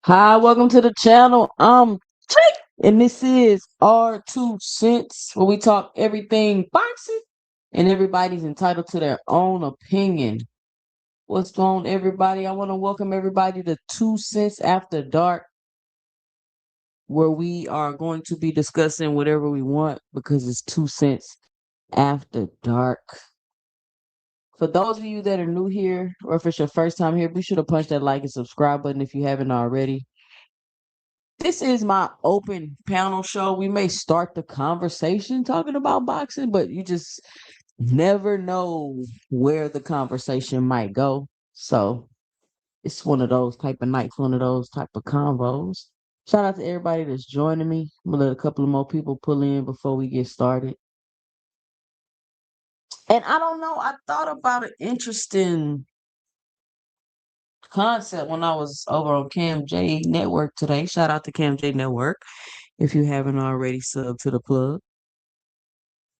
Hi, welcome to the channel. I'm Jake, and this is our 2 cents, where we talk everything boxing, and everybody's entitled to their own opinion. What's going on, everybody? I want to welcome everybody to 2 cents After Dark, where we are going to be discussing whatever we want because it's 2 cents after dark. For those of you that are new here, or if it's your first time here, be sure to punch that like and subscribe button if you haven't already. This is my open panel show. We may start the conversation talking about boxing, but you just never know where the conversation might go. So it's one of those type of nights, one of those type of convos. Shout out to everybody that's joining me. I'm gonna let a couple of more people pull in before we get started. And I don't know, I thought about an interesting concept when I was over on Cam J Network today. Shout out to Cam J Network if you haven't already subbed to the plug.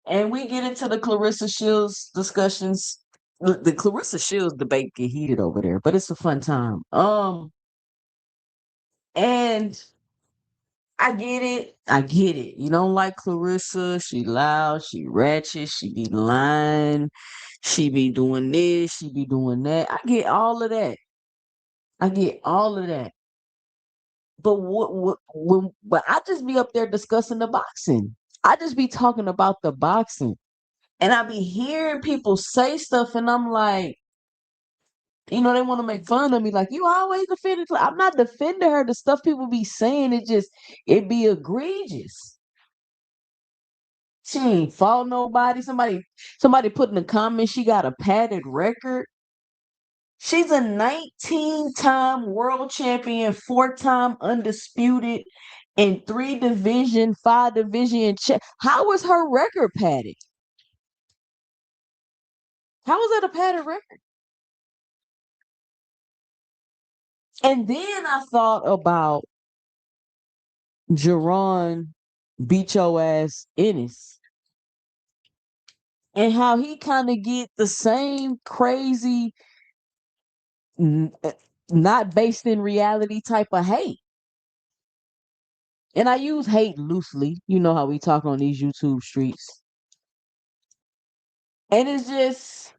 And we get into the Claressa Shields discussions. The Claressa Shields debate get heated over there, but it's a fun time. And I get it. I get it. You don't like Claressa. She loud, she ratchet, she be lying, she be doing this, she be doing that. I get all of that. I get all of that. But but I just be up there discussing the boxing. I just be talking about the boxing. And I be hearing people say stuff, and I'm like, they want to make fun of me. Like, you always defending. I'm not defending her. The stuff people be saying, it be egregious. She ain't fought nobody. Somebody put in the comments she got a padded record. She's a 19-time world champion, 4-time undisputed, in 3 division, 5 division. How is her record padded? How is that a padded record? And then I thought about Jaron beat your ass Ennis. and how he kind of get the same crazy, n- uh, not based in reality type of hate. And I use hate loosely. You know how we talk on these YouTube streets. And it's just,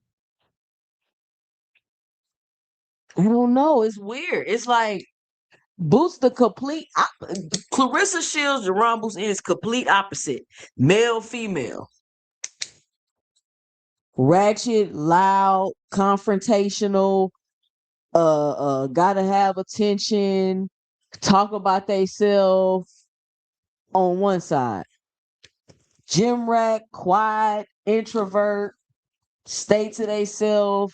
I don't know. It's weird. It's like Boots the complete Claressa Shields, Jaron Boots is complete opposite. Male, female. Ratchet, loud, confrontational, gotta have attention, talk about theyself on one side. Gym rat, quiet, introvert, stay to theyself,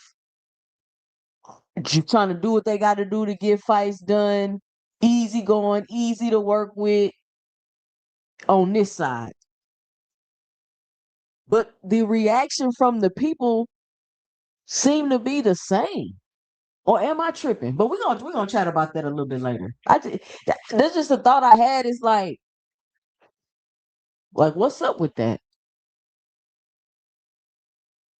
trying to do what they gotta do to get fights done, easy going, easy to work with on this side. But the reaction from the people seem to be the same. Or am I tripping? But we're gonna chat about that a little bit later. That's just a thought I had. Is like what's up with that?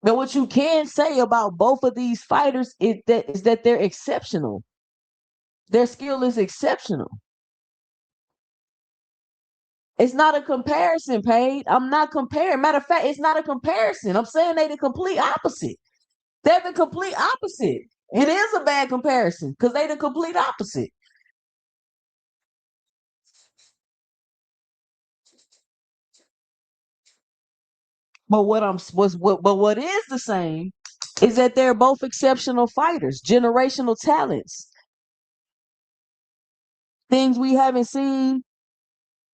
But what you can say about both of these fighters is that they're exceptional. Their skill is exceptional. It's not a comparison, Paige. I'm not comparing. Matter of fact, it's not a comparison. I'm saying they the complete opposite. They're the complete opposite. It is a bad comparison because they the complete opposite. But what is the same is that they're both exceptional fighters, generational talents, things we haven't seen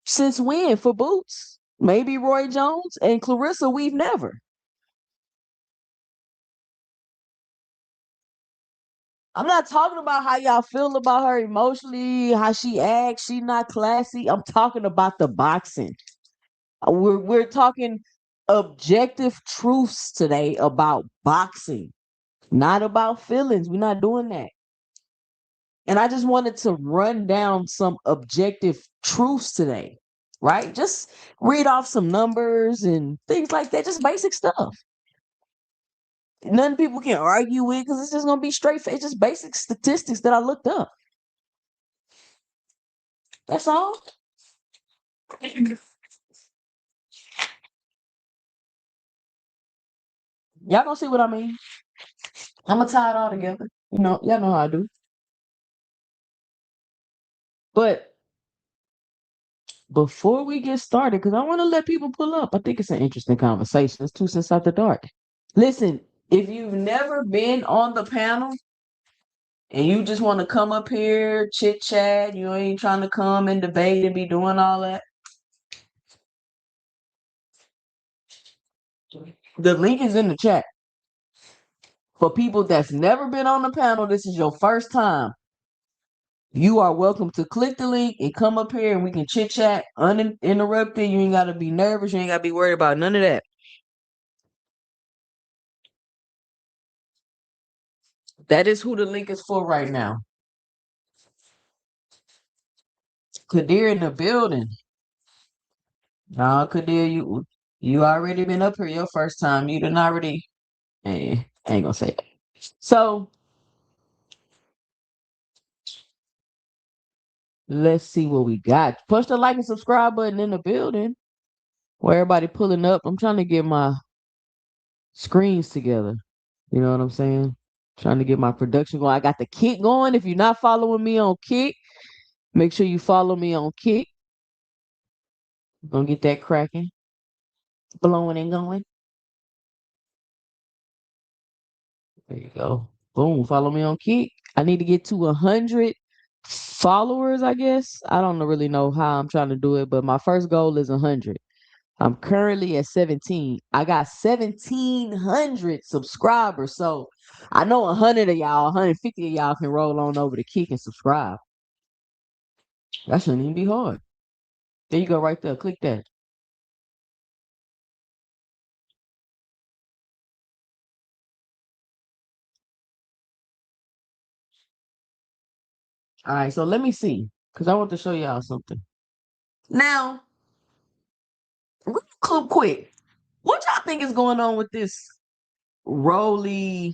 since when for Boots. Maybe Roy Jones and Claressa, we've never. I'm not talking about how y'all feel about her emotionally, how she acts, she not classy. I'm talking about the boxing. We're talking objective truths today about boxing, not about feelings. We're not doing that. And I just wanted to run down some objective truths today, right? Just read off some numbers and things like that, just basic stuff. None people can argue with because it's just gonna be straight. It's just basic statistics that I looked up. That's all. Y'all gonna see what I mean. I'm gonna tie it all together. Y'all know how I do. But before we get started, because I want to let people pull up, I think it's an interesting conversation. It's 2 cents out the dark. Listen, if you've never been on the panel and you just want to come up here, chit chat, you ain't trying to come and debate and be doing all that, the link is in the chat. For people that's never been on the panel, this is your first time. You are welcome to click the link and come up here and we can chit chat uninterrupted. You ain't got to be nervous. You ain't got to be worried about none of that. That is who the link is for right now. Kadir in the building. Nah, Kadir, you already been up here your first time. You done already. I ain't gonna say that. So let's see what we got. Push the like and subscribe button in the building. Where everybody pulling up. I'm trying to get my screens together. You know what I'm saying? Trying to get my production going. I got the Kick going. If you're not following me on Kick, make sure you follow me on Kick. Gonna get that cracking, blowing and going. There you go. Boom. Follow me on Kick. I need to get to 100 followers, I guess. I don't really know how I'm trying to do it, but my first goal is 100. I'm currently at 17. I got 1,700 subscribers. So I know 100 of y'all, 150 of y'all can roll on over to Kick and subscribe. That shouldn't even be hard. There you go, right there. Click that. All right, so let me see, because I want to show y'all something. Now, real quick. What y'all think is going on with this Rolly?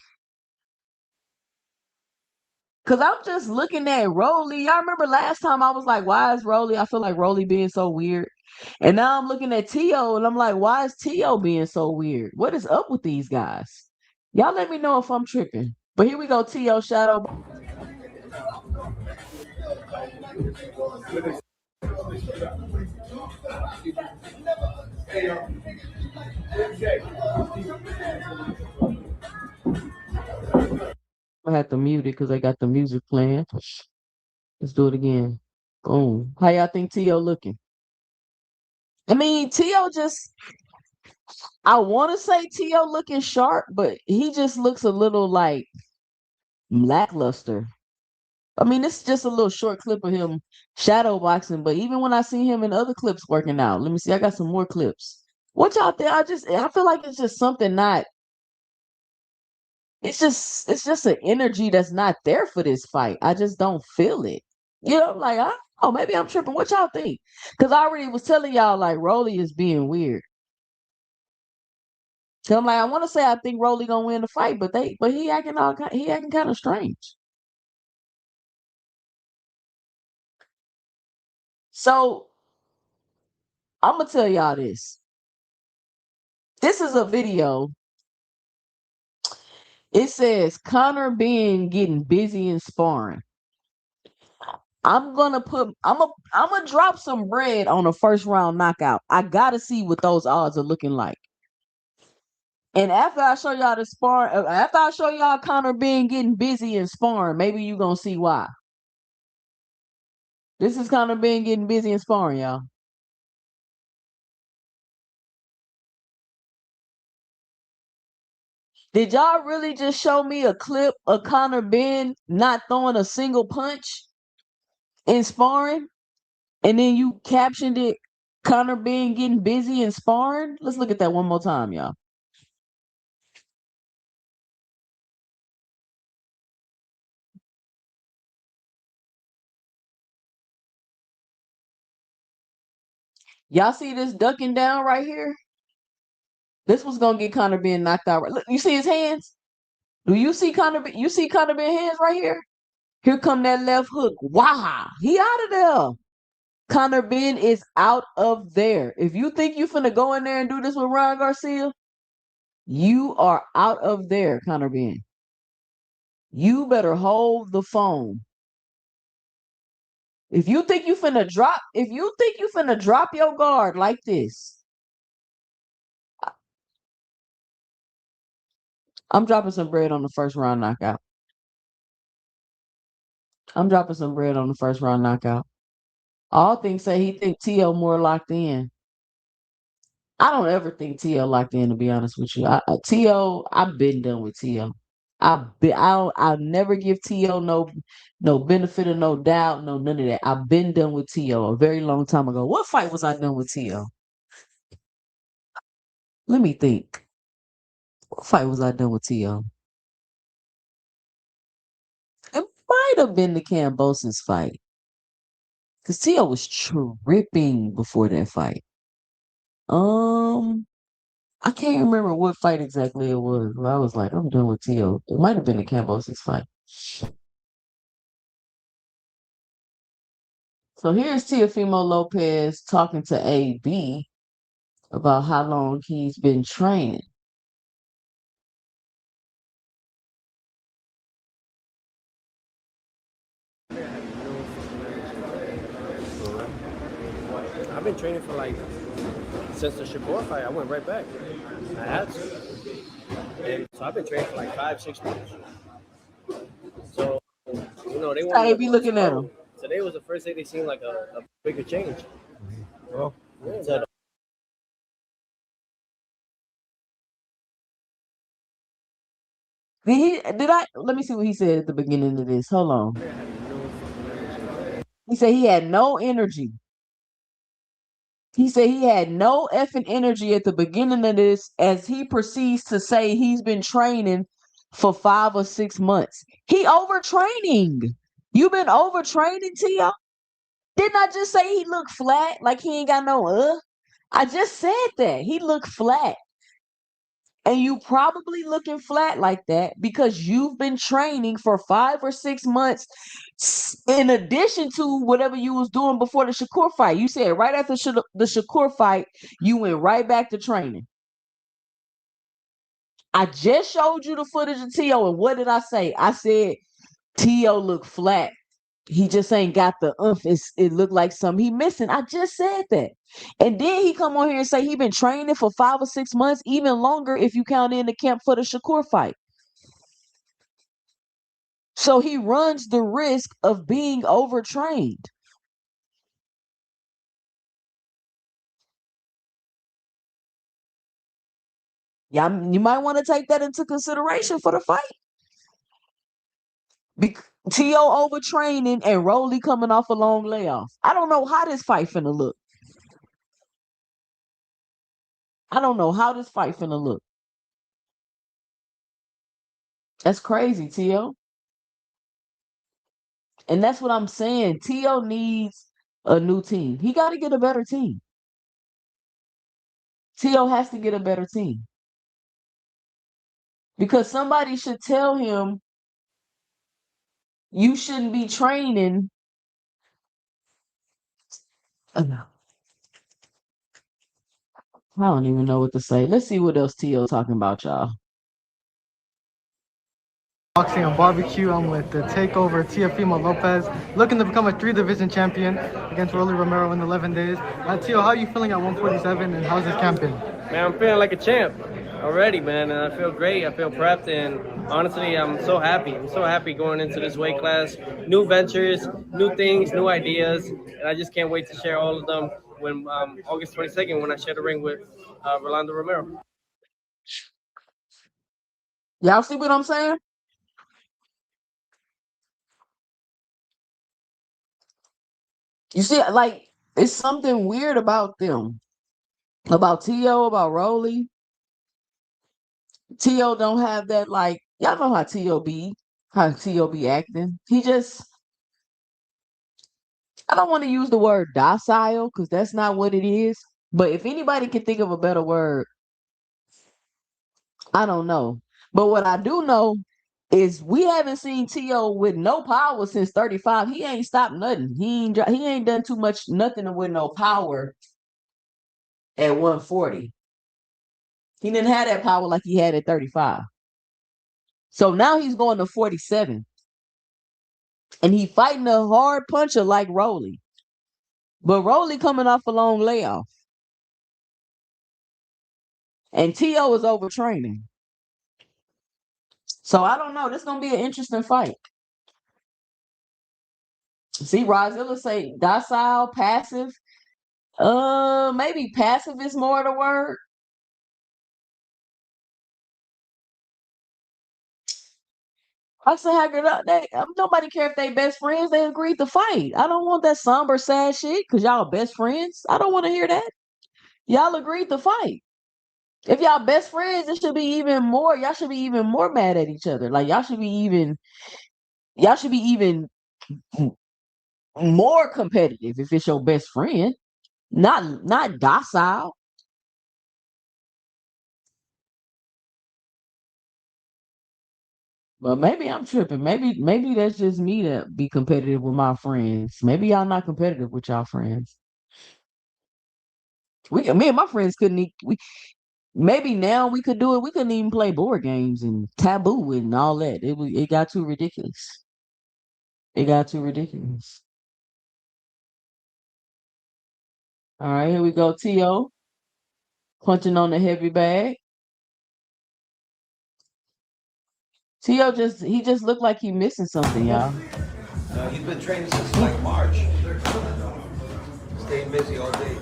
Cause I'm just looking at Rolly. Y'all remember last time I was like, why is Rolly? I feel like Rolly being so weird. And now I'm looking at Tio and I'm like, why is Tio being so weird? What is up with these guys? Y'all let me know if I'm tripping. But here we go, Tio Shadow. I had to mute it because I got the music playing. Let's do it again. Boom. How y'all think Tio looking? I mean, Tio just I want to say Tio looking sharp, but he just looks a little like lackluster. I mean, it's just a little short clip of him shadow boxing, but even when I see him in other clips working out, let me see. I got some more clips. What y'all think? I feel like it's just something not. It's just an energy that's not there for this fight. I just don't feel it. Like oh maybe I'm tripping. What y'all think? Because I already was telling y'all like Rolly is being weird. So I'm like I want to say I think Rolly gonna win the fight, but he acting kind of strange. So I'm gonna tell y'all this. This is a video. It says Connor being getting busy and sparring. I'm gonna drop some bread on a first round knockout. I gotta see what those odds are looking like. And after I show y'all the spar, after I show y'all Connor being getting busy and sparring, maybe you gonna see why. This is Connor being getting busy and sparring, y'all. Did y'all really just show me a clip of Connor Ben not throwing a single punch in sparring? And then you captioned it Connor Ben getting busy and sparring? Let's look at that one more time, y'all. Y'all see this ducking down right here? This was gonna get Connor being knocked out. Look, you see his hands? Do you see You see Connor being hands right here? Here come that left hook. Wow, he out of there. Connor Ben is out of there. If you think you finna go in there and do this with Ryan Garcia, you are out of there, Connor Ben. You better hold the phone. If you think you finna drop your guard like this, I'm dropping some bread on the first round knockout. I'm dropping some bread on the first round knockout. All things say he think T.O. more locked in. I don't ever think T.O. locked in, to be honest with you. T.O., I've been done with T.O. I'll never give T.O. no benefit of no doubt, no none of that. I've been done with T.O. a very long time ago. What fight was I done with T.O.? Let me think. What fight was I done with T.O.? It might have been the Cambosis fight. Because T.O. was tripping before that fight. Um, I can't remember what fight exactly it was. But I was like, I'm done with T.O. It might have been the Cambosis fight. So here's Teofimo Lopez talking to AB about how long he's been training. I've been training for like since the Shakur fight. I went right back. I had to, and so I've been training for like 5-6 months. So they How want me to AB go looking at him? tomorrow. Today was the first day they seen like a bigger change. Well, yeah, Let me see what he said at the beginning of this. Hold on. He said he had no energy. He said he had no effing energy at the beginning of this as he proceeds to say he's been training for 5 or 6 months. He overtraining. You been overtraining, Tio? Didn't I just say he looked flat? Like he ain't got no I just said that. He looked flat. And you probably looking flat like that because you've been training for 5 or 6 months in addition to whatever you was doing before the Shakur fight. You said right after the Shakur fight, you went right back to training. I just showed you the footage of T.O. and what did I say? I said T.O. looked flat. He just ain't got the oomph. It looked like something he missing. I just said that. And then he come on here and say he been training for 5 or 6 months, even longer if you count in the camp for the Shakur fight. So he runs the risk of being overtrained. Yeah, you might want to take that into consideration for the fight. T.O. overtraining and Rolly coming off a long layoff. I don't know how this fight finna look. I don't know how this fight finna look. That's crazy, T.O. And that's what I'm saying. T.O. needs a new team. He got to get a better team. T.O. has to get a better team. Because somebody should tell him you shouldn't be training. I don't even know what to say. Let's see what else T.O. talking about, y'all. Boxing and barbecue. I'm with the Takeover Teofimo Lopez, looking to become a 3-division champion against Rolly Romero in 11 days. Tio, how are you feeling at 147 and how's this camp been? Man, I'm feeling like a champ already, man, and I feel great. I feel prepped, and honestly, I'm so happy. I'm so happy going into this weight class. New ventures, new things, new ideas, and I just can't wait to share all of them when August 22nd when I share the ring with Rolando Romero. Y'all see what I'm saying? You see, like, it's something weird about them. About T.O., about Rolly. T.O. don't have that, like, y'all know how T.O. be acting. He just, I don't want to use the word docile because that's not what it is. But if anybody can think of a better word, I don't know. But what I do know is we haven't seen T.O. with no power since 35. He ain't stopped nothing. He ain't done too much, nothing with no power at 140. He didn't have that power like he had at 35. So now he's going to 47. And he fighting a hard puncher like Rolly. But Rolly coming off a long layoff. And T.O. is overtraining. So I don't know. This is going to be an interesting fight. See, Rozilla say docile, passive. Maybe passive is more the word. I say, nobody care if they best friends. They agreed to fight. I don't want that somber, sad shit because y'all best friends. I don't want to hear that. Y'all agreed to fight. If y'all best friends, it should be even more. Y'all should be even more mad at each other. Like y'all should be even more competitive if it's your best friend. Not docile. But maybe I'm tripping. Maybe that's just me to be competitive with my friends. Maybe y'all not competitive with y'all friends. Me and my friends couldn't. Maybe now we could do it. We couldn't even play board games and taboo and all that. It got too ridiculous. It got too ridiculous. All right, here we go. T.O. punching on the heavy bag. He just looked like he missing something, y'all. He's been training since like March. Staying busy all day.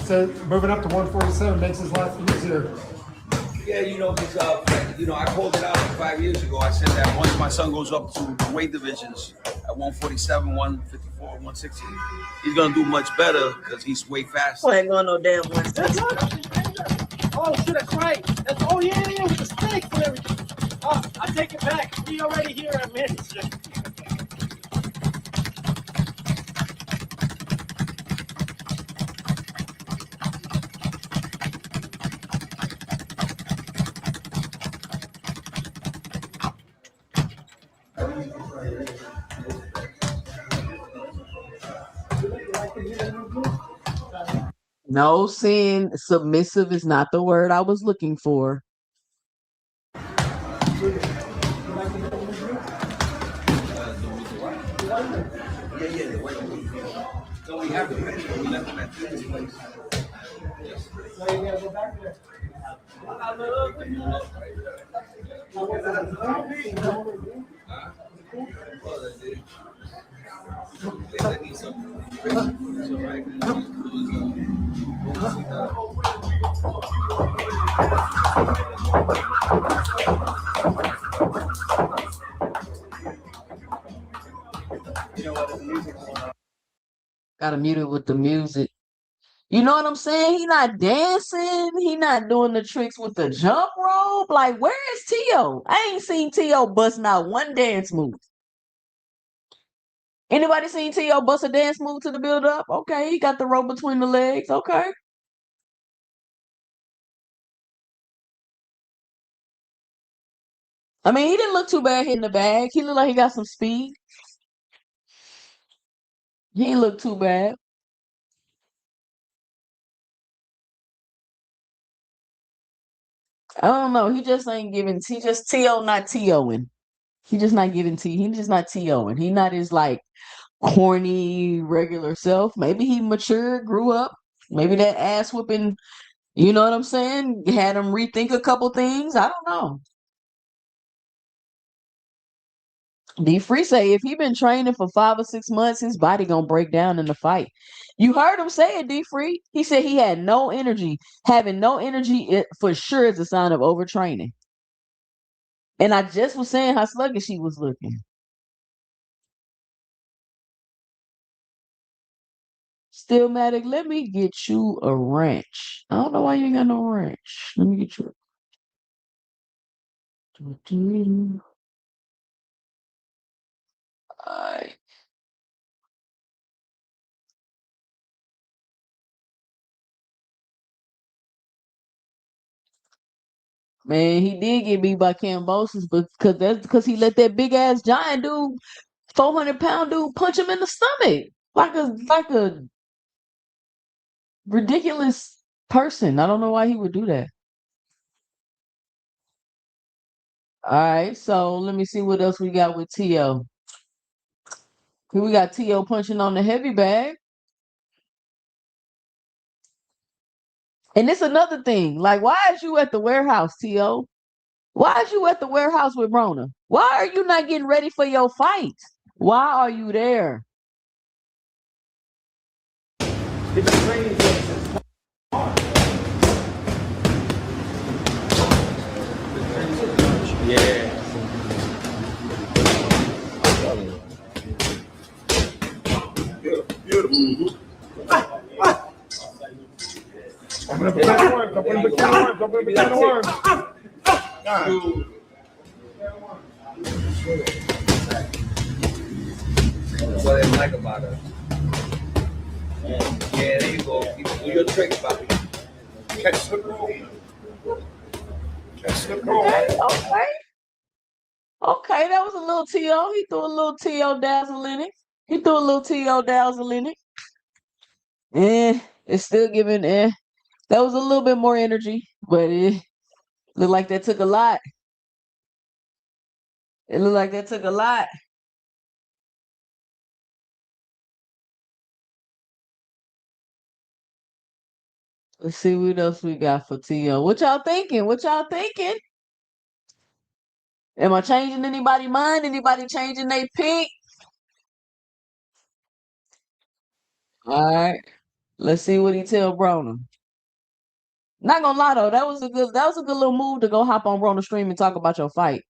He said moving up to 147 makes his life easier. Yeah, because I called it out like 5 years ago. I said that once my son goes up to the weight divisions at 147, 154, 160, he's gonna do much better because he's way faster. I ain't going no damn one. Oh shit, that's right. Yeah, with the steak and everything. Oh, I take it back. We already here at Ennis. No, sin, submissive is not the word I was looking for. So we have the picture. We left them at this place. Gotta mute it with the music. You know what I'm saying? He not dancing. He not doing the tricks with the jump rope. Like, where is Tio? I ain't seen Tio bust not one dance move. Anybody seen Tio bust a dance move to the build up? Okay, he got the rope between the legs. Okay. I mean, he didn't look too bad hitting the bag. He looked like he got some speed. He didn't look too bad. I don't know. He just ain't giving. He just T.O. not T.O.ing. He just not giving T. He just not T.O.ing. He not his like corny regular self. Maybe he matured, grew up. Maybe that ass whooping. You know what I'm saying? Had him rethink a couple things. I don't know. D Free say if he been training for 5 or 6 months, his body gonna break down in the fight. You heard him say it, D Free. He said he had no energy. Having no energy for sure is a sign of overtraining. And I just was saying how sluggish he was looking. Stillmatic, let me get you a wrench. I don't know why you ain't got no wrench. Let me get you a. Alright. Man, he did get beat by Cambosis, but that's because he let that big ass giant dude, 400-pound dude, punch him in the stomach like a ridiculous person. I don't know why he would do that. All right, so let me see what else we got with T.O. Here we got T.O. punching on the heavy bag. And it's another thing. Like, why is you at the warehouse, T.O.? Why is you at the warehouse with Rona? Why are you not getting ready for your fight? Why are you there? Yeah. Beautiful. Open up a can of worms. Open up a can of worms. Open up a can of worms. That's what they like about us. Yeah, there you go. Do your trick, Bobby. Catch the roll. Catch the roll. Okay. Okay, that was a little T.O. He threw a little T.O. dazzle in it. He threw a little T.O. dazzle in it. It's still giving that was a little bit more energy, but it looked like that took a lot. It looked like that took a lot. Let's see what else we got for T.O. What y'all thinking? What y'all thinking? Am I changing anybody's mind? Anybody changing their pick? All right. Let's see what he tell Broner. Not gonna lie though, that was a good little move to go hop on Broner stream and talk about your fight.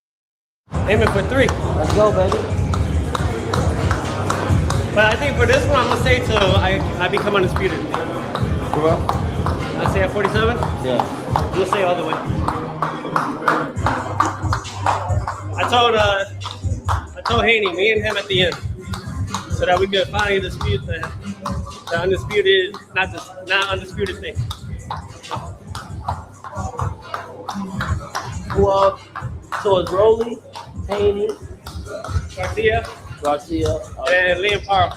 Aiming for 3. Let's go, baby. But I think for this one, I'm gonna say till I become undisputed. I say at 47. Yeah. I'm gonna say all the way. I told Haney, me and him at the end, so that we could finally dispute the undisputed, not undisputed thing. Well, so it's Rolly, Haney, Garcia, Garcia, and Liam Parr.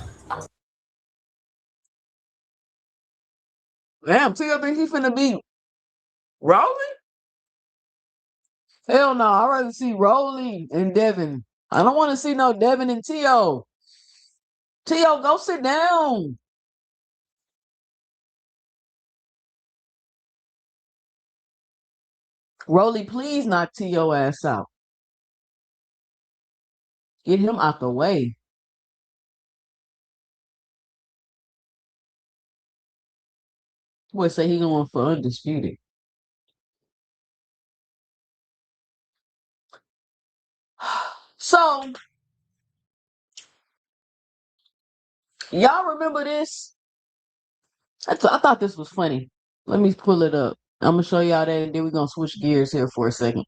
Damn, Tio think he finna beat Rolly? Hell no, I'd rather see Rolly and Devin. I don't want to see no Devin and Tio. Tio, go sit down. Rolly, please knock Tio ass out. Get him out the way. Boy say he going for undisputed. So, y'all remember this? I thought this was funny. Let me pull it up. I'm gonna show y'all that, and then we're gonna switch gears here for a second.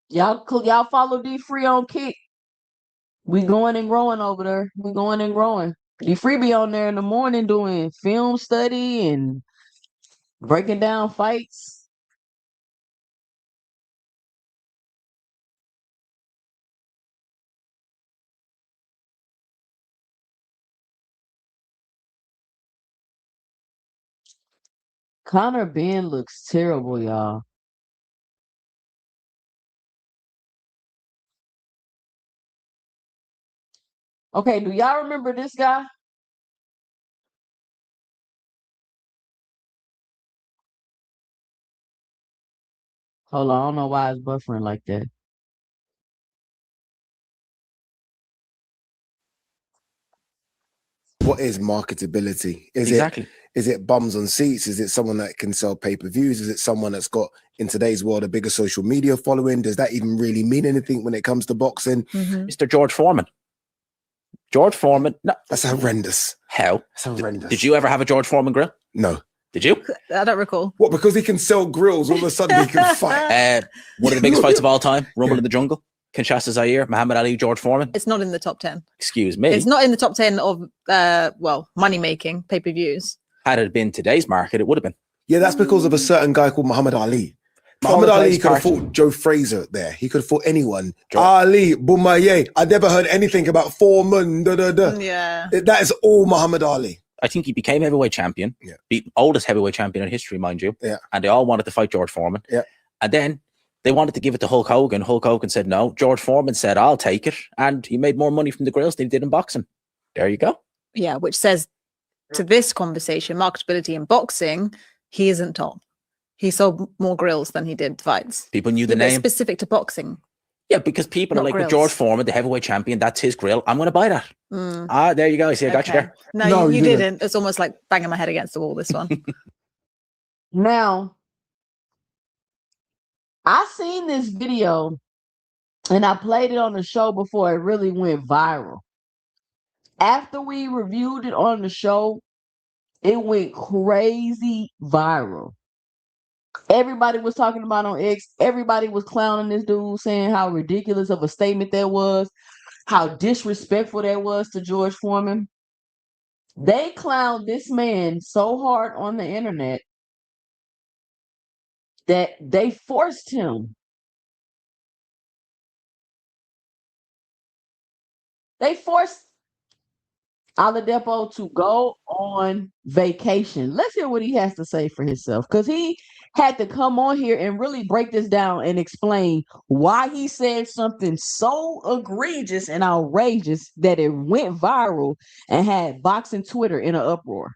Y'all follow D Free on Kick. We going and growing over there. We going and growing. D Free be on there in the morning doing film study and breaking down fights. Connor Ben looks terrible, y'all. Okay, do y'all remember this guy? Hold on, I don't know why it's buffering like that. What is marketability? Exactly. Is it bums on seats? Is it someone that can sell pay-per-views? Is it someone that's got, in today's world, a bigger social media following? Does that even really mean anything when it comes to boxing? Mr. George Foreman. George Foreman. No, That's horrendous. how? That's horrendous. Did you ever have a George Foreman grill? No. Did you? I don't recall. What, because he can sell grills, all of a sudden he can fight? One of the biggest fights of all time, Rumble in the Jungle, Kinshasa Zaire, Muhammad Ali, George Foreman. It's not in the top 10. Excuse me. It's not in the top 10 of, money-making pay-per-views. Had it been today's market, it would have been. Yeah, that's because of a certain guy called Muhammad Ali. Muhammad Ali could have fought Joe Fraser there. He could have fought anyone. Ali, Boumaier. I never heard anything about Foreman. Yeah. That is all Muhammad Ali. I think he became heavyweight champion. Yeah. The oldest heavyweight champion in history, mind you. Yeah. And they all wanted to fight George Foreman. Yeah. And then they wanted to give it to Hulk Hogan. Hulk Hogan said no. George Foreman said, I'll take it. And he made more money from the grills than he did in boxing. There you go. Yeah, which says to this conversation, marketability in boxing, he isn't top. He sold more grills than he did fights. People knew the Yeah, but name. specific to boxing. Yeah, because people are Not like, grills. with George Foreman, the heavyweight champion, that's his grill. I'm going to buy that. There you go. See, I got you Okay. there. No, No, you you didn't. didn't. It's almost like banging my head against the wall, this one. Now, I seen this video and I played it on the show before it really went viral. After we reviewed it on the show, it went crazy viral. Everybody was talking about on X. Everybody was clowning this dude, saying how ridiculous of a statement that was, how disrespectful that was to George Foreman. They clowned this man so hard on the internet that they forced him. They forced Oladipo to go on vacation. Let's hear what he has to say for himself, because he had to come on here and really break this down and explain why he said something so egregious and outrageous that it went viral and had boxing Twitter in an uproar.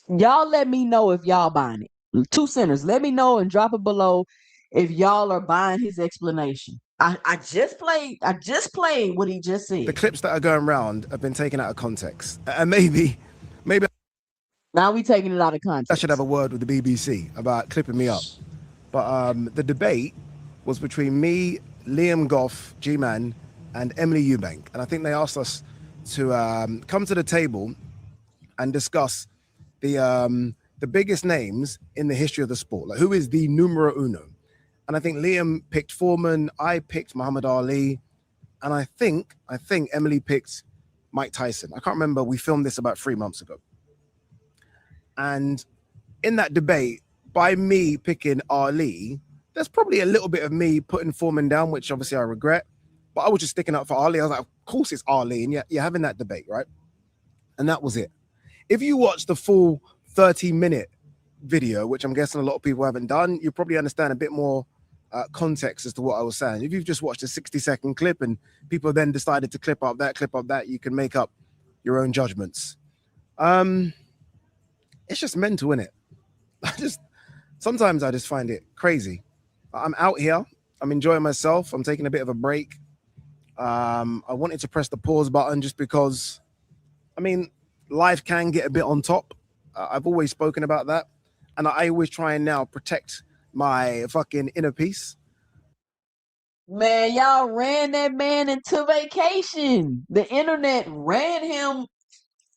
Y'all let me know if y'all buying it. 2CENTS, let me know and drop it below if y'all are buying his explanation. I just played what he just said. The clips that are going around have been taken out of context. And maybe Now we taking it out of context. I should have a word with the BBC about clipping me up. But the debate was between me, Liam Goff, G-Man, and Emily Eubank. And I think they asked us to come to the table and discuss the biggest names in the history of the sport. Like, who is the numero uno? And I think Liam picked Foreman, I picked Muhammad Ali, and I think Emily picked Mike Tyson. I can't remember. We filmed this about 3 months ago. And in that debate, by me picking Ali, there's probably a little bit of me putting Foreman down, which obviously I regret. But I was just sticking up for Ali. I was like, of course it's Ali. And you're having that debate, right? and that was it. If you watch the full 30-minute video, which I'm guessing a lot of people haven't done, you probably understand a bit more context as to what I was saying. If you've just watched a 60-second clip and people then decided to clip up that, you can make up your own judgments. It's just mental, innit? Sometimes I just find it crazy. I'm out here, I'm enjoying myself, I'm taking a bit of a break. I wanted to press the pause button just because, I mean, life can get a bit on top. I've always spoken about that. And I always try and now protect my fucking inner peace. Man, y'all ran that man into vacation. The internet ran him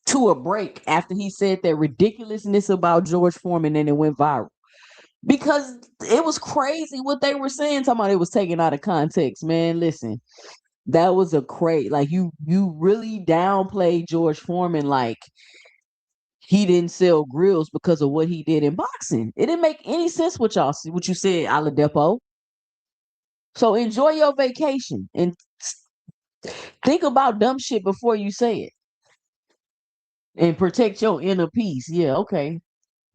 to a break after he said that ridiculousness about George Foreman and it went viral. Because it was crazy what they were saying, talking about it was taken out of context. Man, listen, that was a crazy, like you really downplayed George Foreman like he didn't sell grills because of what he did in boxing. It didn't make any sense what you said, Aladepo. So enjoy your vacation and think about dumb shit before you say it. And protect your inner peace. Yeah, okay.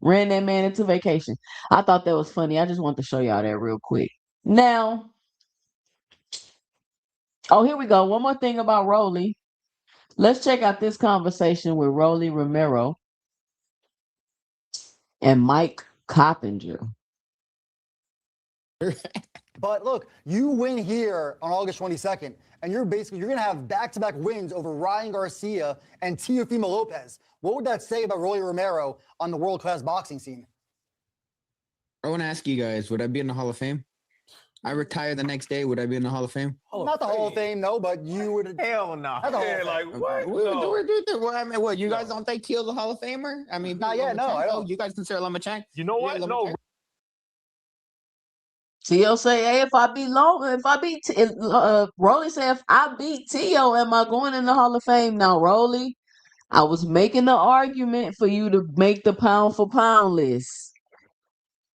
Ran that man into vacation. I thought that was funny. I just want to show y'all that real quick. Now, oh, here we go. One more thing about Rolly. Let's check out this conversation with Rolly Romero and Mike Coppinger. But look, you win here on August 22nd, and you're going to have back-to-back wins over Ryan Garcia and Teofimo Lopez. What would that say about Rolly Romero on the world-class boxing scene? I want to ask you guys, would I be in the Hall of Fame? I retire the next day, would I be in the Hall of Fame? Not the Hall of Fame, no, but you would. Hell no. Yeah, like what? Well, I mean, what, you guys don't think Teal's a Hall of Famer? I mean, not yet, no, I don't. You guys consider Lomachenko? You know what? No. Tio say, hey, Rolly say, if I beat Tio, am I going in the Hall of Fame? Now, Rolly, I was making the argument for you to make the pound for pound list.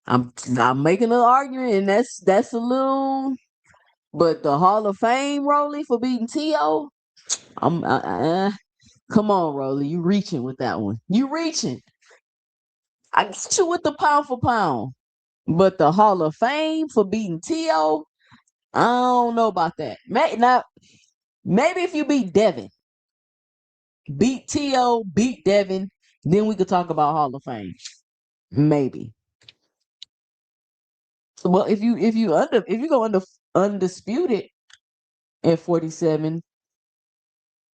I'm making an argument, and that's a little, but the Hall of Fame, Rolly, for beating Tio, come on, Rolly, you reaching with that one. You reaching. I get you with the pound for pound. But the Hall of Fame for beating T.O., I don't know about that. Maybe if you beat Devin, beat T.O., beat Devin, then we could talk about Hall of Fame. Maybe. Well, if you go undisputed at 47,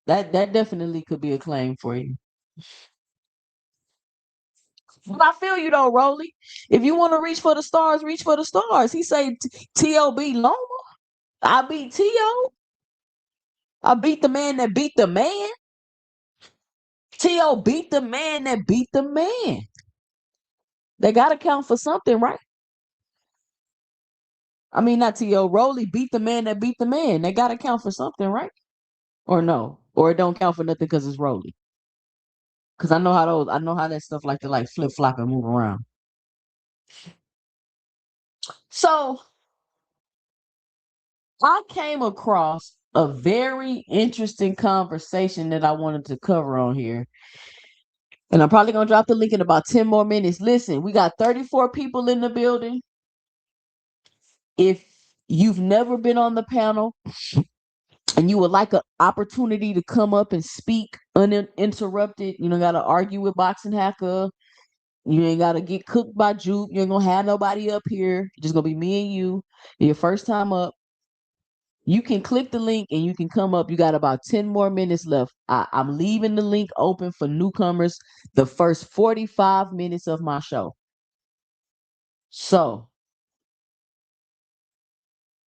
that definitely could be a claim for you. But I feel you though, Rolly. If you want to reach for the stars, reach for the stars. He say T.O. beat Loma. I beat T.O. I beat the man that beat the man. T.O. beat the man that beat the man. They got to count for something, right? I mean, not T.O. Rolly beat the man that beat the man. They got to count for something, right? Or no? Or it don't count for nothing because it's Rolly. Because I know how that stuff like to like flip flop and move around. So I came across a very interesting conversation that I wanted to cover on here. And I'm probably going to drop the link in about 10 more minutes. Listen, we got 34 people in the building. If you've never been on the panel and you would like an opportunity to come up and speak uninterrupted, you don't got to argue with Boxing Hacker. You ain't got to get cooked by Juke. You ain't going to have nobody up here. It's just going to be me and you. Your first time up. You can click the link and you can come up. You got about 10 more minutes left. I'm leaving the link open for newcomers the first 45 minutes of my show. So,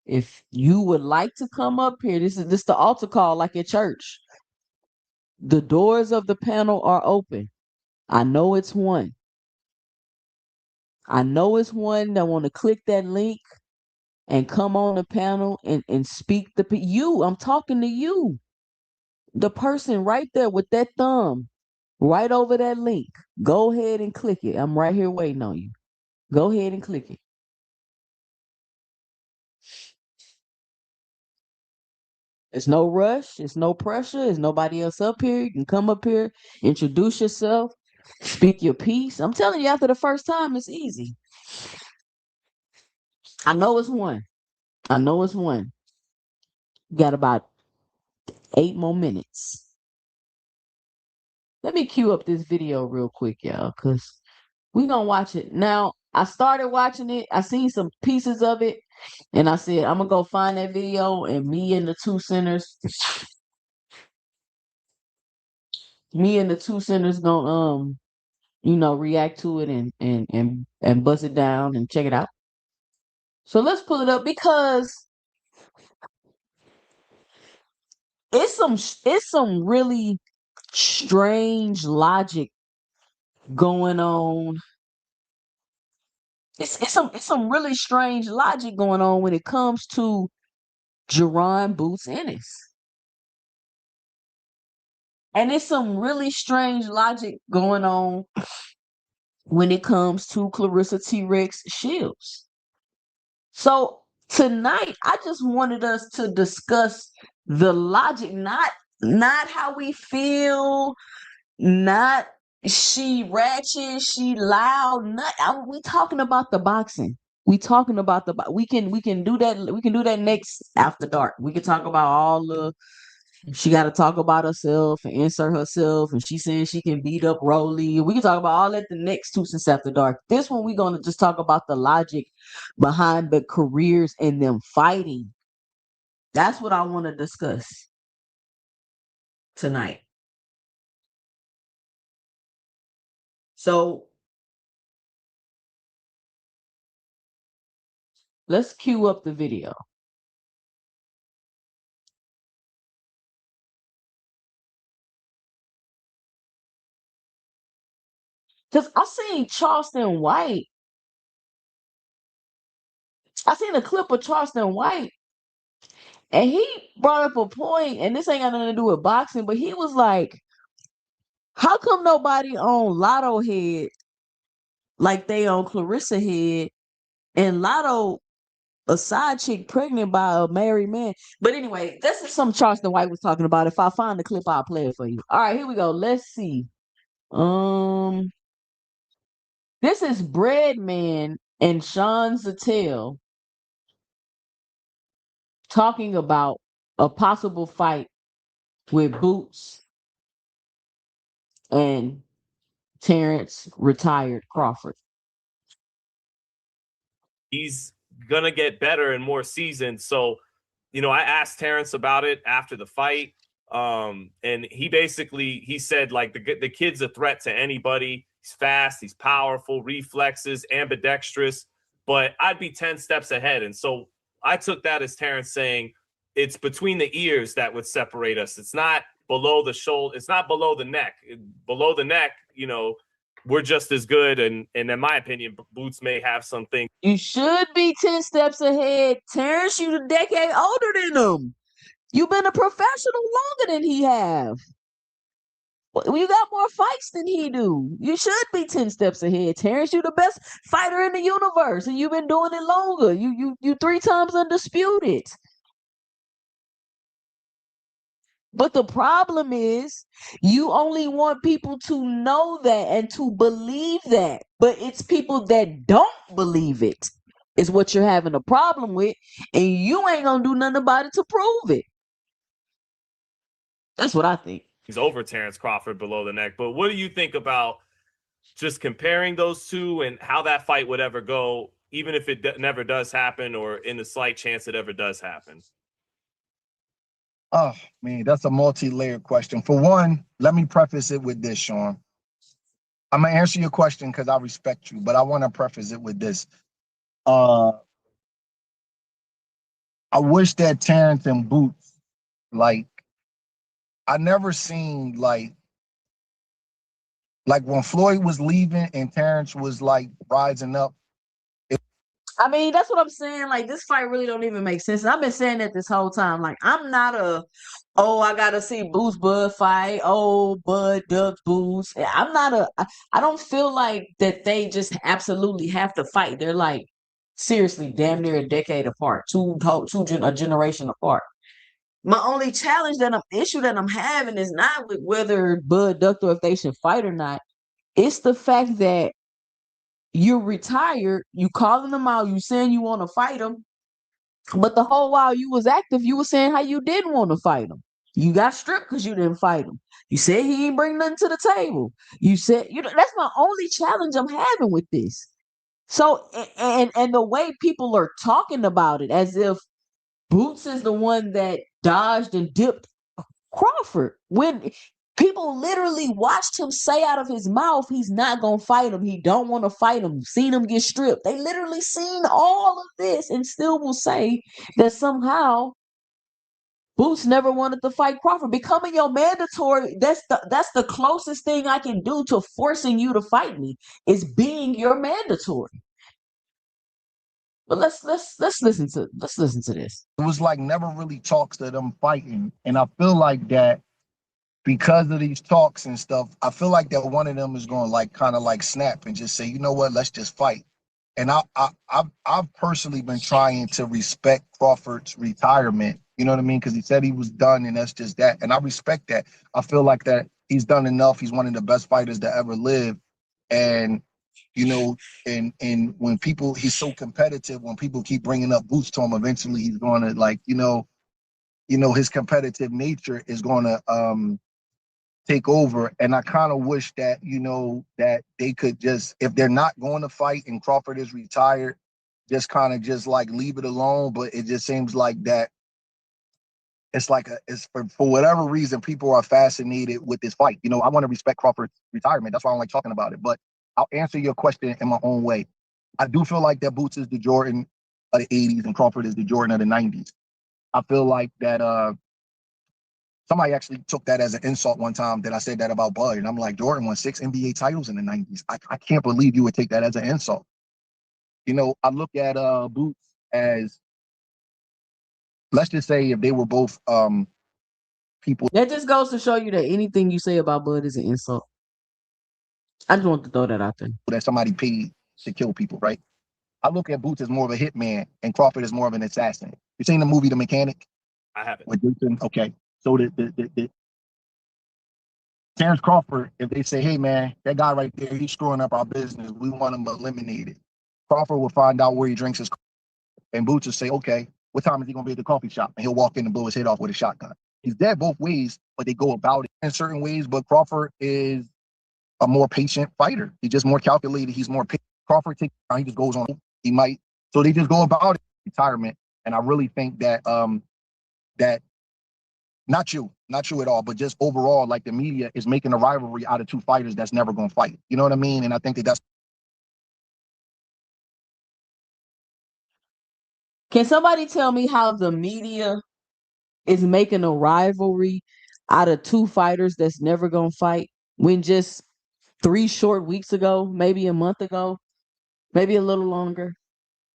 if you would like to come up here, this is the altar call like at church. The doors of the panel are open. I know it's one. I know it's one that want to click that link and come on the panel and speak I'm talking to you. The person right there with that thumb right over that link. Go ahead and click it. I'm right here waiting on you. Go ahead and click it. It's no rush. It's no pressure. There's nobody else up here. You can come up here, introduce yourself, speak your piece. I'm telling you, after the first time, it's easy. I know it's one. I know it's one. You got about 8 more minutes. Let me cue up this video real quick, y'all, because we're going to watch it. Now, I started watching it. I seen some pieces of it, and I said, I'm going to go find that video, and me and the 2 centers going to, react to it and bust it down and check it out. So let's pull it up because it's some really strange logic going on. It's some really strange logic going on when it comes to Jaron Boots Ennis. And it's some really strange logic going on when it comes to Claressa T-Rex Shields. So tonight, I just wanted us to discuss the logic, not how we feel, not she ratchet, she loud, we talking about the boxing. We talking about we can do that. We can do that next after dark. We can talk about all the she got to talk about herself and insert herself, and she saying she can beat up Rolly. We can talk about all that the next 2 cents after dark. This one we're gonna just talk about the logic behind the careers and them fighting. That's what I want to discuss tonight. So let's cue up the video. Because I seen Charleston White. I seen a clip of Charleston White, and he brought up a point, and this ain't got nothing to do with boxing, but he was like, how come nobody on Lotto head like they on Claressa head, and Lotto a side chick pregnant by a married man? But anyway, this is some Charleston White was talking about. If I find the clip, I'll play it for you. All right, here we go. Let's see. This is Breadman and Sean Zattel talking about a possible fight with Boots and Terrence retired Crawford. He's gonna get better and more seasoned. So, I asked Terrence about it after the fight, and he said like the kid's a threat to anybody. He's fast, he's powerful, reflexes, ambidextrous, but I'd be 10 steps ahead. And so I took that as Terrence saying it's between the ears that would separate us. It's not below the shoulder. It's not below the neck. Below the neck, we're just as good. And in my opinion, Boots may have something. You should be 10 steps ahead. Terrence, you a decade older than him. You've been a professional longer than he have. You got more fights than he do. You should be 10 steps ahead. Terrence, you the best fighter in the universe, and you've been doing it longer. You 3 times undisputed. But the problem is you only want people to know that and to believe that. But it's people that don't believe it is what you're having a problem with, and you ain't gonna do nothing about it to prove it. That's what I think. He's over Terrence Crawford below the neck. But what do you think about just comparing those two and how that fight would ever go, even if it never does happen or in the slight chance it ever does happen? Oh, man, that's a multi-layered question. For one, let me preface it with this, Sean. I'm going to answer your question because I respect you, but I want to preface it with this. I wish that Terrence and Boots, I never seen like when Floyd was leaving and Terrence was rising up. I mean, that's what I'm saying. Like, this fight really don't even make sense. And I've been saying that this whole time. Like, I'm not I gotta see Boots Bud fight. Oh, Bud Duck Boots. I don't feel like that they just absolutely have to fight. They're like, seriously, damn near a decade apart, a generation apart. My only issue that I'm having is not with whether Bud ducked or if they should fight or not. It's the fact that you're retired, you calling them out, you saying you want to fight them, but the whole while you was active, you were saying how you didn't want to fight them. You got stripped because you didn't fight him. You said he ain't bring nothing to the table. You said, that's my only challenge I'm having with this. So, and the way people are talking about it as if Boots is the one that dodged and dipped Crawford, when people literally watched him say out of his mouth he's not gonna fight him, he don't want to fight him, seen him get stripped. They literally seen all of this and still will say that somehow Boots never wanted to fight Crawford. Becoming your mandatory, that's the closest thing I can do to forcing you to fight me, is being your mandatory. But let's listen to this. It was like never really talks to them fighting, and I feel like that because of these talks and stuff, I feel like that one of them is going to like kind of like snap and just say, you know what, let's just fight. And I've personally been trying to respect Crawford's retirement. You know what I mean? Because he said he was done, and that's just that. And I respect that. I feel like that he's done enough. He's one of the best fighters to ever live. And and when people, he's so competitive. When people keep bringing up Boots to him, eventually he's going to like, his competitive nature is going to take over. And I kind of wish that, that they could just, if they're not going to fight and Crawford is retired, just kind of just like leave it alone. But it just seems like that it's like it's for whatever reason, people are fascinated with this fight. I want to respect Crawford's retirement. That's why I don't like talking about it. But I'll answer your question in my own way. I do feel like that Boots is the Jordan of the 80s and Crawford is the Jordan of the 90s. I feel like that somebody actually took that as an insult one time that I said that about Bud. And I'm like, Jordan won 6 NBA titles in the 90s. I can't believe you would take that as an insult. I look at Boots as, let's just say if they were both people. That just goes to show you that anything you say about Bud is an insult. I just want to throw that out there. That somebody paid to kill people, right? I look at Boots as more of a hitman and Crawford is more of an assassin. You seen the movie The Mechanic? I haven't. With Jason? Okay. So the Terrence Crawford, if they say, hey man, that guy right there, he's screwing up our business, we want him eliminated. Crawford will find out where he drinks his coffee, and Boots will say, okay, what time is he gonna be at the coffee shop? And he'll walk in and blow his head off with a shotgun. He's dead both ways, but they go about it in certain ways. But Crawford is a more patient fighter. He's just more calculated. He's more patient. Crawford takes time, he just goes on. He might. So they just go about it, retirement. And I really think that that not you at all, but just overall, like the media is making a rivalry out of two fighters that's never gonna fight. You know what I mean? And I think that's. Can somebody tell me how the media is making a rivalry out of two fighters that's never gonna fight, when just 3 short weeks ago, maybe a month ago, maybe a little longer,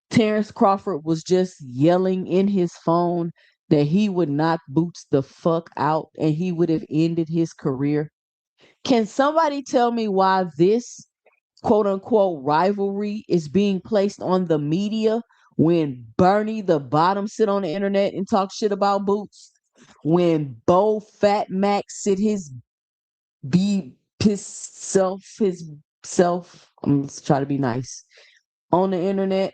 Terrence Crawford was just yelling in his phone that he would knock Boots the fuck out and he would have ended his career? Can somebody tell me why this quote unquote rivalry is being placed on the media when Bernie the Bottom sit on the internet and talk shit about Boots? When Bo Fat Mac sit his self, I'm just trying to be nice, on the internet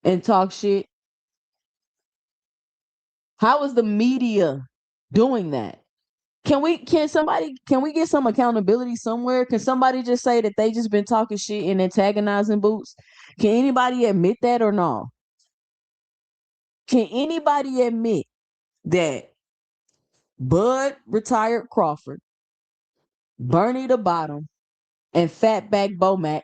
and talk shit? How is the media doing that? Can we get some accountability somewhere? Can somebody just say that they just been talking shit and antagonizing Boots? Can anybody admit that or no? Can anybody admit that Bud retired Crawford, Bernie the Bottom, and Fatback Bomac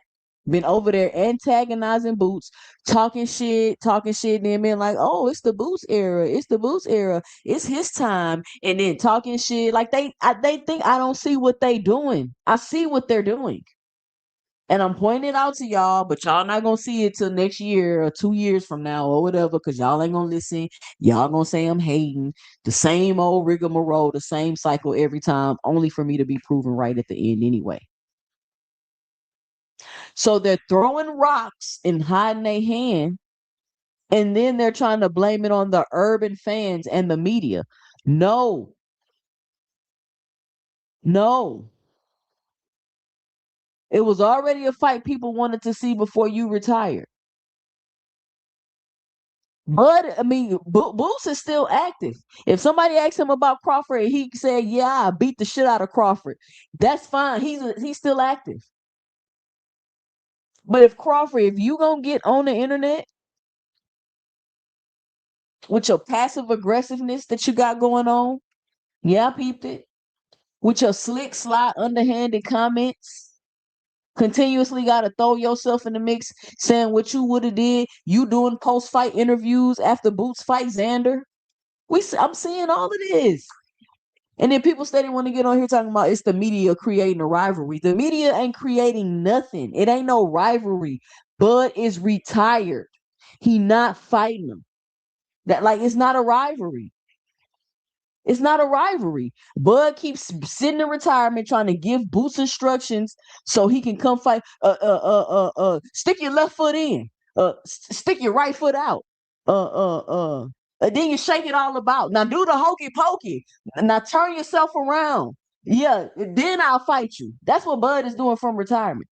been over there antagonizing Boots, talking shit, and then being like, oh, it's the Boots era, it's his time, and then talking shit like they think I don't see what they doing. I see what they're doing, and I'm pointing it out to y'all, but y'all not gonna see it till next year or 2 years from now or whatever, because y'all ain't gonna listen. Y'all gonna say I'm hating. The same old rigmarole, the same cycle every time, only for me to be proven right at the end anyway. So they're throwing rocks and hiding their hand, and then they're trying to blame it on the urban fans and the media. No. No. It was already a fight people wanted to see before you retired. But I mean, Boots is still active. If somebody asks him about Crawford, he said, "Yeah, I beat the shit out of Crawford." That's fine. He's still active. But if you gonna get on the internet with your passive aggressiveness that you got going on, yeah, I peeped it. With your slick, sly, underhanded comments, continuously got to throw yourself in the mix, saying what you would have did. You doing post-fight interviews after Boots fight Xander. I'm seeing all of this. And then people steady want to get on here talking about it's the media creating a rivalry. The media ain't creating nothing. It ain't no rivalry. Bud is retired. He not fighting him. That like it's not a rivalry. It's not a rivalry. Bud keeps sitting in retirement trying to give Boots instructions so he can come fight. Stick your left foot in. Stick your right foot out. And then you shake it all about. Now do the hokey pokey. Now turn yourself around. Yeah, then I'll fight you. That's what Bud is doing from retirement.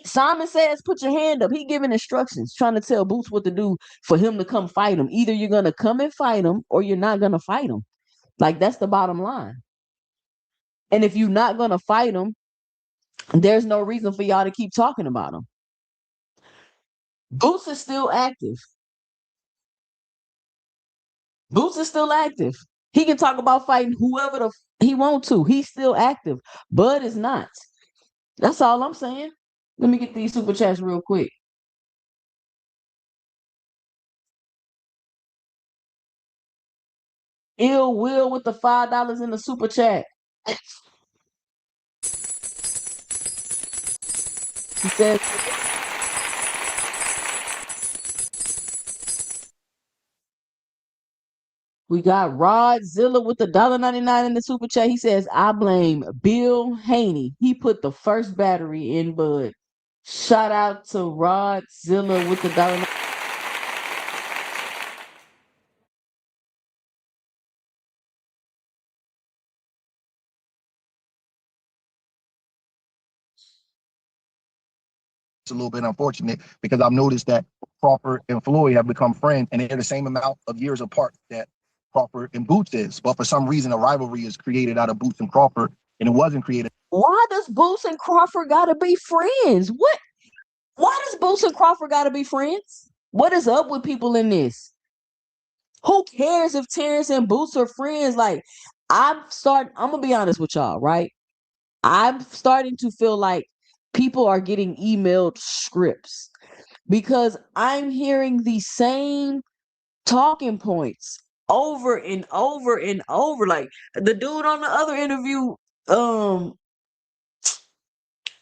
Simon says, put your hand up. He giving instructions, trying to tell Boots what to do for him to come fight him. Either you're gonna come and fight him, or you're not gonna fight him. Like that's the bottom line. And if you're not gonna fight him, there's no reason for y'all to keep talking about him. Boots is still active. Boots is still active. He can talk about fighting whoever he want to. He's still active. Bud is not. That's all I'm saying. Let me get these super chats real quick. Ill Will with the $5 in the super chat. He says, we got Rodzilla with the $1.99 in the super chat. He says, I blame Bill Haney. He put the first battery in Bud. Shout out to Rodzilla with the $1.99. It's a little bit unfortunate because I've noticed that Crawford and Floyd have become friends and they're the same amount of years apart that Crawford and Boots is. But for some reason, a rivalry is created out of Boots and Crawford, and it wasn't created. Why does Boots and Crawford gotta be friends? What? Why does Boots and Crawford gotta be friends? What is up with people in this? Who cares if Terrence and Boots are friends? Like, I'm gonna be honest with y'all, right? I'm starting to feel like people are getting emailed scripts because I'm hearing the same talking points over and over and over. Like the dude on the other interview,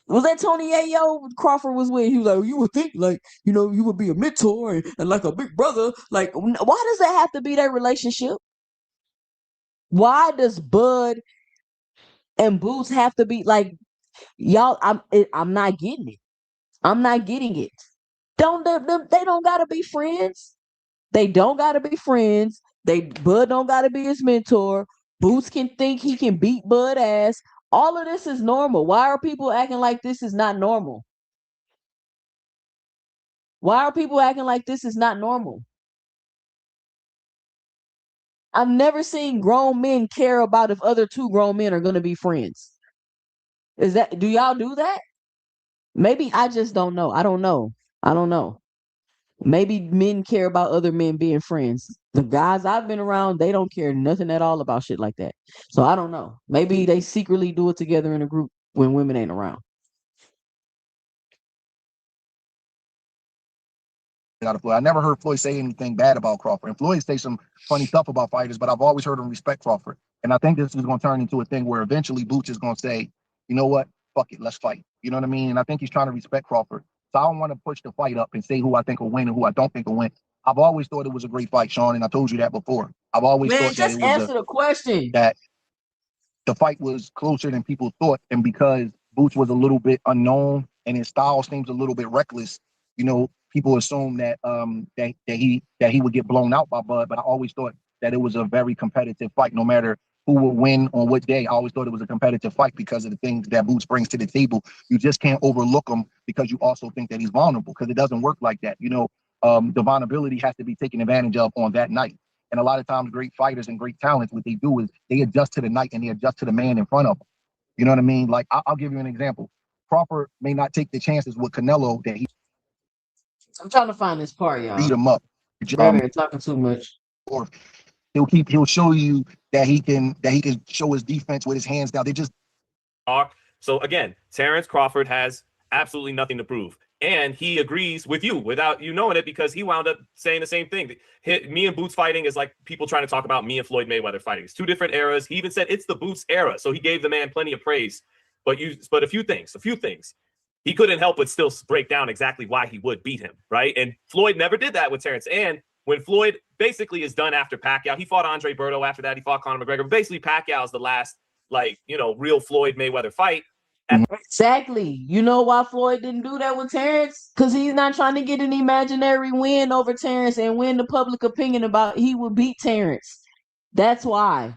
was that Tony Ayo Crawford was with? He was like, you would think like, you would be a mentor and like a big brother. Like, why does that have to be their relationship? Why does Bud and Boots have to be like, y'all? I'm not getting it. I'm not getting it. They don't gotta be friends. They don't gotta be friends. Bud don't gotta be his mentor. Boots can think he can beat Bud ass. All of this is normal. Why are people acting like this is not normal? Why are people acting like this is not normal? I've never seen grown men care about if other two grown men are gonna be friends. Do y'all do that? Maybe I just don't know. I don't know. I don't know. Maybe men care about other men being friends. The guys I've been around, they don't care nothing at all about shit like that. So I don't know. Maybe they secretly do it together in a group when women ain't around. Out of Floyd. I never heard Floyd say anything bad about Crawford. And Floyd say some funny stuff about fighters, but I've always heard him respect Crawford. And I think this is going to turn into a thing where eventually Boots is going to say, you know what, fuck it, let's fight. You know what I mean? And I think he's trying to respect Crawford. So I don't want to push the fight up and say who I think will win and who I don't think will win. I've always thought it was a great fight, Sean, and I told you that before. I've always Man, thought that it just was answer the question. that the fight was closer than people thought, and because Boots was a little bit unknown and his style seems a little bit reckless, people assume that that he would get blown out by Bud. But I always thought that it was a very competitive fight, no matter who would win on what day. I always thought it was a competitive fight because of the things that Boots brings to the table. You just can't overlook him because you also think that he's vulnerable, because it doesn't work like that. The vulnerability has to be taken advantage of on that night. And a lot of times great fighters and great talents, what they do is they adjust to the night and they adjust to the man in front of them. You know what I mean? Like, I'll give you an example. Crawford may not take the chances with Canelo that he I'm trying to find this part, y'all. beat him up. Brother, talking too much. Or he'll show you that he can show his defense with his hands down. They just So again, Terrence Crawford has absolutely nothing to prove. And he agrees with you without you knowing it, because he wound up saying the same thing. Me and Boots fighting is like people trying to talk about me and Floyd Mayweather fighting. It's two different eras. He even said it's the Boots era. So he gave the man plenty of praise. But a few things. He couldn't help but still break down exactly why he would beat him, right? And Floyd never did that with Terrence. And when Floyd basically is done after Pacquiao, he fought Andre Berto after that. He fought Conor McGregor. But basically, Pacquiao is the last, real Floyd Mayweather fight. Exactly. You know why Floyd didn't do that with Terrence? Because he's not trying to get an imaginary win over Terrence and win the public opinion about he would beat Terrence. That's why.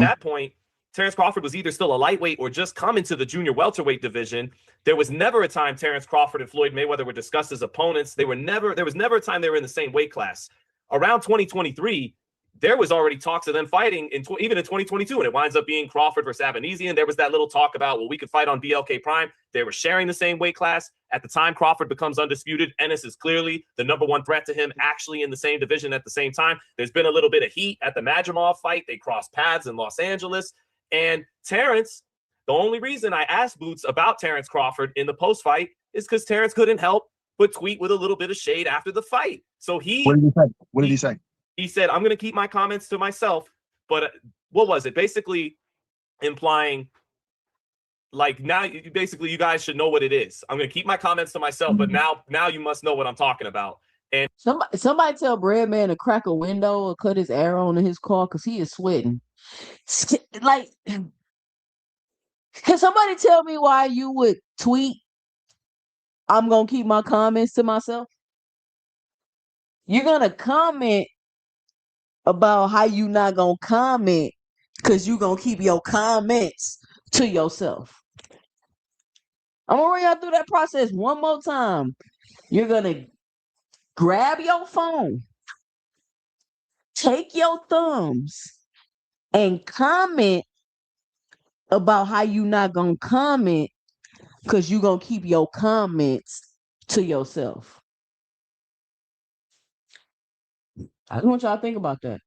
At that point, Terrence Crawford was either still a lightweight or just coming to the junior welterweight division. There was never a time Terrence Crawford and Floyd Mayweather were discussed as opponents. There was never a time they were in the same weight class. Around 2023, there was already talks of them fighting even in 2022, and it winds up being Crawford versus Abanesian. There was that little talk about, well, we could fight on BLK Prime. They were sharing the same weight class. At the time Crawford becomes undisputed, Ennis is clearly the number one threat to him, actually in the same division at the same time. There's been a little bit of heat at the Madrimov fight. They crossed paths in Los Angeles. And Terrence, the only reason I asked Boots about Terrence Crawford in the post-fight is because Terrence couldn't help but tweet with a little bit of shade after the fight. So What did he say? What did he say? He said, I'm going to keep my comments to myself. But what was it? Basically implying, now you guys should know what it is. I'm going to keep my comments to myself, but now you must know what I'm talking about. And somebody tell Breadman to crack a window or cut his air on in his car because he is sweating. Can somebody tell me why you would tweet, I'm going to keep my comments to myself? You're going to comment about how you not going to comment because you're going to keep your comments to yourself. I'm going to run y'all through that process one more time. You're going to grab your phone, take your thumbs, and comment about how you not going to comment because you're going to keep your comments to yourself. I just want y'all to think about that.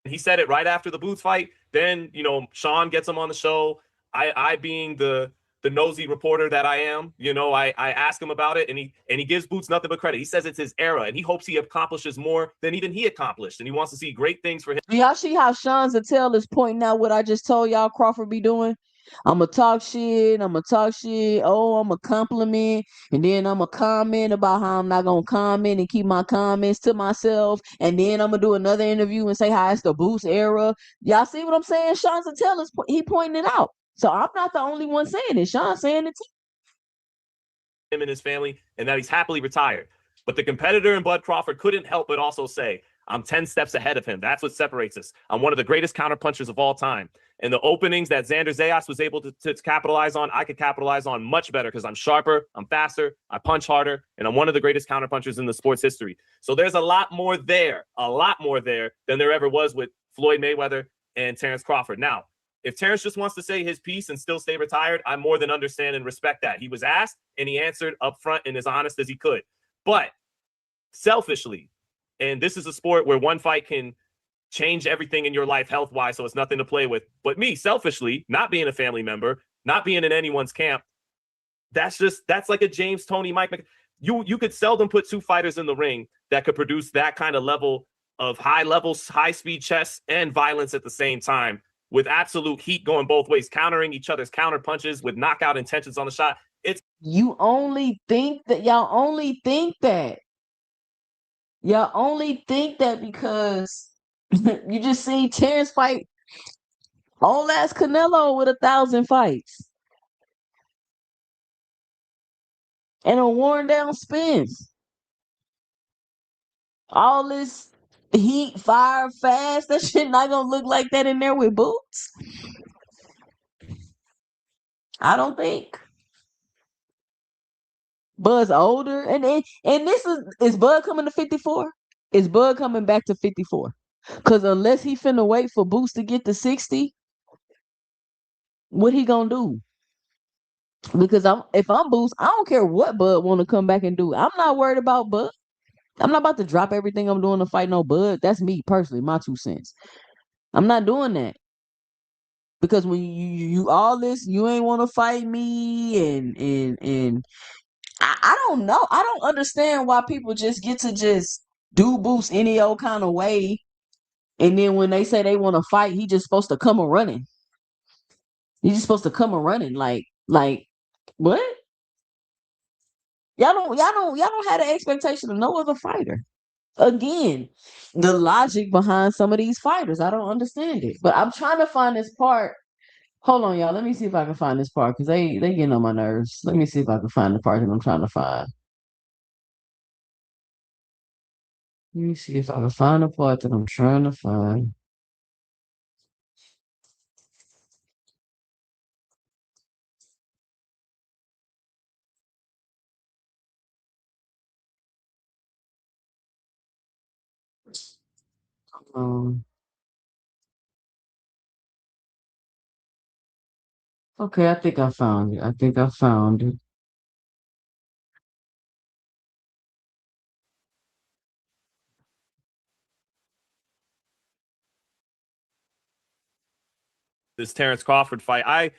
He said it right after the Boots fight. Then, Sean gets him on the show. I being the nosy reporter that I am, I ask him about it, and he gives Boots nothing but credit. He says it's his era, and he hopes he accomplishes more than even he accomplished, and he wants to see great things for him. Do y'all see how Sean Zattel is pointing out what I just told y'all Crawford be doing? I'm going to talk shit. Oh, I'm going to compliment. And then I'm going to comment about how I'm not going to comment and keep my comments to myself. And then I'm going to do another interview and say how it's the Boost era. Y'all see what I'm saying? Sean Zattel he pointing it out. So I'm not the only one saying it. Sean's saying it too. Him and his family, and that he's happily retired. But the competitor in Bud Crawford couldn't help but also say, I'm 10 steps ahead of him. That's what separates us. I'm one of the greatest counterpunchers of all time. And the openings that Xander Zayas was able to capitalize on, I could capitalize on much better because I'm sharper, I'm faster, I punch harder, and I'm one of the greatest counterpunchers in the sport's history. So there's a lot more there than there ever was with Floyd Mayweather and Terrence Crawford. Now, if Terrence just wants to say his piece and still stay retired, I more than understand and respect that. He was asked and he answered up front and as honest as he could. But selfishly, and this is a sport where one fight can change everything in your life health-wise, so it's nothing to play with. But me, selfishly, not being a family member, not being in anyone's camp, that's like a James, Tony, Mike. You could seldom put two fighters in the ring that could produce that kind of level of high-speed chess and violence at the same time, with absolute heat going both ways, countering each other's counter punches with knockout intentions on the shot. Y'all only think that. Y'all only think that because you just seen Terrence fight old ass Canelo with 1,000 fights and a worn down Spence. All this heat, fire, fast. That shit not gonna look like that in there with boots. I don't think. Bud's older, and this is Bud coming to 54? Is Bud coming back to 54? Because unless he finna wait for Boots to get to 60, what he gonna do? Because if I'm Boots, I don't care what Bud want to come back and do. I'm not worried about Bud. I'm not about to drop everything I'm doing to fight no Bud. That's me personally, my 2 cents. I'm not doing that. Because when you all this, you ain't want to fight me, and I don't know. I don't understand why people just get to just do Boots any old kind of way, and then when they say they want to fight, he just supposed to come a running. He's just supposed to come a running. Like what? Y'all don't have the expectation of no other fighter. Again, the logic behind some of these fighters, I don't understand it. But I'm trying to find this part. Hold on, y'all. Let me see if I can find this part because they getting on my nerves. Let me see if I can find the part that I'm trying to find. Let me see if I can find the part that I'm trying to find. Um, okay, I think I found it. I think I found it. This Terrence Crawford fight. I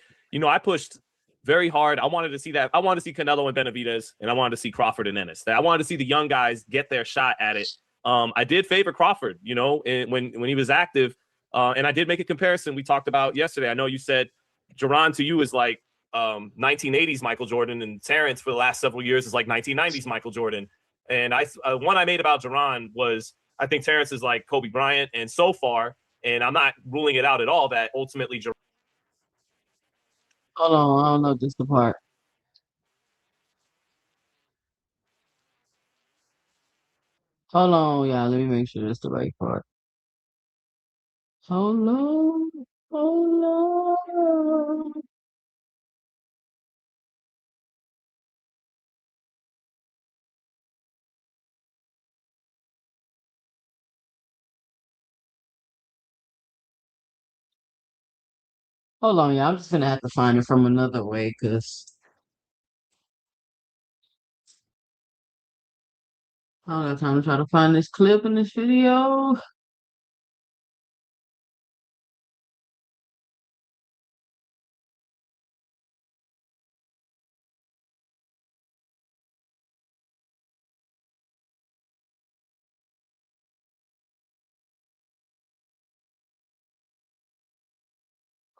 pushed very hard. I wanted to see that. I wanted to see Canelo and Benavidez, and I wanted to see Crawford and Ennis. I wanted to see the young guys get their shot at it. I did favor Crawford, when he was active, and I did make a comparison. We talked about yesterday. I know you said Jaron to you is like 1980s Michael Jordan, and Terrence for the last several years is like 1990s Michael Jordan. And one I made about Jaron was I think Terrence is like Kobe Bryant, and so far. And I'm not ruling it out at all that ultimately. Hold on, I don't know this the part. Hold on, y'all. Let me make sure this the right part. Hold on, hold on. Hold on, y'all. I'm just gonna have to find it from another way, cause I don't have time to try to find this clip in this video.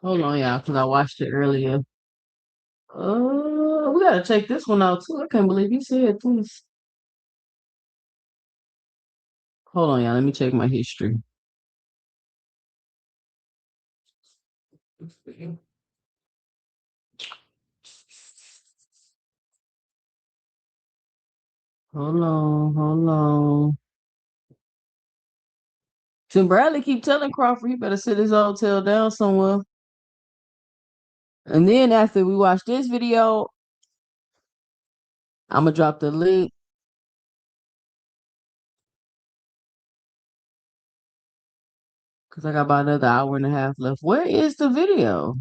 Hold on, y'all, cause I watched it earlier. We gotta check this one out too. I can't believe you said this. Hold on, y'all. Let me check my history. Hold on, hold on. Tim Bradley keep telling Crawford he better sit his old tail down somewhere. And then after we watch this video, I'm gonna drop the link. Cause I got about another hour and a half left. Where is the video?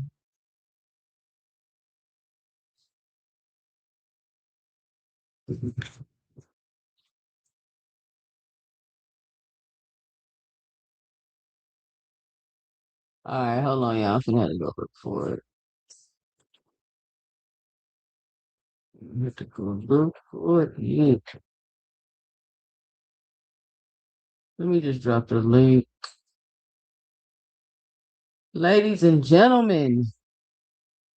All right, hold on, y'all. I'm finna have to go look for it. I have to go look for it. Yeah. Let me just drop the link. Ladies and gentlemen,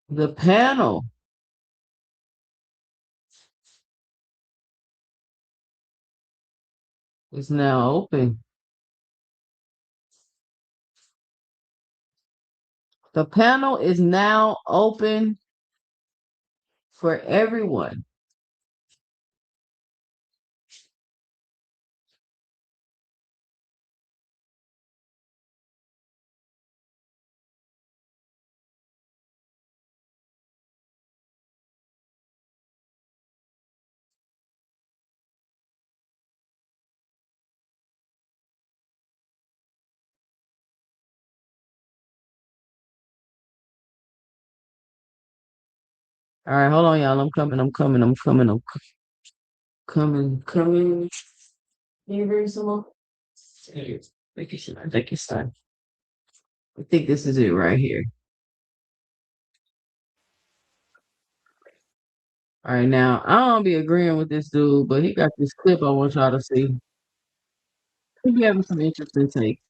the panel is now open. The panel is now open for everyone. All right, hold on, y'all. I'm coming. Coming. Can you bring some more? Thank you, son. Thank you, son. I think this is it right here. All right, now I don't be agreeing with this dude, but he got this clip I want y'all to see. He having some interesting takes.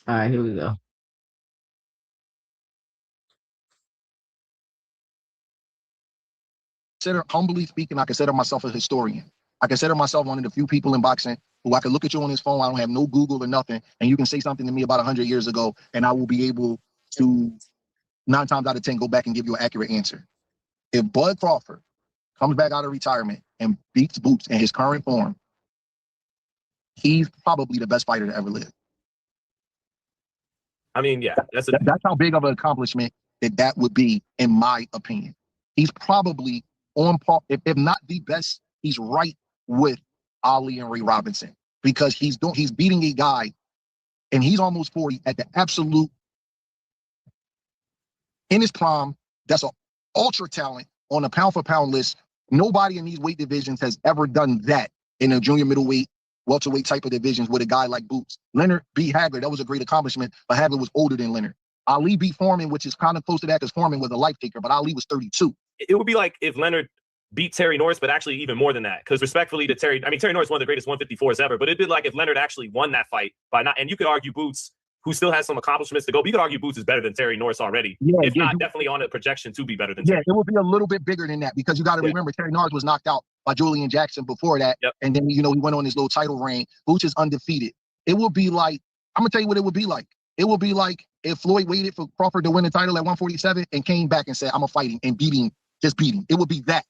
All right, here we go. Humbly speaking, I consider myself a historian. I consider myself one of the few people in boxing who I can look at you on his phone. I don't have no Google or nothing, and you can say something to me about 100 years ago, and I will be able to 9 times out of 10 go back and give you an accurate answer. If Bud Crawford comes back out of retirement and beats Boots in his current form, he's probably the best fighter to ever live. I mean, yeah, that's how big of an accomplishment that would be, in my opinion. He's probably on par, if not the best, he's right with Ali and Ray Robinson, because he's beating a guy, and he's almost 40 at the absolute in his prime. That's an ultra talent on a pound for pound list. Nobody in these weight divisions has ever done that in a junior middleweight, welterweight type of divisions with a guy like Boots. Leonard beat Hagler. That was a great accomplishment, but Hagler was older than Leonard. Ali beat Foreman, which is kind of close to that because Foreman was a life taker, but Ali was 32. It would be like if Leonard beat Terry Norris, but actually even more than that. Because respectfully to Terry, I mean, Terry Norris is one of the greatest 154s ever, but it'd be like if Leonard actually won that fight by not, and you could argue Boots, who still has some accomplishments to go, but you could argue Boots is better than Terry Norris already. If not, definitely on a projection to be better than Terry. It would be a little bit bigger than that, because you got to remember Terry Norris was knocked out by Julian Jackson before that. And then, he went on his little title reign. Boots is undefeated. It would be like, I'm going to tell you what it would be like. It would be like if Floyd waited for Crawford to win the title at 147 and came back and said, I'm a fighting and just beating. It would be that.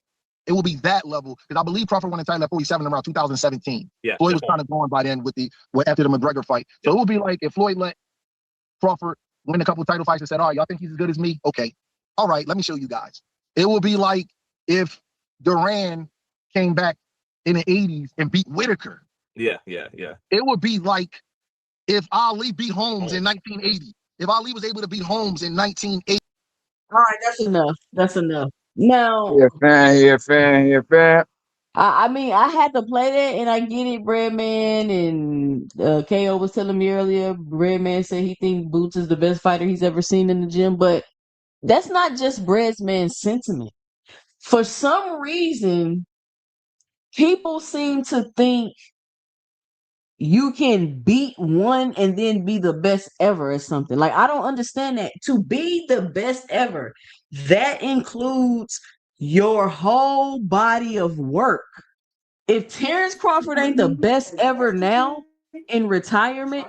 It would be that level, because I believe Crawford won the title at 47 around 2017. Floyd was kind of going by then after the McGregor fight. So it would be like if Floyd let Crawford win a couple of title fights and said, all right, y'all think he's as good as me? Okay. All right, let me show you guys. It will be like if Duran came back in the 80s and beat Whitaker. Yeah. It would be like if Ali beat Holmes in 1980. If Ali was able to beat Holmes in 1980. All right, that's enough. That's enough. Now, fan. I mean, I had to play that, and I get it, Breadman, and KO was telling me earlier, Breadman said he thinks Boots is the best fighter he's ever seen in the gym, but that's not just Breadman's sentiment. For some reason, people seem to think you can beat one and then be the best ever or something. Like, I don't understand that. To be the best ever, that includes your whole body of work. If Terrence Crawford ain't the best ever now in retirement,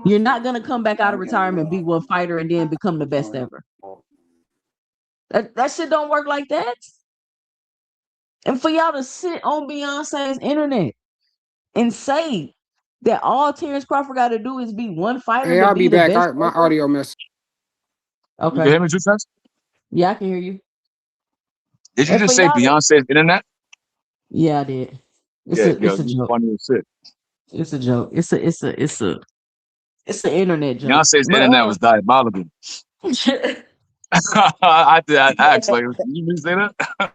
you're not going to come back out of retirement, beat one fighter, and then become the best ever. That shit don't work like that. And for y'all to sit on Beyonce's internet and say that all Terrence Crawford got to do is be one fighter Hey, to I'll be be the back. best. My audio messed. Okay. You can hear me, 2CENTS? Yeah, I can hear you. Did you And for just say y'all to, Beyonce's internet? yeah, I did. It's Yeah, a you joke. funny as shit. It's a joke. It's an internet joke. Beyonce's But internet was diabolical. I asked, like, did you really say that?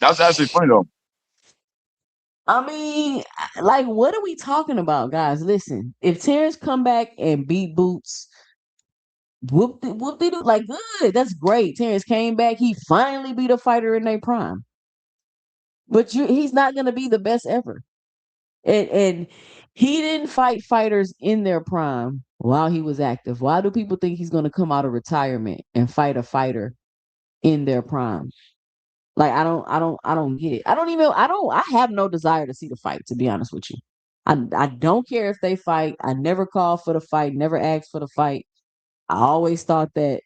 That's actually funny though. I mean, like, what are we talking about, guys? Listen, if Terrence come back and beat Boots, whoop de doo, like, good, that's great. Terrence came back, he finally beat a fighter in their prime. But he's not gonna be the best ever. And he didn't fight fighters in their prime while he was active. Why do people think he's gonna come out of retirement and fight a fighter in their prime? Like, I don't get it. I have no desire to see the fight, to be honest with you. I don't care if they fight. I never called for the fight, never asked for the fight. I always thought that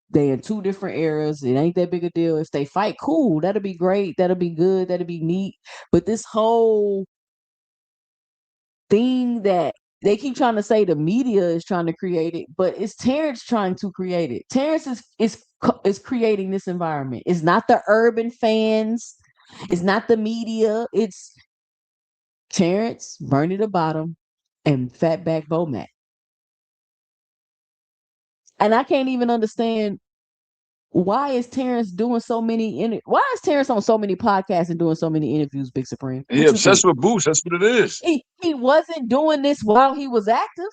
they in two different eras. It ain't that big a deal. If they fight, cool. That'll be great. That'll be good. That'll be neat. But this whole thing that they keep trying to say the media is trying to create it, but it's Terrence trying to create it. Terrence is is creating this environment. It's not the urban fans. It's not the media. It's Terrence, Bernie the Bottom, and Fatback Bomac. And I can't even understand why is Terrence doing so many. Why is Terrence on so many podcasts and doing so many interviews? Big Supreme. He What you obsessed think? with Boots. That's what it is. He wasn't doing this while he was active.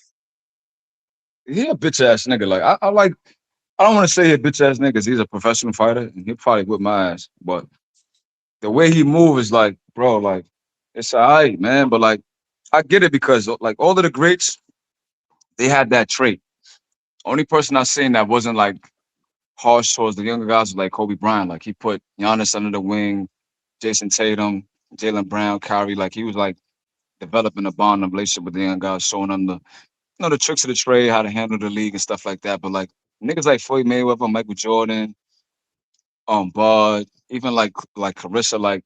He a bitch ass nigga. Like I like. I don't want to say he a bitch ass nigga 'cause he's a professional fighter and he'll probably whip my ass. But the way he moves is like, bro, like it's alright, man. But like I get it because like all of the greats, they had that trait. Only person I've seen that wasn't like harsh towards the younger guys was like Kobe Bryant. Like he put Giannis under the wing, Jason Tatum, Jalen Brown, Kyrie. Like he was like developing a bond and relationship with the young guys, showing them the the tricks of the trade, how to handle the league and stuff like that. But like niggas like Floyd Mayweather, Michael Jordan, Bud, even like Clarissa, like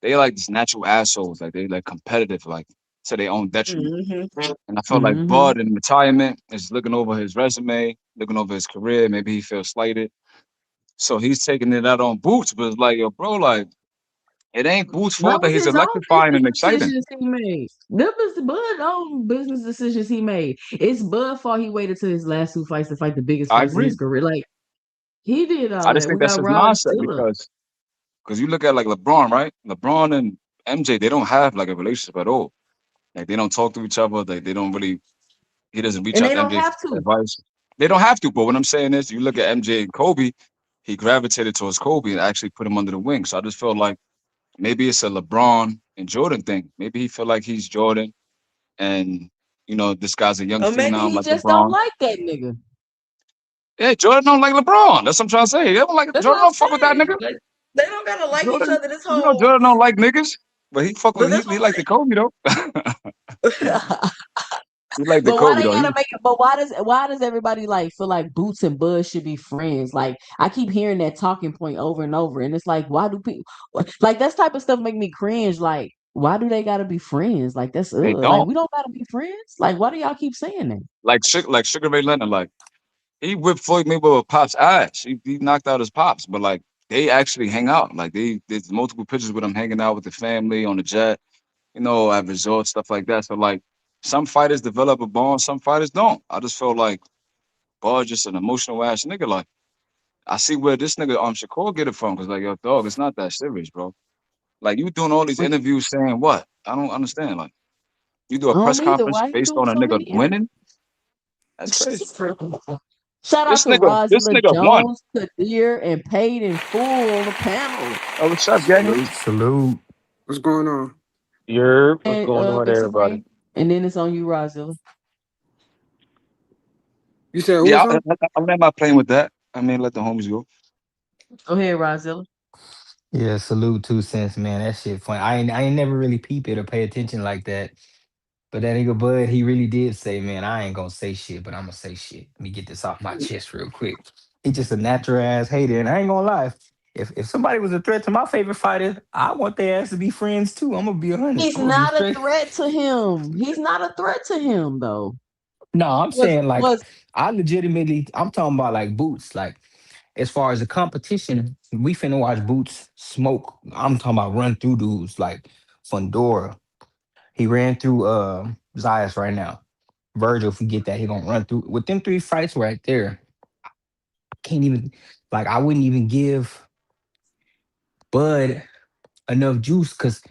they like just natural assholes. Like they like competitive, like to their own detriment. Mm-hmm. And I felt like Mm-hmm. Bud in retirement is looking over his resume, looking over his career. Maybe he feels slighted. So he's taking it out on Boots, but it's like, yo, bro, like it ain't Boots' That fault that was he's his own electrifying and business exciting. decisions he made. That was Bud's own business decisions he made. It's Bud fault he waited till his last two fights to fight the biggest I fights in his agree. career. Like he did I all just that. think We that's got his Rod mindset Zilla. because you look at like LeBron, right? LeBron and MJ, they don't have like a relationship at all. Like they don't talk to each other. They don't really. He doesn't reach And out they to don't MJ have for to. advice. They don't have to. But what I'm saying is, you look at MJ and Kobe, he gravitated towards Kobe and actually put him under the wing. So I just felt like maybe it's a LeBron and Jordan thing. Maybe he feel like he's Jordan, and this guy's a young Or maybe phenom he like just don't LeBron. like that nigga. Yeah, Jordan don't like LeBron. That's what I'm trying to say. They don't like That's Jordan. what I'm Don't fuck with that saying. nigga. Like they don't gotta like each Jordan, other this whole Jordan don't like niggas, but he fuck with but he, that's he like the Kobe though. what He like the But why Kobe they though. gotta make it? But why does everybody like feel like Boots and Bud should be friends? Like I keep hearing that talking point over and over, and it's like why do people like that type of stuff make me cringe? Like why do they gotta be friends? Like that's They like don't we don't gotta be friends. Like why do y'all keep saying that? like Sugar Ray Leonard. Like he whipped Floyd Mayweather with Pop's ass. He knocked out his pops, but like they actually hang out. Like there's multiple pictures with him hanging out with the family on the jet. At resorts, stuff like that. So like some fighters develop a bond, some fighters don't. I just feel like Ball just an emotional ass nigga. Like I see where this nigga Shakur get it from. Cause like yo, dog, it's not that serious, bro. Like you doing all these But interviews saying what? I don't understand. Like you do a I press don't either. conference Why you based doing on a so nigga many winning? That's crazy. interviews? Shout out This to nigga, this Rozilla nigga won. Jones, Kadir, and Paid in Full on the panel. Oh, what's up, gang? Salute. What's going on? What's And going on, Big everybody? Supreme. And then it's on you, Rozilla. You said who was Yeah, on? I'm not playing with that. I mean, let the homies go. Go ahead, Rozilla. Yeah, salute 2 cents, man. That shit fun. I ain't never really peep it or pay attention like that. But that nigga Bud, he really did say, man, I ain't gonna say shit, but I'm gonna say shit. Let me get this off my chest real quick. He just a natural ass hater, and I ain't gonna lie. If somebody was a threat to my favorite fighter, I want their ass to be friends too. I'm gonna be 100. He's I'm gonna be not a straight. threat to him. He's not a threat to him, though. No, I'm Was saying like was I legitimately, I'm talking about like Boots. Like as far as the competition, we finna watch Boots smoke. I'm talking about run through dudes like Fundora. He ran through Zayas right now. Virgil, if we get that, he gonna run through with them three fights right there. Can't even like I wouldn't even give Bud enough juice because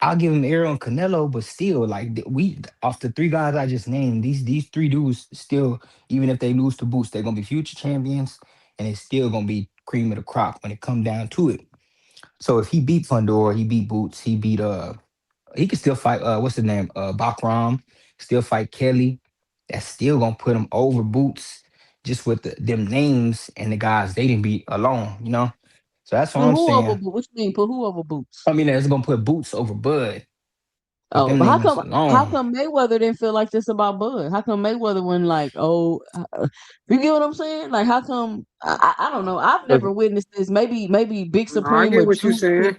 I'll give him Arrow and Canelo, but still, like we off the three guys I just named, these three dudes still, even if they lose to Boots, they're gonna be future champions, and it's still gonna be cream of the crop when it come down to it. So if he beat Fundora, he beat Boots, he beat he could still fight what's the name? Bakram, still fight Kelly. That's still gonna put him over Boots just with them names and the guys they didn't beat alone. So that's what put I'm who over saying. Boots? What you mean? Put who over Boots? I mean, that's gonna put Boots over Bud with Oh, them but how names come? How alone. come Mayweather didn't feel like this about Bud? How come Mayweather wasn't like, oh, you get what I'm saying? Like, how come? I don't know. I've never witnessed this. Maybe Big No, I Supreme get or what you're Juke. saying.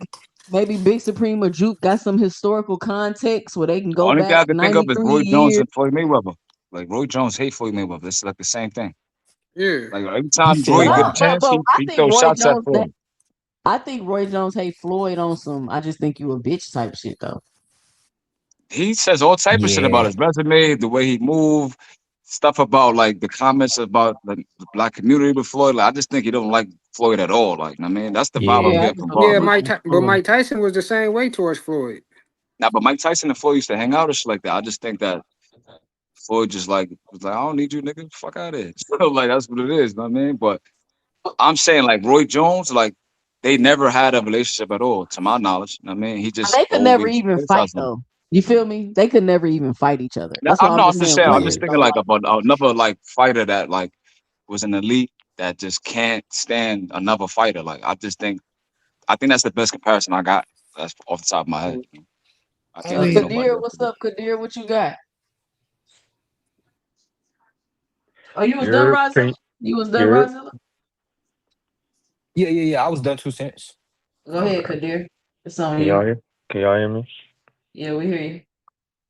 Maybe Big Supreme or Juke got some historical context where they can The go only thing back I could think of is 93 Roy Jones years. and Floyd Mayweather. Like Roy Jones hate Floyd Mayweather. It's like the same thing. Yeah. Like every He time said Roy But get a all. chance, I he think throws Roy shots at Jones Floyd. I think Roy Jones hate Floyd on some I just think you a bitch type shit though. He says all type of shit about Yeah. his resume, the way he moved, stuff about like the comments about the black community with Floyd. Like I just think he don't like Floyd at all. Like I mean, that's the vibe I'm Yeah, I Yeah. getting just from don't think Yeah, Barber. he But Floyd. Mike Tyson was the same way towards Floyd. Now, but Mike Tyson and Floyd used to hang out and shit like that. I just think that Floyd just like was like, I don't need you, nigga. Fuck out of here. So like that's what it is. You know what I mean? But I'm saying like Roy Jones, like they never had a relationship at all, to my knowledge. You know what I mean, he But just they could never always even fight criticized him. though. You feel me? They could never even fight each other. Now, That's why I'm I'm just just saying saying, I'm Roy just Yeah. just thinking don't like like. about another like fighter that like was an elite that just can't stand another fighter. Like I think that's the best comparison I got. That's off the top of my head. I I can't think of mean, nobody Kadir, else. what's up, Kadir? What you got? Oh, you was done, You're Rozilla? can You was done, you're Rozilla? Yeah. I was done 2 cents. Go ahead, Kadir. It's on can y'all you. hear? Can y'all hear me? Yeah, we hear you.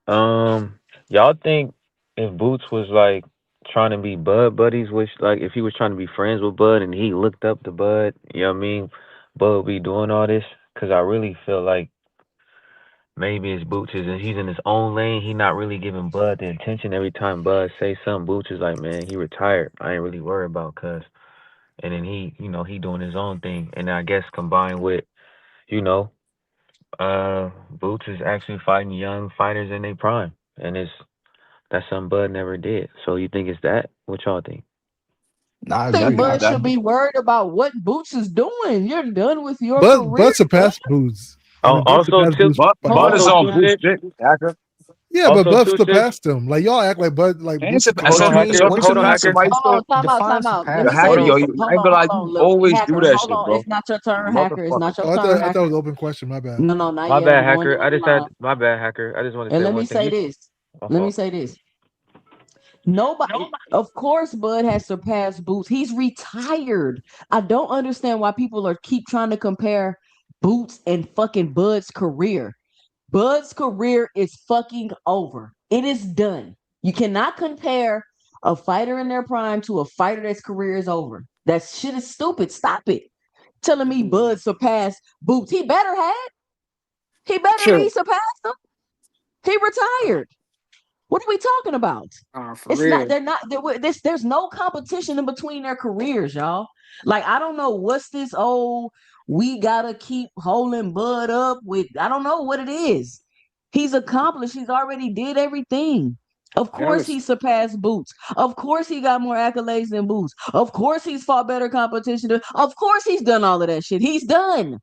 Y'all think if Boots was like trying to be Bud buddies, which like if he was trying to be friends with Bud and he looked up to Bud, you know what I mean? Bud would be doing all this because I really feel like maybe it's Boots is he's in his own lane. He not really giving Bud the attention. Every time Bud say something, Boots is like, man, he retired. I ain't really worried about cuz. And then he doing his own thing. And I guess combined with, you know, Boots is actually fighting young fighters in their prime, and that's something Bud never did. So you think it's that? What y'all think? Nah, I I think agree. Bud should be worried about what Boots is doing. You're done with your Bud career, Bud. surpassed Boots. I mean, Bud Also, surpassed too, Boots by Hold Bud is also on, on two now. Boots cents, dick, hacker. yeah, but also Bud 2 cents. surpassed him. Like y'all act like Boots And surpassed. What you Hold so on, if mean? he hacker. What you surpassed mean? Hold on, him, hacker. why he Hold still on, Define time out. Let the me surpass. say hacker, Hold yo? this. on. I ain't gonna lie, you always do Hacker. that Hold shit, on. bro. It's not your turn, hacker. It's Motherfucker. not your Oh, turn, I thought it hacker. was an open question. My bad. No, not My yet. bad, I'm going hacker. down I the just had line. my bad, hacker. I just want to And say let me one thing. say You, this. my Let me fault. say this. Nobody, of course, Bud has surpassed Boots. He's retired. I don't understand why people are keep trying to compare Boots and fucking Bud's career. Bud's career is fucking over. It is done. You cannot compare a fighter in their prime to a fighter that's career is over. That shit is stupid. Stop it. Telling me Bud surpassed Boots. He better had. He better Sure. be surpassed him. He retired. What are we talking about? For It's not. real. They're not. There's no competition in between their careers, y'all. Like I don't know what's this. Oh, we gotta keep holding Bud up with. I don't know what it is. He's accomplished. He's already did everything. Of course, he Jealous. surpassed Boots. Of course, he got more accolades than Boots. Of course, he's fought better competition. Of course, he's done all of that shit. He's done.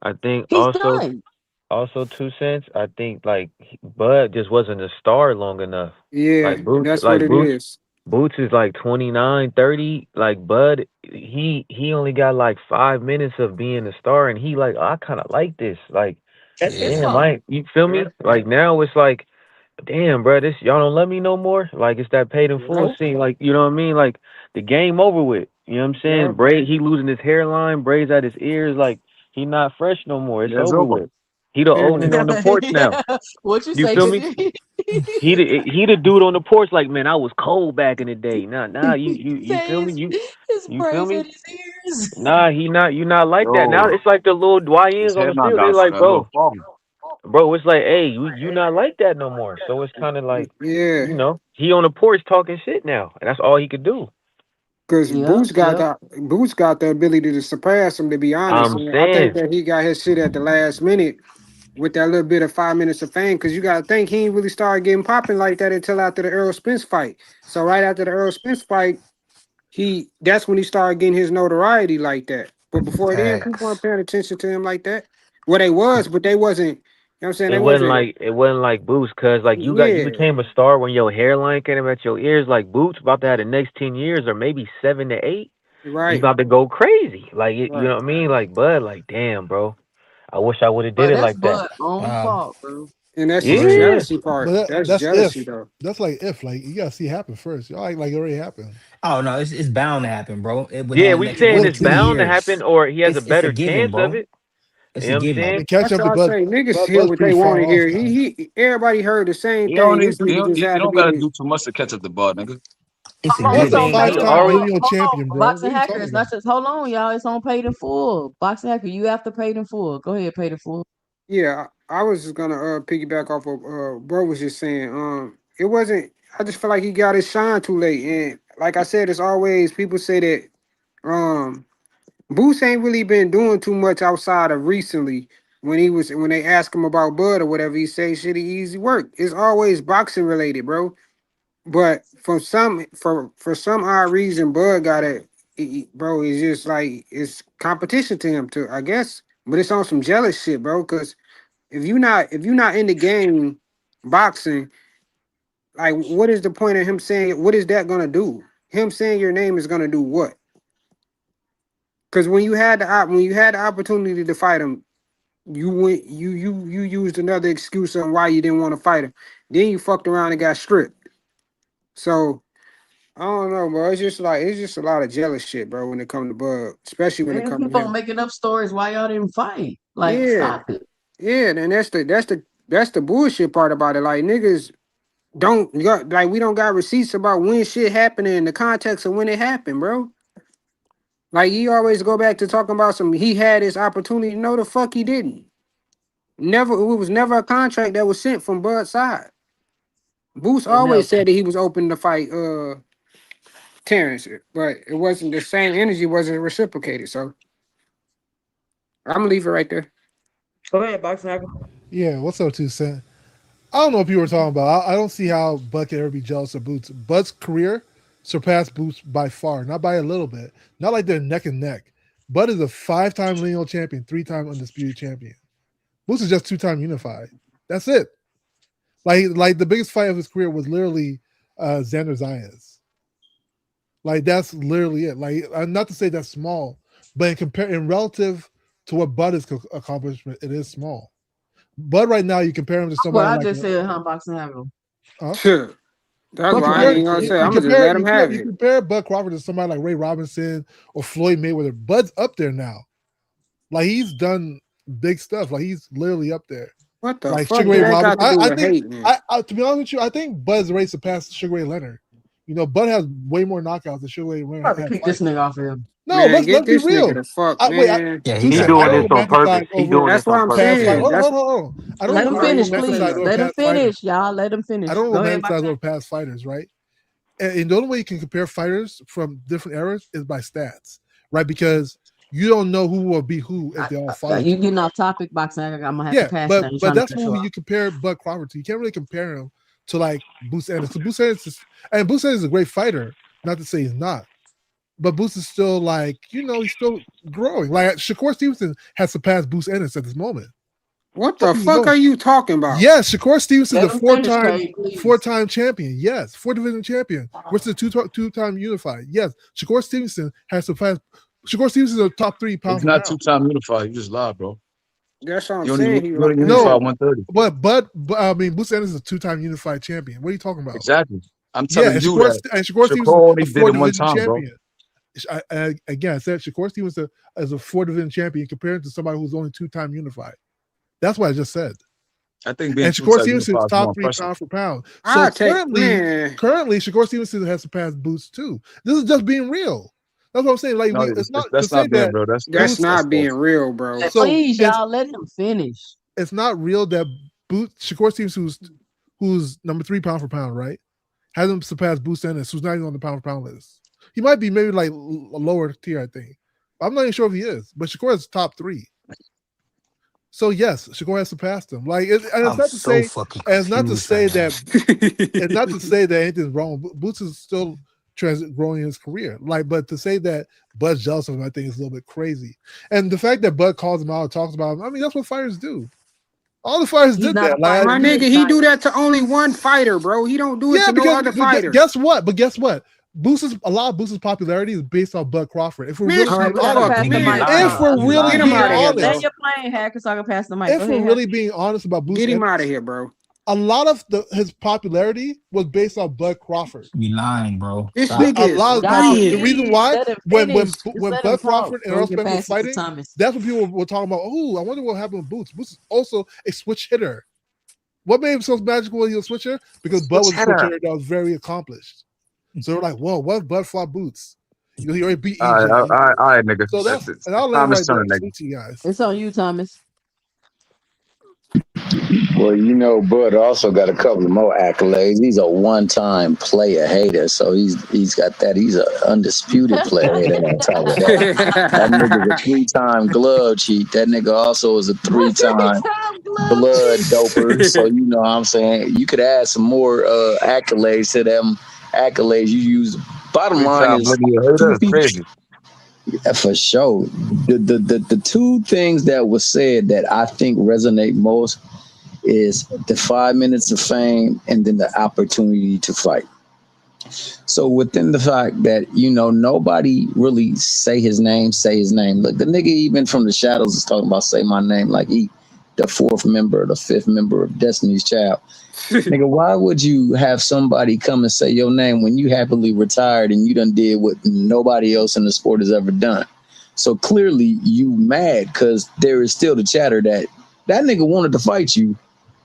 I think He's done. also 2 cents. I think like Bud just wasn't a star long enough. Yeah, that's what it is. Boots is like 29, 30. Like Bud, he only got like 5 minutes of being a star, and he like, I kind of like this. Like, That's his damn, fault. you feel me? Like now it's like, damn, bro, this y'all don't love me no more. Like it's that paid in full Nope. scene. Like you know what I mean? Like the game over with. You know what I'm saying? Yep. Braid, he losing his hairline, braids at his ears. Like he not fresh no more. It's Yeah, it's over over. with. He the old nigga on the porch now. What you You say, feel me? Kadir? He the dude on the porch. Like man, I was cold back in the day. Nah, you Say feel me? his You feel braids me? in his ears. Nah, you not like that. Now Yo, it's like the little his YNs on head the not field. They got like, a little foggy. bro, it's like, hey, you not like that no more. So it's kind of like, Yeah. you know, he on the porch talking shit now, and that's all he could do. Because Yep, yep. Boots got the ability to surpass him, to be honest. I'm And I think saying, that he got his shit at the last minute with that little bit of 5 minutes of fame. Because you got to think he ain't really started getting popping like that until after the Earl Spence fight. So right after the Earl Spence fight, that's when he started getting his notoriety like that. But before then, people weren't Facts. paying attention to him like that. Well, they was, but they wasn't. You know what I'm saying? it They wasn't wasn't. like it wasn't like Boots, cause like you Yeah. became a star when your hairline came at your ears. Like Boots about to have the next 10 years or maybe 7 to 8. He Right. about to go crazy. Like you Right. know what I mean? Like Bud, like damn, bro. I wish I would have did But it that's like that. Bud own fault, bro. And that's I his mean, Yeah. jealousy part. but That's that's jealousy, if. though. That's like if. Like you gotta see it happen first. Y'all act like it already happened. Oh no, it's bound to happen, bro. Yeah, Within we saying What? it's two bound to years, happen, or he has a it's a better given, chance of bro. it. It's You a know what I'm I given. saying? mean, catch That's up to why I Bud. say niggas hear Bud's what pretty they want far to off hear. now. Everybody heard the same He thing. only This nigga just he had to don't be gotta the do too much to catch up to Bud, nigga. It's a Hold on, good it's Bud's a on name paid though. in five-time full. already lineal Hold champion, on, bro. What Boxing are you Hacker. talking It's about? not just hold on, y'all. It's on paid in full. Boxing Hacker, you have to pay in full. Go ahead, paid in full. Yeah, I was just gonna piggyback off of bro was just saying. It wasn't. I just feel like he got his shine too late, and like I said, it's always people say that Boots ain't really been doing too much outside of recently. When they ask him about Bud or whatever, he say shit he easy work. It's always boxing related, bro. But for some odd reason, Bud got a bro. It's just like it's competition to him too, I guess. But it's on some jealous shit, bro. Cause if you're not in the game boxing, like what is the point of him saying what is that gonna do? Him saying your name is gonna do what? Because when you had the opportunity to fight him, you used another excuse on why you didn't want to fight him. Then you fucked around and got stripped. So I don't know, bro. It's just a lot of jealous shit, bro, when it comes to Bud, especially when it And comes keep to on him. making up stories why y'all didn't fight. Like, Yeah. stop it. Yeah, and that's the bullshit part about it. Like niggas like we don't got receipts about when shit happened in the context of when it happened, bro. Like you always go back to talking about some he had his opportunity. No, the fuck he didn't. Never it was never a contract that was sent from Bud's side. Boost And now, always said that he was open to fight Terrence, but it wasn't the same energy wasn't reciprocated. So I'm gonna leave it right there. go ahead, Boxing Hacker. Yeah, what's up, 2CENTS? I don't know what people are talking about. I don't see how Bud can ever be jealous of Boots. Bud's career surpassed Boots by far, not by a little bit. Not like they're neck and neck. Bud is a 5-time lineal champion, 3-time undisputed champion. Boots is just 2-time unified. That's it. Like the biggest fight of his career was literally Xander Zayas. Like that's literally it. Like not to say that's small, but in relative to what Bud has accomplished, it is small. Bud right now, you compare him to Well, somebody I like just said, huh, Boxing Hacker. huh? Sure. That's What you why I heard ain't it, gonna kid. say. You I'm gonna just let him have you it. compare Bud Crawford to somebody like Ray Robinson or Floyd Mayweather. Bud's up there now. Like he's done big stuff. Like he's literally up there. What the Like fuck Sugar do Ray that got Robinson. to do I with think hate, man? to be honest with you, I think Bud's already surpassed Sugar Ray Leonard. You know, Bud has way more knockouts than Sugar Ray Leonard About to had kick this fights. nigga off of him. No, Man, let's get be this nigga real. the fuck, Wait, man. Yeah, Two he He cents. got I doing that. don't this on romanticize purpose. He over doing That's this what on I'm purpose. past fight. saying. Hold on, That's hold on, hold on. I Let don't him I don't finish, romanticize please. over Let him past fighters. finish, y'all. Let him I finish. don't Go ahead, romanticize Boxing over Hacker. past fighters, right? And the only way you can compare fighters from different eras is by stats, right? Because you don't know who will be who if they all fought each You other. getting off topic, Boxing Hacker. I'm gonna have to Yeah, pass it. but I ain't but trying to that's cut you who off. you compare Bud Crawford to. You can't really compare him to like Boots Ennis. So Boots Ennis and Boots Ennis is a great fighter. Not to say he's not, but Boots is still like he's still growing. Like Shakur Stevenson has surpassed Boots Ennis at this moment. what Some the people fuck don't. are you talking about? Yes, Shakur Stevenson is Let a him finish, Kate, please. four-time champion. Yes, 4 division champion versus two-time unified. Yes, Shakur Stevenson has surpassed. Shakur Stevenson is a top 3 pound He's for not pound. 2-time unified. You just lied, bro. That's what I'm You only saying. you only No, unified 130. but I mean, Boots Ennis is a 2-time unified champion. What are you talking about? Exactly. I'm Yeah, telling you that Shakur Stevenson Shakur a only did it one 4 division time, bro. champion. Again, I said Shakur Stevenson is a 4 division champion compared to somebody who's only 2-time unified. That's what I just said. I think being And Shakur 2-time Stevenson is unified is more top 3 impressive. pound for pound. So I take man. currently, Shakur Stevenson has surpassed Boots too. This is just being real. That's what I'm saying. Like No, it's not to that's say not being, that bro. That's Boots. That's not being false. real, bro. So Please, y'all, let him finish. it's not real that Shakur Stevenson, who's number 3 pound for pound, right, hasn't surpassed Boots Ennis, who's not even on the pound for pound list. He might be maybe like a lower tier, I think. I'm not even sure if he is, but Shakur is top 3. So yes, Shakur has surpassed him. Like, and it's I'm not to so say, fucking and it's not to confused say right now. that, it's not to say that anything's wrong. Boots is still growing in his career. Like, but to say that Bud's jealous of him, I think is a little bit crazy. And the fact that Bud calls him out and talks about him, I mean, that's what fighters do. All the fighters He's did not that. a Like, fighter. My He nigga, is he not. do that to only one fighter, bro. He don't do it yeah, to no because other fighter. guess what? But guess what? A lot of Boost's popularity is based off Bud Crawford. If we're Man, really All right, being we shut the gotta fuck, honest, pass the Nigga, you mic, man. if lying. y'all. we're You really Get him lying. being out of here, Land honest, bro. your plane, Hacker, so I can pass the mic. Go if we're ahead, really Hacker. being honest about Boost Get him out Ennis, of here, bro. a lot of his popularity was based off Bud Crawford. You lying, bro. This Stop. nigga A is lot of Y'all, the lying. reason please why let him when finish. Just when let him Bud talk Crawford and so Earl we can Spence were pass it to fighting, Thomas. that's when people were talking about. Oh, I wonder what happened with Boots. Boots is also a switch hitter. What made him so magical when he was a switch hitter? Because Bud Switch was a switch hitter. hitter that was very accomplished. So we're like, whoa, what blood flop boots? You know, he already beat All EJ. right, all right, nigga. So That's that's it. and I'll land Thomas right there. Turner, nigga. Sweet to you guys. It's on you, Thomas. Well, you know, Bud also got a couple of more accolades. He's a one-time player hater, so he's got that. He's an undisputed player hater on top of that. That nigga's a three-time glove cheat. That nigga also is a three-time blood doper. So you know what I'm saying? You could add some more accolades to them accolades you use. Bottom line is Hater is crazy. for sure. The two things that was said that I think resonate most is the 5 minutes of fame and then the opportunity to fight. So within the fact that, you know, nobody really say his name. Look, the nigga even from the shadows is talking about say my name like he the fourth member or the fifth member of Destiny's Child. Nigga, why would you have somebody come and say your name when you happily retired and you done did what nobody else in the sport has ever done? So clearly you mad because there is still the chatter that nigga wanted to fight you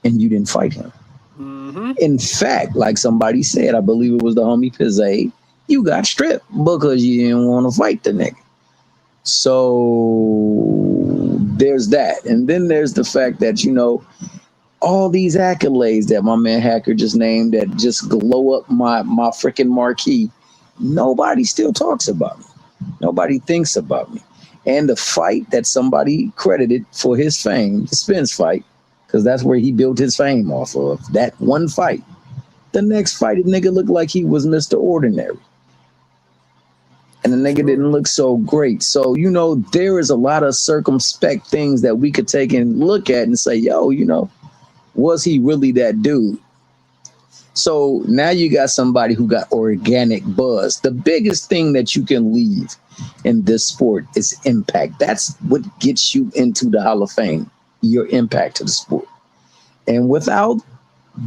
and you didn't fight him. Mm-hmm. In fact, like somebody said, I believe it was the homie Pizzade, you got stripped because you didn't want to fight the nigga. So there's that. And then there's the fact that, you know, all these accolades that my man Hacker just named that just glow up my freaking marquee, nobody still talks about me. Nobody thinks about me. And the fight that somebody credited for his fame, the Spence fight, because that's where he built his fame off of, that one fight. The next fight, the nigga looked like he was Mr. Ordinary. And the nigga didn't look so great. So, you know, there is a lot of circumspect things that we could take and look at and say, yo, you know, was he really that dude? So now you got somebody who got organic buzz. The biggest thing that you can leave in this sport is impact. That's what gets you into the Hall of Fame, your impact to the sport. And without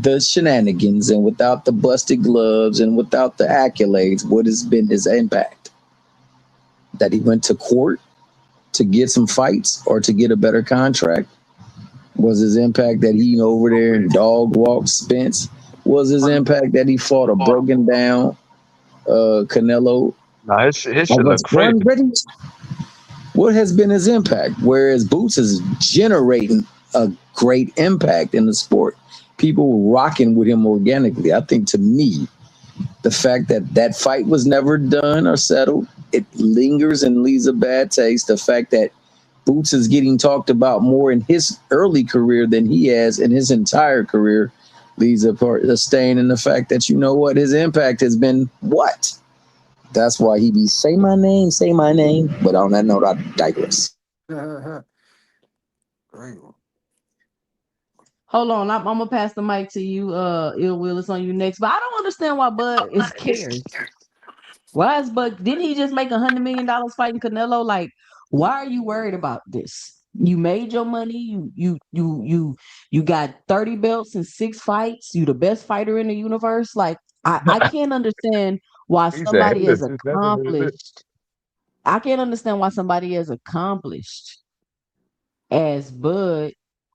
the shenanigans and without the busted gloves and without the accolades, what has been his impact? That he went to court to get some fights or to get a better contract? Was his impact that he over there and dog walked Spence? Was his impact that he fought a broken down Canelo? Nah, his shit look crazy. What has been his impact? Whereas Boots is generating a great impact in the sport. People rocking with him organically. I think to me, the fact that that fight was never done or settled, it lingers and leaves a bad taste. The fact that Boots is getting talked about more in his early career than he has in his entire career leaves a stain in the fact that, you know what, his impact has been what? That's why he be say my name. But on that note, I digress. Hold on, I'm gonna pass the mic to you, Ill Will. It's on you next. But I don't understand why Bud is cares. Why is Bud? Didn't he just make $100 million fighting Canelo? Like, why are you worried about this? You made your money. You got 30 belts and 6 fights. You the best fighter in the universe. Like, I can't understand why somebody as accomplished. I can't understand why somebody as accomplished as Bud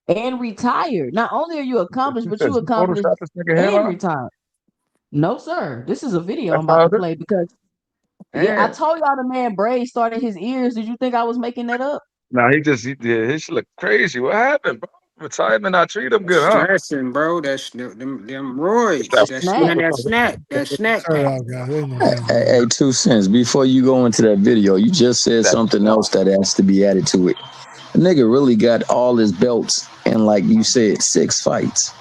and retired. Not only are you accomplished, but you accomplished and retired. No, sir. This is a video I'm about to play because I told y'all the man Bray started his ears. Did you think I was making that up? Nah, his shit look crazy. What happened, bro? Retirement not treat him good, huh? Stressing, bro. That's them roids. That snack. Hey, 2CENTS, before you go into that video, you just said something else that has to be added to it. The nigga really got all his belts and, like you said, 6 fights.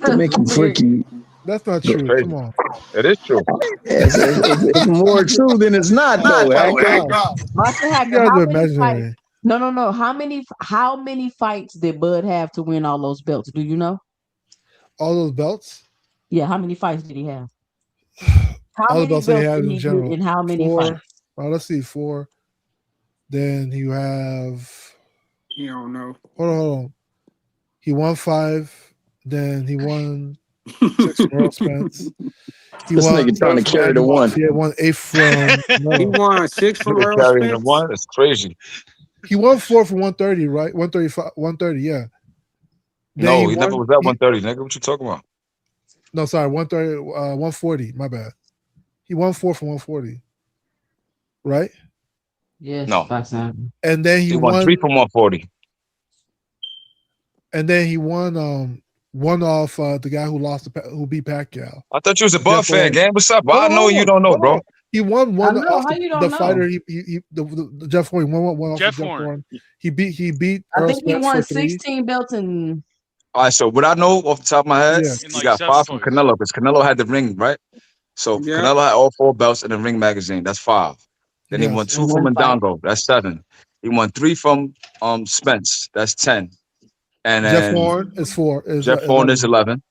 To make him freaky. That's not true. Come on. It is true. It's more true than it's not, though. Master Hacker, how many fights? No. How many fights did Bud have to win all those belts? Do you know? All those belts? Yeah, how many fights did he have? How I was many about to say he belts had did in he general. get in how many 4. fights? Let's see, 4. Then you have. You don't know. Hold on. He won 5. Then he won 6 from Earl Spence. This nigga trying to carry the one. He won 8 from. He won 6 from Earl carrying Spence. the one. It's crazy. He won 4 from 130, right? 135, 130, yeah. No, he never was at 130, nigga. What you talking about? No, sorry, 130, 140. My bad. He won 4 from 140. Right? Yes, No, Foxhound. And then he won 3 from 140. And then he won one off the guy who beat Pacquiao. I thought you was a Bud Jeff fan, Horn. gang. What's up? Well, I Hold know you on, don't know, hold bro. on. He won I one know. off How you the don't know? fighter. The Jeff Horn. He won one off Jeff of Jeff Horn. Horn. He beat I Earl think he Spence won for 3. 16 belts in. All right, so what I know off the top of my head, Yeah. In he like got 7 5 from fights. Canelo because Canelo had the ring, right? So Yeah. Canelo had all 4 belts in the Ring magazine. That's 5. Then he won Yes. 2 In from one fight. Ndongo. That's 7. He won 3 from Spence. That's 10. And Jeff then Horn is 4. Is Jeff Horn is 11. 11.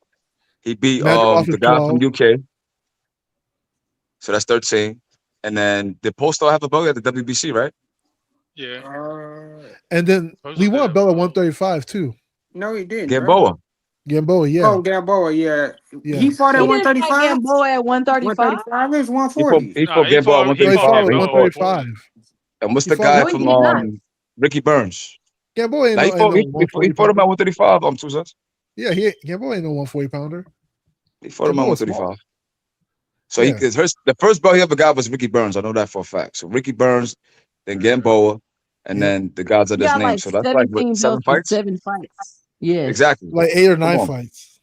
He beat Manderoff is the guy from 12. UK. So that's 13. And then did Postal have a belt at the WBC, right? Yeah. And then Postal he won a did. belt at 135 too. No, he didn't, bro. Gamboa. Gamboa, yeah. Oh, Gamboa, yeah. Yeah. He fought at He didn't fight 135. Gamboa at 135. 135 is He fought 140. Nah, he Gamboa at fought. No, he 135, fought at right? 135. And what's He the fought guy No, he from did not. Ricky Burns? Gamboa ain't Now no 140 he fought him pounder. at 135 2 cents. Yeah, Gamboa ain't no 140 pounder. He fought him at Gamboa's 135. small. So Yeah. the first belt he ever got was Ricky Burns. I know that for a fact. So Ricky Burns, then Gamboa, and Yeah. then the guys He of his got name. like So that's like what, 17 7 belts in fights? 7 fights. Yes. Exactly. Like 8 or 9 Come on. fights.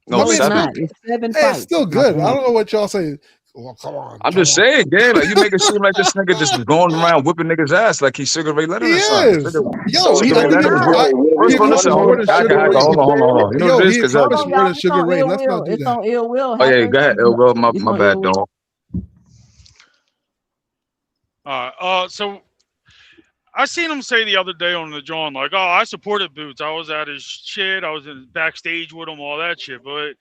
No, I mean, it's 7. not. It's 7 Hey, fights. it's still It's not good. I one. don't know what y'all say. Well, come on. I'm come just on. saying, gang. Like you make it seem like this nigga just going around whipping niggas' ass like he's Sugar Ray Leonard He or something. is. Sugar, Yo, Sugar I Ray think Leonard is what? he First of all, listen, accomplished hold more on, than hacker, Sugar Ray. hold on. You know what Yo, it is? he Because Hold accomplished on, more y'all. than It's Sugar on Ray. ill Let's not will. do It's that. on ill will. oh yeah, Hacker. go ahead. Well, It's my on bad, ill will. dog. So I seen him say the other day on the John, like, "Oh, I supported Boots. I was at his shit. I was in backstage with him, all that shit." But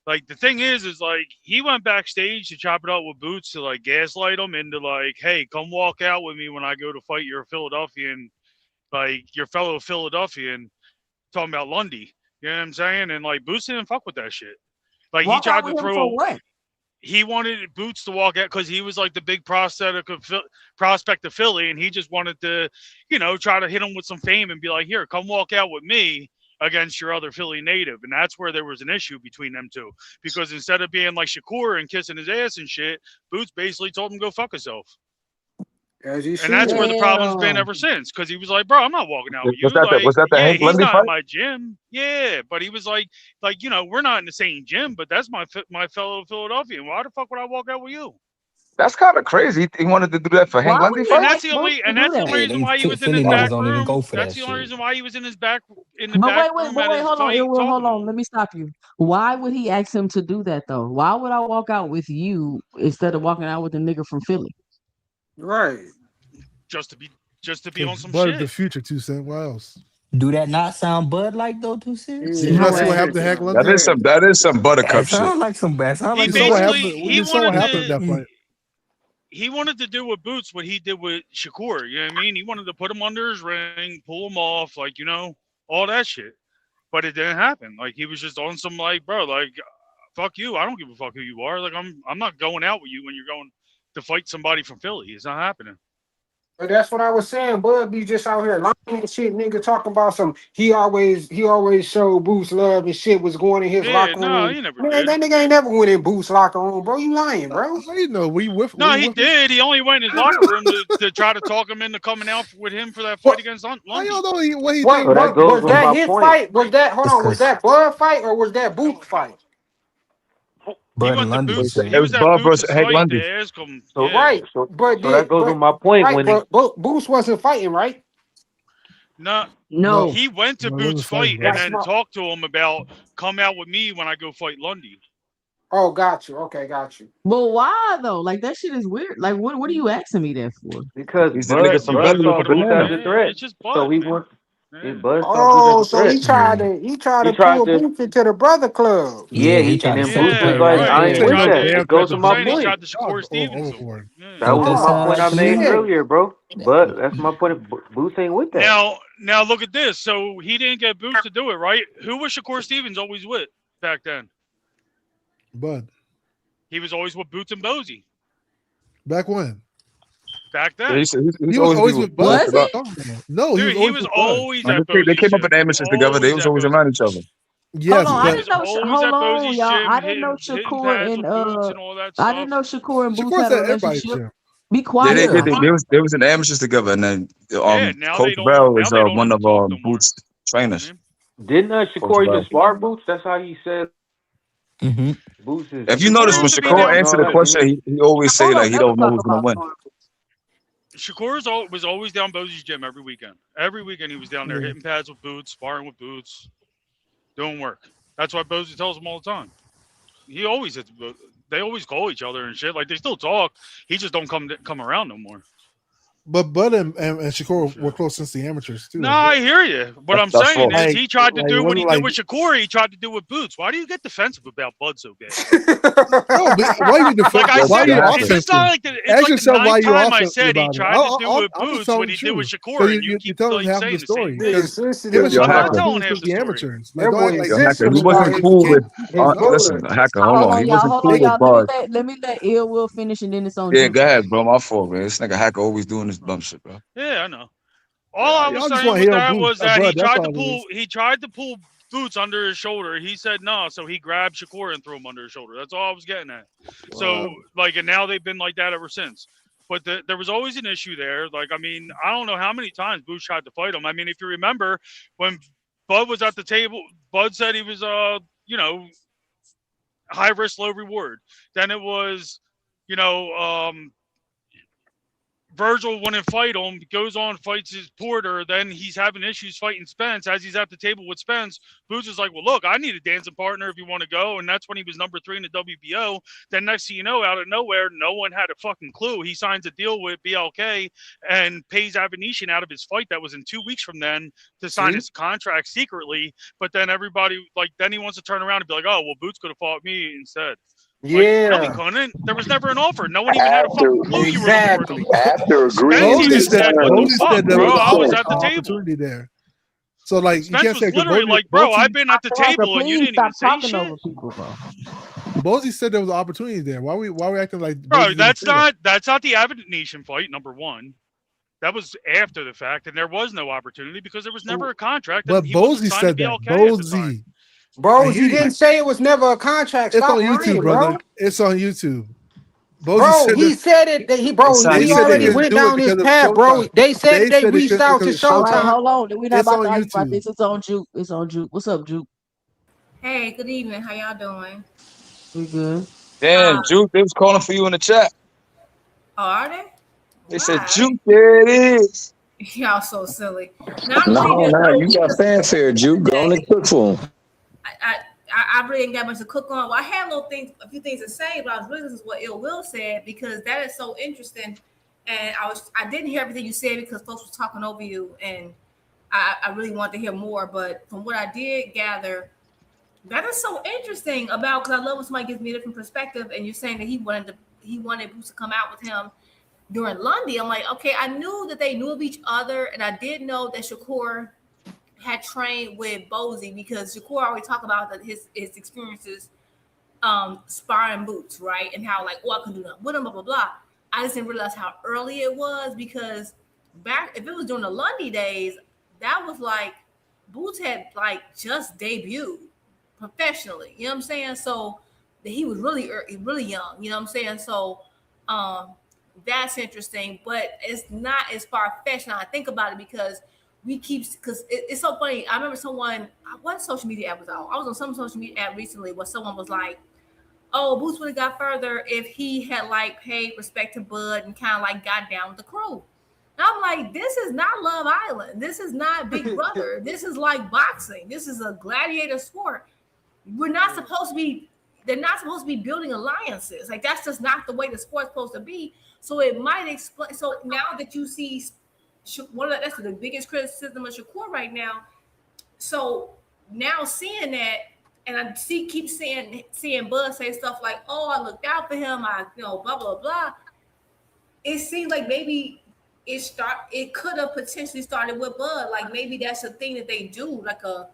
like the thing is like he went backstage to chop it up with Boots to like gaslight him into like, "Hey, come walk out with me when I go to fight your Philadelphian, like your fellow Philadelphian." Talking about Lundy, you know what I'm saying? And like Boots didn't fuck with that shit. Like he Walk out tried to with him for throw. what? He wanted Boots to walk out because he was like the big prospect of Philly, and he just wanted to, try to hit him with some fame and be like, "Here, come walk out with me against your other Philly native." And that's where there was an issue between them two, because instead of being like Shakur and kissing his ass and shit, Boots basically told him go fuck himself. As you And that's should. where the problem's been Damn. ever since, because he was like, "Bro, I'm not walking out with you." Was Like, that the yeah, Hank he's Lundy not fight? in my gym. Yeah, but he was like, we're not in the same gym, but that's my fellow Philadelphian. Why the fuck would I walk out with you? That's kind of crazy. He wanted to do that for Hank Why Lundy would you And fight? that's ask the Boots only, to and do that's the only that? Hey, reason why he was in Philly his niggas back don't even room. go for That's that the only shit. reason why he was in the But back wait, room at his hold on, fight ill will, talking hold to on. him. Let me stop you. Why would he ask him to do that though? Why would I walk out with you instead of walking out with the nigga from Philly? Right. Just to be on Because some Bud of the shit. future, 2 Cent. What else? Do that not sound Bud like though, 2 Yeah, cents? Did you not No see what way. happened to Hank That Lundy? is some It buttercup shit. sound like some bad. Sound He like You some saw what bad. basically happened. You saw what happened in that fight. he wanted to do with Boots what he did with Shakur. You know what I mean? He wanted to put him under his ring, pull him off, like, all that shit. But it didn't happen. Like, he was just on some, like, bro, like, fuck you. I don't give a fuck who you are. Like, I'm not going out with you when you're going to fight somebody from Philly. It's not happening. But that's what I was saying. Bud be just out here lying and shit, nigga, talking about some. He always showed Boots love and shit was going in his Yeah, locker no, room. he never Man, did. that nigga ain't never went in Boots' locker room, bro. You lying, bro? How you know? We with? No, We he with? did. He only went in his locker room to try to talk him into coming out with him for that fight against How Lundy. y'all know what he What, did? So that what goes was with that my his point. fight? Was that It's was cause that Bud fight or was that Boots fight? He Bud and went to Lundy the Boots. same. He It was was at Bud versus Boots' Hank fight Lundy. to ask him. So Yeah. Right, so but so that goes with my point right, when he but Boots wasn't fighting, right? No, No, No. he went to no, he Boots' wasn't fighting, fight bro. and That's then my. talked to him about come out with me when I go fight Lundy. Oh, got you. Okay, got you. Well, why though? Like that shit is weird. Like what are you asking me that for? because He's the nigga Because from he Bud wanted to Beverly saw for put him Boots on. as Banana. a Yeah, threat, it's just so Bud, he man. went. Yeah. Bud saw Boots as Oh, a so threat. he tried He to tried pull to, Boots into the brother club. yeah. Yeah, he And tried to then set the Boots was Yeah, play like, right right. I You He ain't take there. with no tried that. to. damn It goes threat to to my Then he Boots. point. tried to Y'all Shakur Stevens him. overboard. Yeah. That Don't was that my sound point like I to made me? Shit. earlier, bro. But that's my point. Boots ain't with that. Now look at this. So he didn't get Boots to do it, right? Who was Shakur Stevens always with back then? Bud. He was always with Boots and Bosey Back when? back Yeah, then. He he's was always be always with with Bud. Bud. Was What are you he? talking about? No, he Dude, was he always was with Bud. always No, at they came Bosey's up gym. in amateurs together. They Always was at always Bosey's around gym. each other. Yes, I He but was didn't know. always Hold at on, Bosie's y'all. gym, I didn't know hitting Shakur pads and with Boots and all that I didn't stuff. know Shakur and Boots Shakur's had a at everybody's relationship. gym. Be Yeah, quiet. they was in the amateurs together, and then Yeah, now Coach they don't. Bell Now is they don't one even of talk no more. Boots' trainers. Didn't Coach Shakur even Bell. spar Boots? That's how he said Mm-hmm. Boots is If you Shakur notice when used to be Shakur down. and answered all the that, didn't question, he always say Shakur like don't he never don't know talk who's gonna about win. Spartan. Shakur was always down Bosie's gym every weekend. Every weekend he was down there Yeah. hitting pads with Boots, sparring with Boots, doing work. That's why Bosie tells him all the time. He always hits. They always call each other and shit. Like they still talk. He just don't come around no more. But Bud and Shakur were close since the amateurs too, No, as well. I hear you. What I'm That's saying false. is Like, he tried to it do what he wasn't did like with Shakur. He tried to do with Boots. Why do you get defensive about Bud so bad? no. But why you Like I why said, you it's offensive? just not like it's Ask like the yourself why ninth you're time I offensive said he about it. tried to do with I'm just Boots telling what the he did with truth. Shakur, Because and you you're keep telling us like half the saying the same story. thing. Because Nigga him and sensitive. Yo, I'm Shakur not are hacker. cool telling half since the the story. amateurs. Like, That don't act boy like Yo, you hacker. He sensitive somehow about wasn't you cool can't with. do things up. Listen, Shakur. hacker. Hold on. He wasn't Hold cool on, with y'all. Let me Bud. let Ill Will finish, and then it's on Yeah, Juke. go ahead, bro. My fault, man. This nigga hacker always doing this dumb shit, bro. Yeah, I know. All I was Y'all just want saying to with hate on that Boots, was that Bud. That's all it is. he tried to pull Boots under his shoulder. He said no, so he grabbed Shakur and threw him under his shoulder. That's all I was getting at. So like, and now they've been like that ever since. But there was always an issue there. Like, I mean, I don't know how many times Boots tried to fight him. I mean, if you remember when Bud was at the table, Bud said he was you know, high risk, low reward. Then it was, you know, Virgil wouldn't fight him, goes on, fights his Porter. Then he's having issues fighting Spence. As he's at the table with Spence, Boots is like, well, look, I need a dancing partner if you want to go. And that's when he was number 3 in the WBO. Then next thing you know, out of nowhere, no one had a fucking clue. He signs a deal with BLK and pays Avenetian out of his fight that was in 2 weeks from then to sign his contract secretly. But then everybody, like, then he wants to turn around and be like, oh, well, Boots could have fought me instead. Like, no, he Yeah, couldn't. There was never an offer. No one even had a After fucking clue you were looking for exactly. another fight. after Spence agreeing Bozy to even said said, "What the sign fuck, there bro? was I was at the an table." opportunity there. So like you Spence can't say was because literally like, "Bro, I've been at the Hacker, table and you please didn't even stop say talking shit." over people, bro. Bozy said there was an opportunity there. Why we acting like Bro, Bozy didn't say that? that's not the Avenetian fight. Number one, that was after the fact, and there was no opportunity because there was never a contract, and But he wasn't Bozy signed to said that. BLK at the time. Bozy. I Bro, hear you you. didn't say it was never a contract. It's Stop on YouTube, lying, brother. bro. It's on YouTube. Bozy Bro, said he that said it. That he, It's bro, on they he said they already YouTube. couldn't went do it down his because of path, bro. Showtime. They said They that they said they reached couldn't out to because of All right, Showtime. Showtime. hold on. We're not It's about on to argue about YouTube. this. It's on Juke. It's on Juke. What's up, Juke? Hey, good evening. How y'all doing? We good. Damn, Juke, they was calling for you in the chat. Oh, are they? They said, Why? Juke, there it is. Y'all so silly. Now I'm see No, this. no, you got fanfare, Juke. Go on Today. and cook for him. I really ain't got much to cook on. Well, I had a few things to say, but I was really listening to what Ill Will said because that is so interesting. And I didn't hear everything you said because folks was talking over you, and I really wanted to hear more. But from what I did gather, that is so interesting about because I love when somebody gives me a different perspective, and you're saying that he wanted Bruce to come out with him during Lundy. I'm like, okay, I knew that they knew of each other, and I did know that Shakur had trained with Bozy because Shakur always talked about his experiences sparring Boots, right? And how like, oh, I could do that with him, blah blah blah. I just didn't realize how early it was because back if it was during the Lundy days, that was like Boots had like just debuted professionally. You know what I'm saying? So he was really young. You know what I'm saying? So um, that's interesting, but it's not as far fetched now. I think about it because we keep because it's so funny. I remember someone what social media app was on. I was on some social media app recently where someone was like, "Oh, Boots would have got further if he had like paid respect to Bud and kind of like got down with the crew." And I'm like, this is not Love Island. This is not Big Brother. This is like boxing. This is a gladiator sport. We're not supposed to be. They're not supposed to be building alliances. Like that's just not the way the sport's supposed to be. So it might explain. So now that you see, that's the biggest criticism of Shakur right now. So now seeing that, and I keep seeing Bud say stuff like, "Oh, I looked out for him. Blah blah blah." It seems like maybe it could have potentially started with Bud. Like maybe that's a thing that they do, like a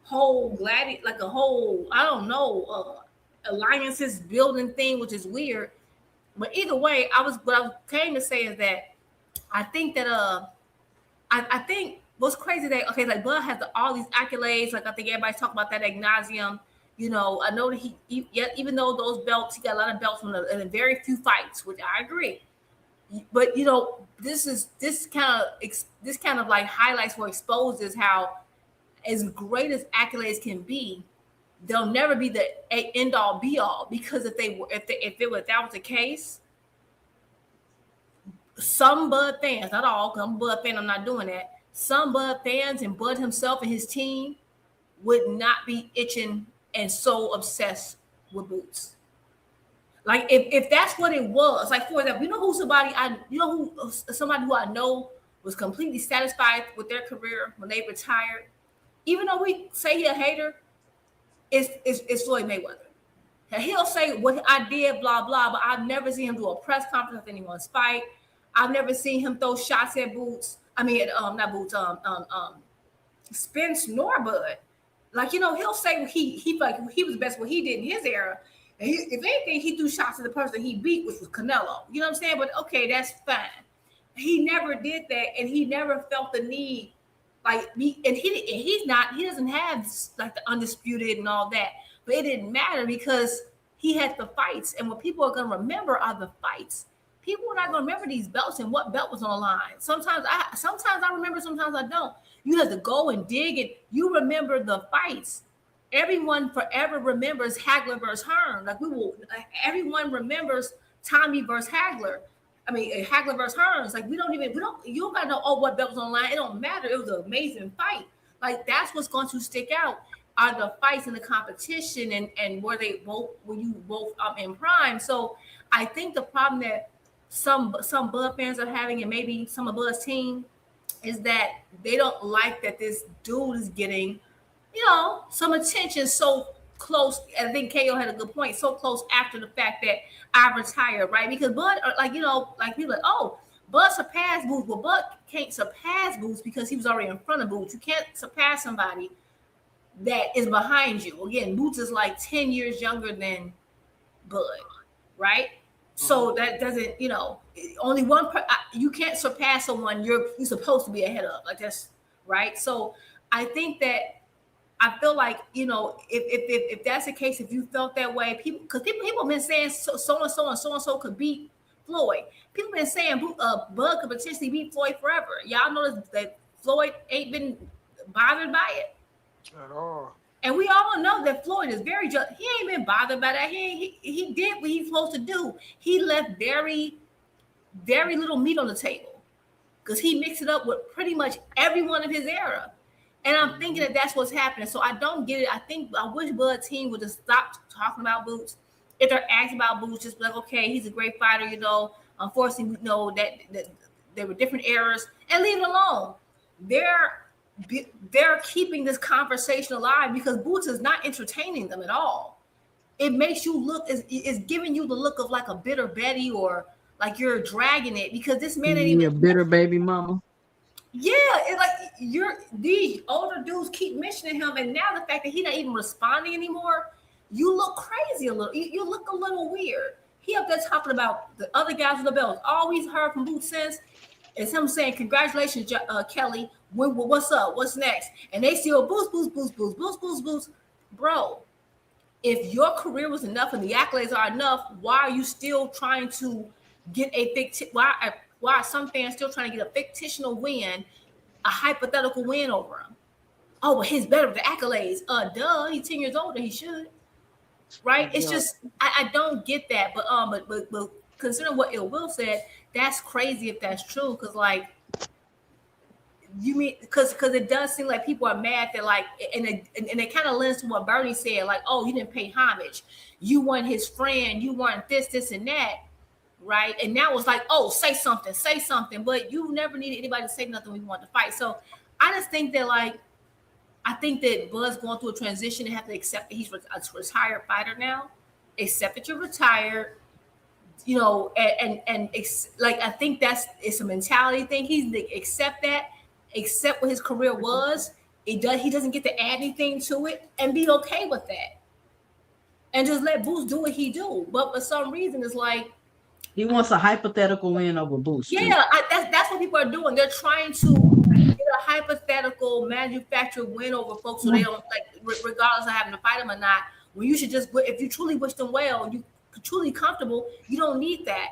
whole like a whole I don't know alliances building thing, which is weird. But either way, what I came to say is that I think that I think what's crazy that okay, like Bud has all these accolades. Like I think everybody's talking about that ad nauseum. You know, I know that yet even though those belts, he got a lot of belts in a very few fights, which I agree. But you know, this kind of like highlights or exposes how, as great as accolades can be, they'll never be the end all be all, because if that was the case, some Bud fans, not all, because I'm a Bud fan, I'm not doing that. Some Bud fans and Bud himself and his team would not be itching and so obsessed with Boots. Like if that's what it was, like for example, somebody who I know was completely satisfied with their career when they retired, even though we say he a hater, it's Floyd Mayweather. He'll say what I did, blah blah, but I've never seen him do a press conference with anyone's fight. I've never seen him throw shots at Boots. I mean, not Boots. Spence nor Bud. Like, you know, he'll say he was the best what he did in his era. And if anything, he threw shots at the person he beat, which was Canelo. You know what I'm saying? But okay, that's fine. He never did that, and he never felt the need. He doesn't have like the undisputed and all that. But it didn't matter because he had the fights, and what people are gonna remember are the fights. People are not gonna remember these belts and what belt was on the line. Sometimes I remember, sometimes I don't. You have to go and dig it. You remember the fights. Everyone forever remembers Hagler versus Hearn. Everyone remembers Tommy versus Hagler. I mean, Hagler versus Hearn. It's like you don't gotta know, what belt was on the line. It don't matter. It was an amazing fight. Like that's what's going to stick out are the fights and the competition and were you both in prime. So I think the problem that some Bud fans are having, and maybe some of Bud's team, is that they don't like that this dude is getting, some attention so close. I think KO had a good point. So close after the fact that I retired, right? Because Bud, people like, oh, Bud surpassed Boots. Well, Bud can't surpass Boots because he was already in front of Boots. You can't surpass somebody that is behind you. Again, Boots is like 10 years younger than Bud, right? So that doesn't, only you can't surpass someone you're supposed to be ahead of. Like that's right. So I think that I feel like, if that's the case, if you felt that way, people have been saying so and so could beat Floyd. People have been saying Bud could potentially beat Floyd forever. Y'all notice that Floyd ain't been bothered by it at all. And we all know that Floyd is very just. He ain't been bothered by that. He did what he's supposed to do. He left very, very little meat on the table because he mixed it up with pretty much everyone of his era. And I'm thinking that that's what's happening. So I don't get it. I wish Bud team would just stop talking about Boots. If they're asked about Boots, just be like, okay, he's a great fighter, Unfortunately, we know that there were different eras, and leave it alone. They're keeping this conversation alive because Boots is not entertaining them at all. It makes you look, it's giving you the look of like a bitter Betty or like you're dragging it because this man ain't even a bitter baby mama. Yeah, it's like these older dudes keep mentioning him, and now the fact that he's not even responding anymore, you look crazy a little. You look a little weird. He up there talking about the other guys with the belts. All we've heard from 2CENTS is him saying, "Congratulations, Kelly. What's up? What's next?" And they still boost. Bro, if your career was enough and the accolades are enough, why are you still trying to get a fictitious? Why are some fans still trying to get a fictional win, a hypothetical win over him? Oh, well, he's better with the accolades. Duh, he's 10 years older. He should, right? It's just I don't get that. But considering what Ill Will said, that's crazy if that's true. Because you mean because it does seem like people are mad that and it kind of lends to what Bernie said, like, oh, you didn't pay homage, you weren't his friend, you weren't this and that, right? And now it's like, oh, say something, but you never needed anybody to say nothing when you want to fight. So I just think that I think that Bud's going through a transition and have to accept that he's a retired fighter now. Accept that you're retired. I think it's a mentality thing. He's accept that. Accept what his career was. He doesn't get to add anything to it and be okay with that. And just let Boots do what he do. But for some reason, it's like he wants a hypothetical win over Boots. Yeah, that's what people are doing. They're trying to get a hypothetical manufactured win over folks so they don't like, regardless of having to fight them or not. When you should just, if you truly wish them well, you truly comfortable, you don't need that,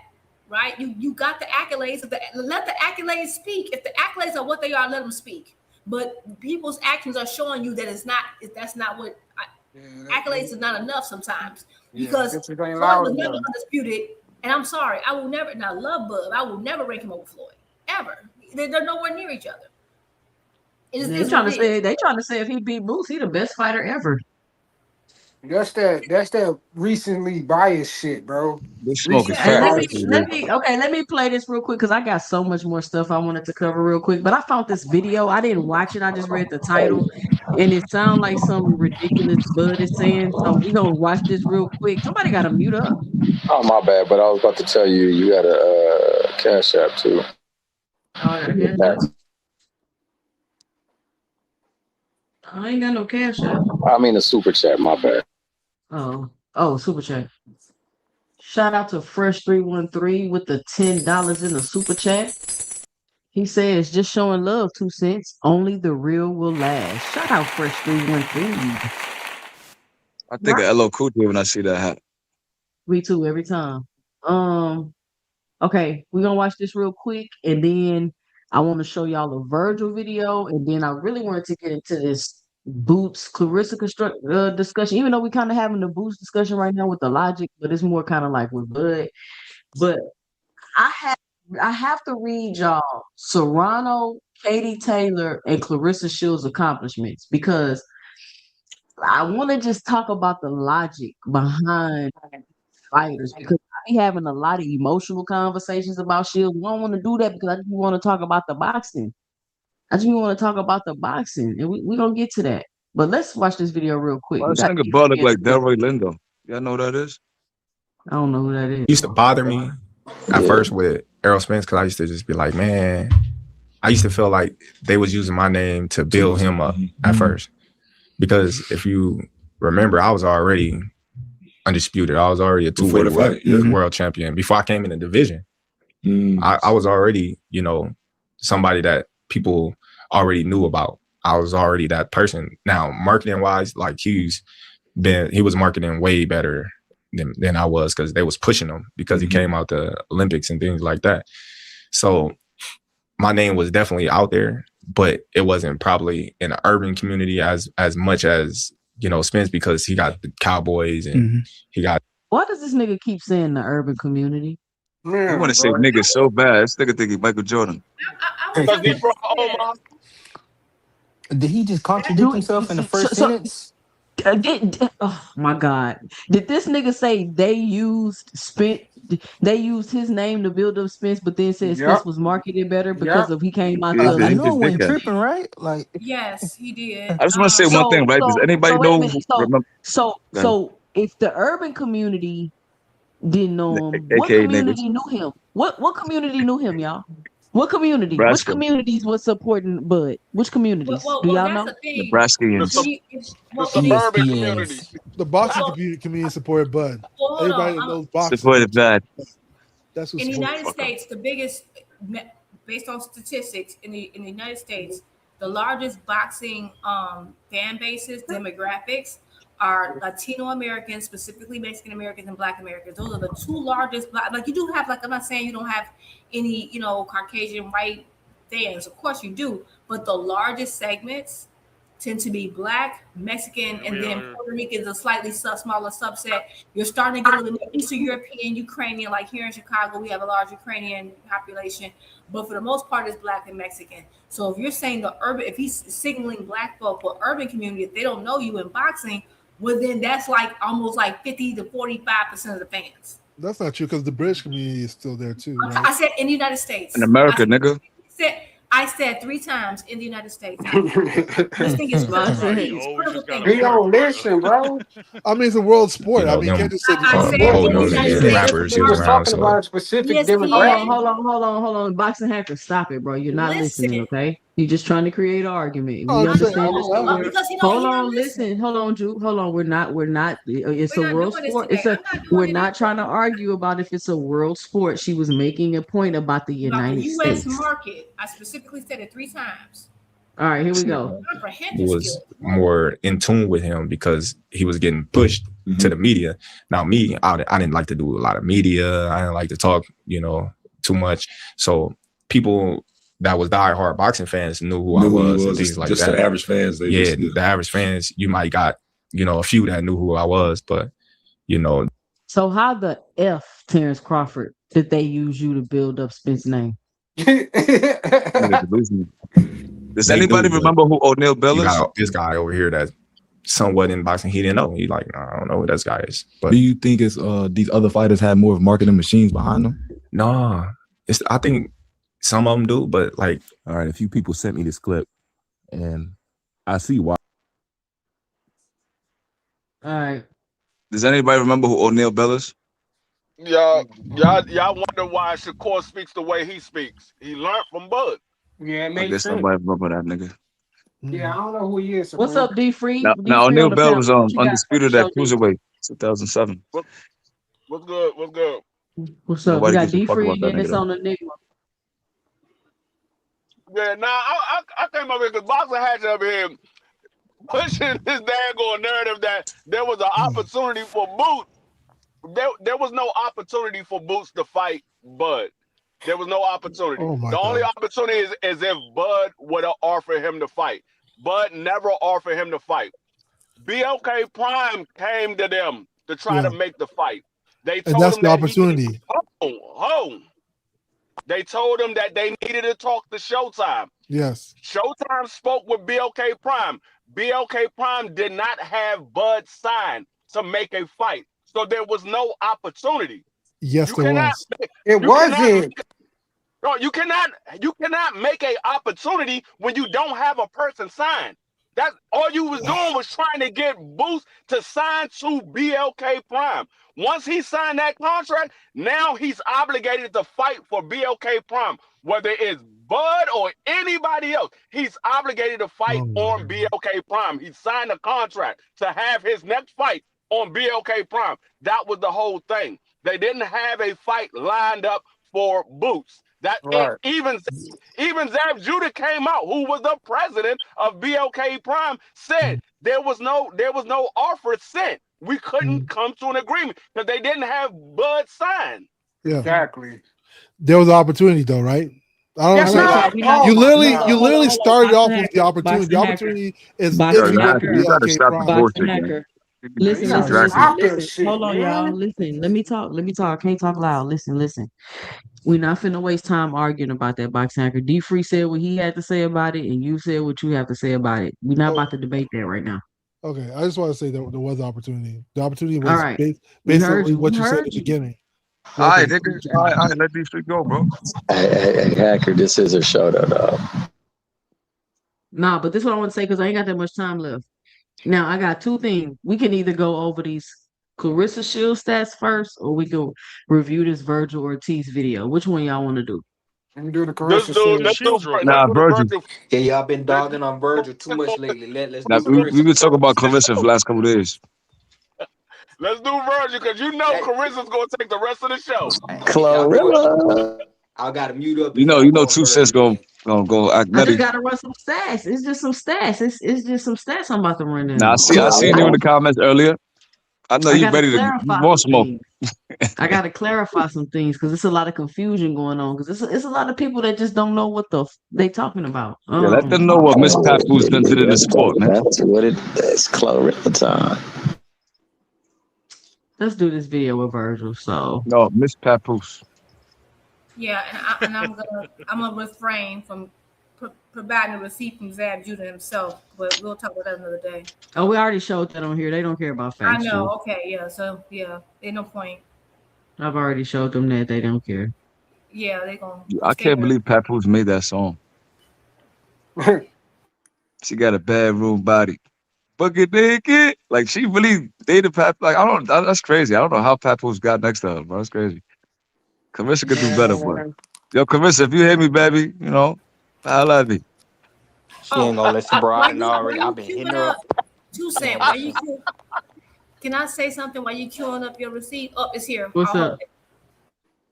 right? You got the accolades. Let the accolades speak. If the accolades are what they are, let them speak. But people's actions are showing you that that's not what accolades is not enough sometimes because Floyd was never undisputed. And I'm sorry, I will never. And I love Bub. I will never rank him over Floyd ever. They're nowhere near each other. They trying to say if he beat Boots, he the best fighter ever. That's that recently biased shit, bro. They smoking And fat. let me play this real quick because I got so much more stuff I wanted to cover real quick. But I found this video. I didn't watch it. I just read the title, and it sounds like some ridiculous Bud is saying. So we gonna watch this real quick. Somebody got to mute up. Oh, my bad, but I was about to tell you, you got a Cash App too. I ain't got no cash app. I mean a super chat, my bad. Oh, super chat. Shout out to Fresh313 with the $10 in the super chat. He says, just showing love, 2 cents. Only the real will last. Shout out Fresh313. I think of LL Cool J when I see that hat. We too, every time. Okay, we're gonna watch this real quick, and then I want to show y'all a Virgil video, and then I really wanted to get into this Boots Claressa discussion, even though we kind of having the Boots discussion right now with the logic, but it's more kind of like with Bud. But I have to read y'all Serrano, Katie Taylor, and Claressa Shields' accomplishments because I want to just talk about the logic behind fighters because I be having a lot of emotional conversations about Shields. I don't want to do that because I just want to talk about the boxing. I just want to talk about the boxing, and we don't get to that. But let's watch this video real quick. Why this nigga Bud look like Delroy Lindo? Y'all know who that is? I don't know who that is. Used to bother me at first with Errol Spence because I used to just be like, man, I used to feel like they was using my name to build him up at first. Because if you remember, I was already undisputed. I was already a two-weight world champion. Before I came in the division, I was already, somebody that people already knew about. I was already that person. Now, marketing wise, like he was marketing way better than I was because they was pushing him because he came out the Olympics and things like that. So my name was definitely out there, but it wasn't probably in the urban community as much as, Spence because he got the Cowboys and he got. Why does this nigga keep saying the urban community? I want to say nigga so bad. This nigga think he Michael Jordan. Did he just contradict himself in the first sentence? Oh my God! Did this nigga say they used Spence? They used his name to build up Spence, but then said Spence was marketed better because of he came out. I know it went tripping, right? Like, yes, he did. I just want to say one thing, right? Does anybody know? So if the urban community didn't know him, what community knew him? What community knew him, y'all? What community? Nebraska. Which communities was supporting Bud? Which communities? Do y'all know? Nebraskans. The suburban community. The boxing community supported Bud. Everybody that knows boxing supported Bud. That's what's in the United States, the biggest, based on statistics, in the United States, the largest boxing fan bases, demographics, are Latino Americans, specifically Mexican Americans and Black Americans. Those are the two largest. Like you do have, like I'm not saying you don't have any, Caucasian white fans. Of course you do, but the largest segments tend to be Black, Mexican, and then Puerto Rican is a slightly smaller subset. You're starting to get a little bit Eastern European, Ukrainian. Like here in Chicago, we have a large Ukrainian population, but for the most part, it's Black and Mexican. So if you're saying if he's signaling Black folk or urban community, if they don't know you in boxing, well, then that's like almost like 50 to 45% of the fans. That's not true because the British community is still there too. Right? I said in the United States. In America, nigga. I said 3 times in the United States. This thing is critical. He don't listen, bro. I mean, it's a world sport. I mean, you can't just say rappers he was around. Talking about a specific demographic. Hold on. Boxing hacker, stop it, bro. You're not listening, okay? You're just trying to create an argument. We understand this. Hold on, listen. Hold on, Drew. Hold on. We're not. It's a world sport. We're not trying to argue about if it's a world sport. She was making a point about the United States. U.S. market. I specifically said it 3 times. All right, here we go. Was more in tune with him because he was getting pushed to the media. Now me, I didn't like to do a lot of media. I didn't like to talk, too much. So people that was diehard boxing fans knew who I was and things like just that. The average fans, the average fans, you might got, a few that knew who I was, but So how the F, Terrence Crawford, did they use you to build up Spence' name? Does anybody remember who O'Neal Bell you is? got this guy over here that somewhat in boxing he didn't know. He like, I don't know who this guy is. But do you think it's these other fighters had more of marketing machines behind them? No, I think some of them do, but like, all right, a few people sent me this clip, and I see why. All right. Does anybody remember who O'Neal Bell is? Y'all wonder why Shakur speaks the way he speaks. He learned from Bud. Yeah, it I makes guess sense. somebody remember that nigga. Yeah, I don't know who he is. What's up, D Free? Now O'Neal Bell was What you got undisputed for at the show, D? cruiserweight, 2007. What's good? What's good? What's up? Nobody We got gives a D fuck Free about and that Ennis nigga. on the Enigma. Yeah, I came up here because Boxer had you up here pushing this daggone narrative that there was an opportunity for Boots. There was no opportunity for Boots to fight Bud. There was no opportunity. Oh my The only God. opportunity is if Bud would have offered him to fight. Bud never offered him to fight. BLK Prime came to them to try to make the fight. They And told that's him the that opportunity. They told him that they needed to talk to Showtime. Yes. Showtime spoke with BLK Prime. BLK Prime did not have Bud signed to make a fight. So there was no opportunity. Yes, there was. It wasn't. No, you cannot make a opportunity when you don't have a person signed. That's all you was doing was trying to get Boost to sign to BLK Prime. Once he signed that contract, now he's obligated to fight for BLK Prime, whether it's Bud or anybody else. He's obligated to fight on BLK Prime. He signed a contract to have his next fight on BLK Prime. That was the whole thing. They didn't have a fight lined up for Boots. That Right. even Zab Judah came out, who was the president of BLK Prime, said there was no offer sent. We couldn't come to an agreement because they didn't have Bud signed. Yeah. Exactly. There was an opportunity though, right? I don't Yes, say no. you Oh, literally no. started off with the Boxing opportunity. The hacker. opportunity is Boxing if you went to hacker. You gotta BLK stop the Prime. bullshit, Boxing man. hacker. You Listen. gotta drag it. Shit, Hold on, man. y'all. Listen. Let me talk. I can't talk loud. Listen. We're not finna waste time arguing about that boxing hacker. D Free said what he had to say about it, and you said what you have to say about it. We're not about to debate that right now. Okay, I just want to say that there was an opportunity. The opportunity was All right. basically what We you said heard at the you. beginning. All right, nigga. All right, let these three go, bro. Hey, Hacker, this is a show though, dog. Nah, but this is what I want to say because I ain't got that much time left. Now I got two things. We can either go over these Claressa Shield stats first, or we can review this Virgil Ortiz video. Which one y'all want to do? Let me do the Let's Caressa do series. Nah, Virgil. Yeah, y'all been dogging on Virgil too much lately. Let's Now, do we've Clarissa. been talking about Claressa for the last couple of days. Let's do Virgil because you know Carissa's gonna take the rest of the show. Chlorilla. I gotta mute up. You know, 2CENTS gonna go act I just nutty. gotta run some stats. It's just some stats. It's just some stats I'm about to run down. Now, I seen you in the comments earlier. I know I you gotta ready to clarify more some smoke. things. I gotta clarify some things because it's a lot of confusion going on. Because it's a lot of people that just don't know what they talking about. Yeah, let them know what Miss Papoose done did in the sport, man. That's what it is. Chlorilla time. Let's do this video with Virgil. So no, Miss Papoose. Yeah, and I'm gonna refrain from providing a receipt from Zab Judah himself, but we'll talk about that another day. Oh, we already showed that on here. They don't care about facts. I know. Okay, yeah. So yeah, ain't no point. I've already showed them that they don't care. Yeah, they gonna. I can't believe Papoose made that song. She got a bad room body. Bucket naked. Like she really dated Papoose. Like that's crazy. I don't know how Papoose got next to her, bro. That's crazy. Claressa could do better, but yo, Claressa, if you hear me, baby, I love you. She ain't gonna listen, bro. I know already. I've been hitting her up. 2CENTS, why you can I say something while you queuing up your receipt? Oh, it's here. What's up?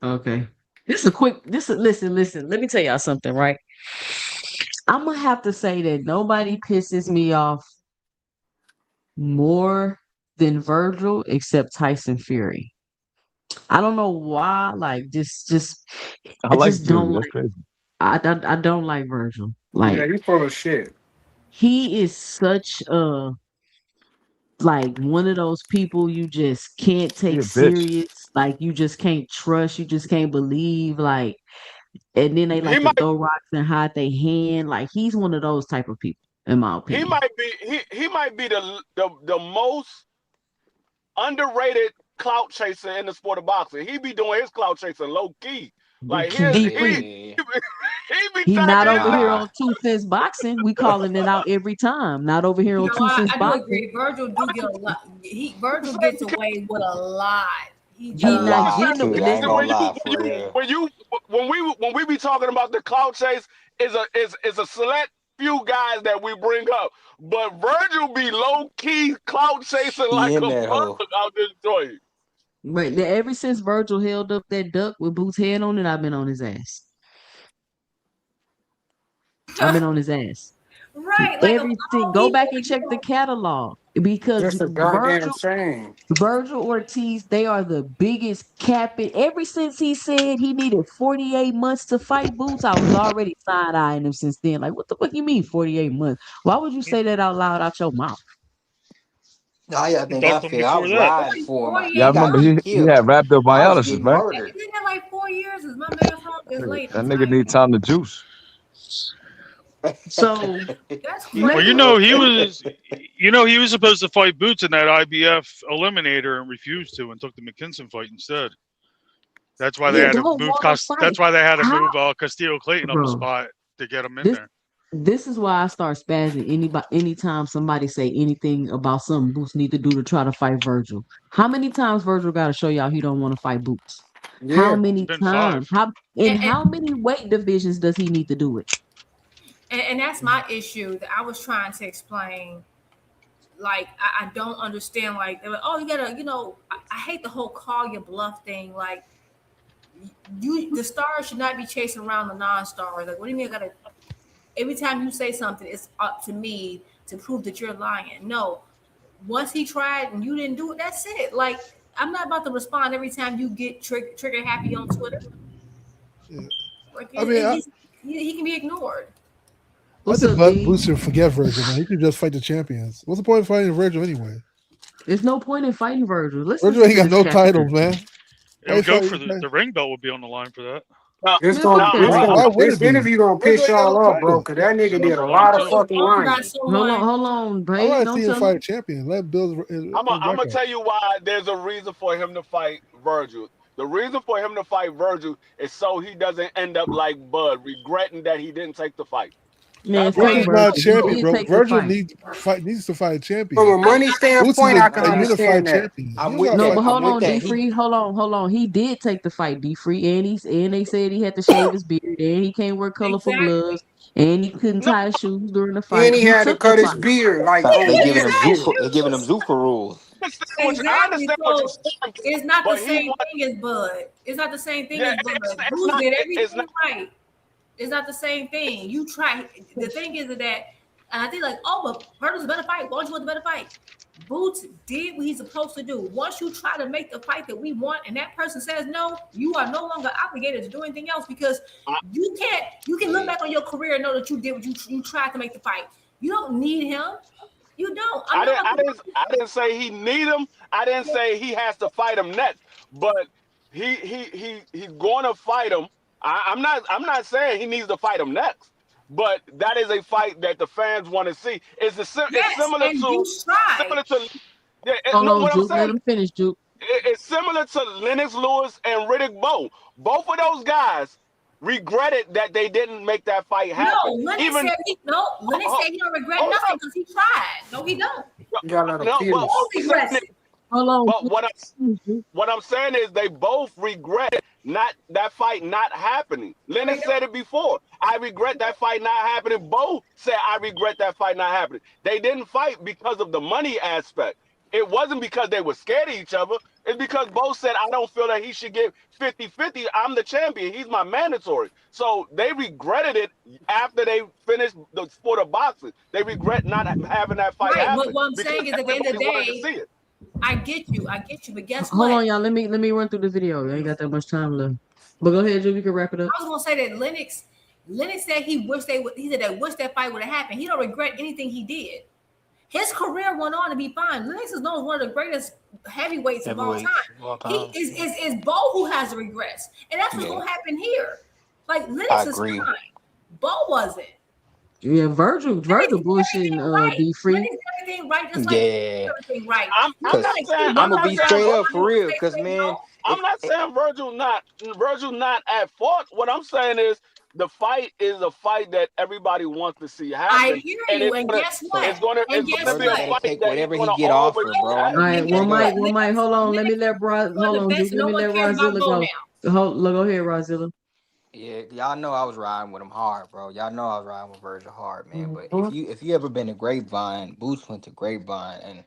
Okay. Listen. Let me tell y'all something, right? I'm gonna have to say that nobody pisses me off more than Virgil except Tyson Fury. I don't know why. Like, I I like just Fury. don't That's like. crazy. I don't like Virgil. Yeah, Like, he's full of shit. he is such a like one of those people you just can't He take a bitch. serious. Like, you just can't trust. You just can't believe. Like, and then they He like to might throw rocks and hide their hand. Like, he's one of those type of people, in my he opinion. might be he might be the most underrated clout chaser in the sport of boxing. He be doing his clout chasing low key. Like D he free. he be He not tapping over into here them. on 2 cents boxing. We calling it out every time. Not over here on No, 2 cents I do boxing. agree. Virgil do get a lot. Virgil gets away with a lot. He A He not does. lot getting too. I ain't listen. gonna when you lie, for real. when we be talking about the clout chase is a select few guys that we bring up, but Virgil be low key clout chasing He like in a that bug hoe. out this joint. Right. Ever since Virgil held up that duck with Boots' head on it, I've been on his ass. I've been on his ass. Right. Like of Everything. all Go people, back and check the catalog because Just a goddamn Virgil shame. Virgil Ortiz, they are the biggest capping. Ever since he said he needed 48 months to fight Boots, I was already side-eyeing him since then. Like, what the fuck you mean 48 months? Why would you say that out loud out your mouth? I He think I ducked him feel I before was that. riding for him. Yeah, I He 48 remember got months. he killed. had I was rhabdomyolysis, getting man. murdered. Isn't that like 4 years? Is my math wrong? It's late. That I'm nigga tired. need time to juice. So That's Well, let you crazy. me know he was supposed to fight Boots in that IBF eliminator and refused to and took the McKinson fight instead. That's why they yeah, had to don't move. want to fight. That's why they had to How, move Castillo Clayton up a bro? spot to get him in This there. this is why I start spazzing anytime somebody say anything about something Boots need to do to try to fight Virgil. How many times Virgil got to show y'all he don't want to fight Boots? How Yeah. It's many been times? 5. How in And, how many weight divisions does he need to do it? and that's my issue that I was trying to explain. Like I don't understand. Like they were, oh, you gotta, I hate the whole call your bluff thing. Like the stars should not be chasing around the non-stars. Like, what do you mean? I gotta every time you say something, it's up to me to prove that you're lying. No, once he tried and you didn't do it, that's it. Like I'm not about to respond every time you get trigger happy on Twitter. Yeah. Like I mean, he can be ignored. I What's think up, D? Boots should forget Virgil, man. He could just fight the champions. What's the point of fighting Virgil anyway? There's no point in fighting Virgil. Let's Virgil listen ain't to got this no cat here. titles, man. It Why you would go for fighting? the ring belt would be on the line for that. Now, This Man, fuck gonna now that this hold ring on. Why gonna belt. would this it be? interview gonna Virgil piss ain't got y'all no off, bro. titles. Cause that nigga did a That's what I'm lot of saying. fucking Talking about whining. someone. Hold on, I Bray. want to Don't see him tell fight him. a champion. Let him build I'm his gonna record. tell you why there's a reason for him to fight Virgil. The reason for him to fight Virgil is so he doesn't end up like Bud, regretting that he didn't take the fight. Man, That's why fuck Virgil's he not a Virgil. He champion, did bro. take the Virgil fight. needs to fight a From a champion. money Boots is standpoint, I can a understand unified that. champion. He I'm don't with got to No, fight but that. I'm hold with nobody. on, that. D He Free. Hold on. He did take the fight, D Free, and they said he had to shave his beard, and he can't wear colorful Exactly. gloves, and he couldn't no. tie his shoes during the And fight. he He had to took the cut his fight. beard like They on giving weird him shit. Zufa. They giving him Zufa rules. I Exactly. understand what you're So saying, it's not the but he same want thing as Bud. It's not the same thing yeah, as Bud. it's Booze not did it's not everything right. It's not the same thing. You try. The thing is that, and I think like, oh, but Virgil's a better fight. Why don't you want the better fight? Boots did what he's supposed to do. Once you try to make the fight that we want, and that person says no, you are no longer obligated to do anything else because I, you can't. You can look Yeah. back on your career and know that you did what you tried to make the fight. You don't need him. You don't. I'm I not didn't about I to. didn't I didn't say he need him. I didn't say he has to fight him next, but he's going to fight him. I'm not saying he needs to fight him next, but that is a fight that the fans want to see. It's Yes, similar and you to tried. similar to yeah, Hold no, on, what I'm Juke. Let saying him finish, Juke. it's similar to Lennox Lewis and Riddick Bowe. Both of those guys regretted that they didn't make that fight happen. No, Lennox Even said he no. Lennox said he don't regret hold nothing up, because he tried. No, he don't. You gotta let him no, but finish. Who what I'm saying regrets is, it? Hold on, but what I'm saying is they both regret not that fight not happening. No, they Lennox don't. said it before. I regret that fight not happening. Both said I regret that fight not happening. They didn't fight because of the money aspect. It wasn't because they were scared of each other. It's because both said, I don't feel that he should get 50-50. I'm the champion. He's my mandatory. So they regretted it after they finished the sport of boxing. They regret not having that fight Right. happen What I'm because saying is, at the end of everybody the wanted to day, see it. I get you. But guess Hold what? on, y'all. Let me run through the video. I ain't got that much time left. But go ahead, Drew. You can wrap it up. I was gonna say that Lennox said he wished they would. He said they wish that fight would have happened. He don't regret anything he did. His career went on to be fine. Lennox is known as one of the greatest heavyweights of all time. He is Bo who has the regrets, and that's what's gonna happen here. Like Lennox is fine. Bo wasn't. Yeah, Virgil bullshitting D Free. Lennox did everything right, just like everything right. I'm not saying I'm I'm gonna not saying up for real, because man, I'm not saying Virgil not at fault. What I'm saying is the fight is a fight that everybody wants to see happen. I hear you, and guess what? It's gonna be a fight that he's gonna get always offered, bro. All right, one mic. Hold on. Let me let Hold on, Drew. Let me let Rozilla go. Go ahead, Rozilla. Yeah, y'all know I was riding with him hard, bro. Y'all know I was riding with Virgil hard, man. But Mm-hmm. if you ever been to Grapevine, Boots went to Grapevine, and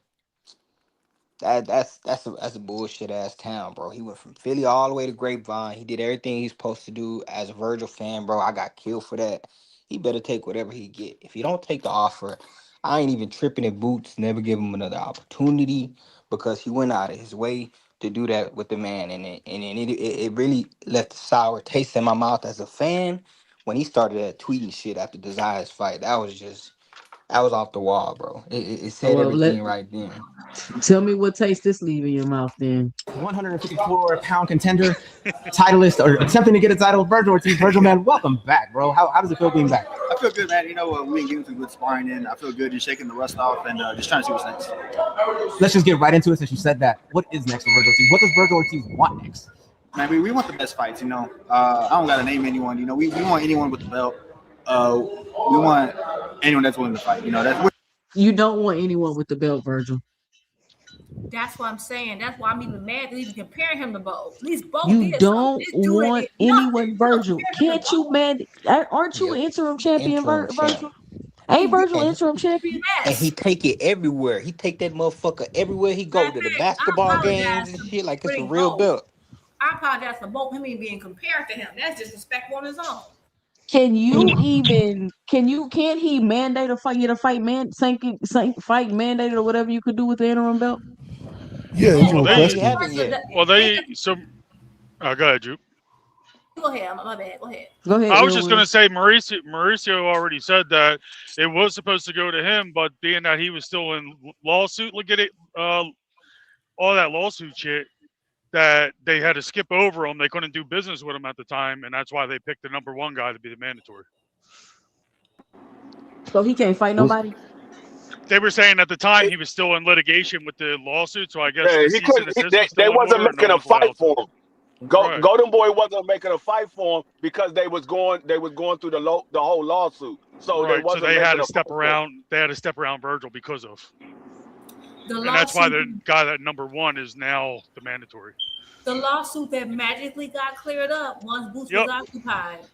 that's a bullshit ass town, bro. He went from Philly all the way to Grapevine. He did everything he's supposed to do as a Virgil fan, bro. I got killed for that. He better take whatever he get. If he don't take the offer, I ain't even tripping at Boots. Never give him another opportunity because he went out of his way to do that with the man, and it really left a sour taste in my mouth as a fan when he started that tweeting shit after Desire's fight. That was off the wall, bro. It said everything right then. Tell me what taste this leave in your mouth then. 154-pound contender, titleist, or attempting to get a title. Virgil Ortiz. Virgil, man, welcome back, bro. How does it feel being back? I feel good, man. You know, we ain't getting some good sparring in. I feel good just shaking the rust off and just trying to see what's next. Let's just get right into it since you said that. What is next for Virgil Ortiz? What does Virgil Ortiz want next? Man, we want the best fights, you know. I don't got to name anyone. You know, we want anyone with the belt. We want anyone that's willing to fight. You know, you don't want anyone with the belt, Virgil. That's what I'm saying. That's why I'm even mad that even comparing him to Bo. At least Bo You did don't want anyone, Virgil. Nothing. Can't you, man? Aren't you interim champion, Virgil? Ain't Virgil interim champion? And he take it everywhere. He take that motherfucker everywhere he go to the basketball games and shit like it's a real belt. I apologize for both him even being compared to him. That's disrespectful on his own. Can't he mandate a fight, get a fight fight mandated or whatever you could do with the interim belt? Yeah, there's no question. Go ahead, Drew. Go ahead, my bad. Go ahead. Go ahead. I was just gonna say Mauricio already said that it was supposed to go to him, but being that he was still in lawsuit, look at it, all that lawsuit shit, that they had to skip over him. They couldn't do business with him at the time, and that's why they picked the number one guy to be the mandatory. So he can't fight nobody? They were saying at the time he was still in litigation with the lawsuit, so I guess Yeah, the cease and desist was still they in wasn't order, making no a one's allowed fight for to. him. Right. Golden Boy wasn't making a fight for him because they was going through the whole lawsuit. So right. they wasn't they had making to a step fight around. They had to step around Virgil because of. And that's why the guy that number one is now the mandatory. The lawsuit that magically got cleared up once Boots was occupied.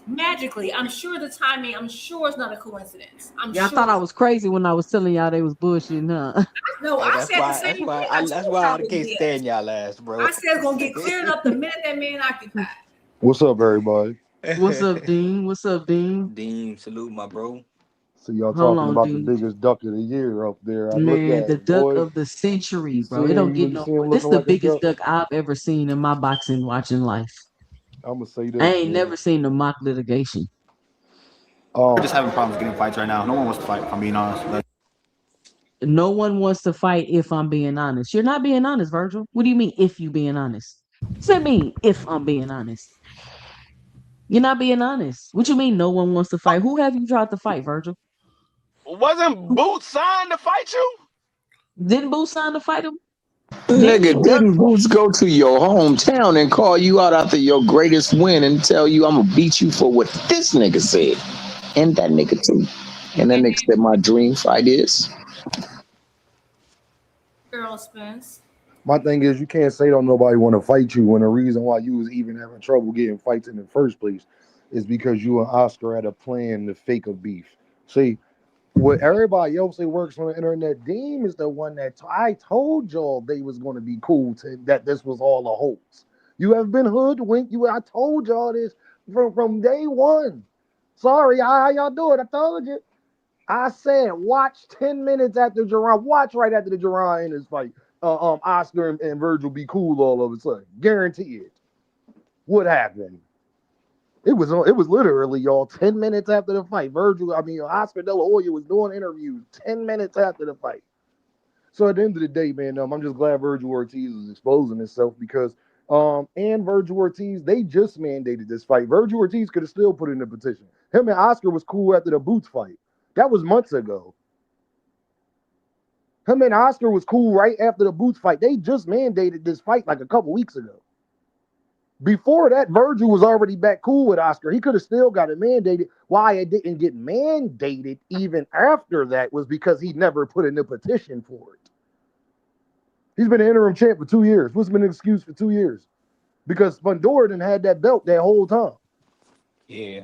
Magically, I'm sure the timing. I'm sure it's not a coincidence. I thought I was crazy when I was telling y'all they was bullshitting, huh? No, I said the same thing. That's why I can't stand y'all ass, bro. I said it's gonna get cleared up the minute that man occupied. What's up, everybody? What's up, Dean? What's up, Dean? Dean, salute my bro. So y'all Hold talking on, about dude. the biggest duck of the year up there. I Man, look at the it, duck boy. of the century, bro. See It don't him, get you no see him more. This is looking the like a biggest duck? duck I've ever seen in my boxing watching life. I'm gonna say this. I ain't never seen the mock litigation. We're just having problems getting fights right now. No one wants to fight, if I'm being honest. But No one wants to fight if I'm being honest. You're not being honest, Virgil. What do you mean if you being honest? What does that mean if I'm being honest? You're not being honest. What you mean no one wants to fight? Who have you tried to fight, Virgil? Wasn't Boots signed to fight you? Didn't Boots sign to fight him? Nigga, didn't Boots go to your hometown and call you out after your greatest win and tell you I'm gonna beat you for what this nigga said? And that nigga too. And that nigga said my dream fight is. Earl Spence. My thing is, you can't say don't nobody want to fight you when the reason why you was even having trouble getting fights in the first place is because you and Oscar had a plan to fake a beef. See, what everybody else that works on the internet, Deem is the one that I told y'all they was going to be cool that this was all a hoax. You have been hoodwinked. I told y'all this from day one. Sorry, how y'all doing? I told you. I said watch 10 minutes after Jaron. Watch right after the Jaron Ennis fight. Oscar and Virgil be cool all of a sudden. Guarantee it. What happened? It was literally y'all 10 minutes after the fight. Oscar De La Hoya was doing interviews 10 minutes after the fight. So at the end of the day, man, I'm just glad Virgil Ortiz is exposing himself because and Virgil Ortiz, they just mandated this fight. Virgil Ortiz could have still put in a petition. Him and Oscar was cool after the Boots fight. That was months ago. Him and Oscar was cool right after the Boots fight. They just mandated this fight like a couple weeks ago. Before that, Virgil was already back cool with Oscar. He could have still got it mandated. Why it didn't get mandated even after that was because he never put in a petition for it. He's been an interim champ for 2 years. What's been an excuse for 2 years? Because Fundora didn't had that belt that whole time. Yeah.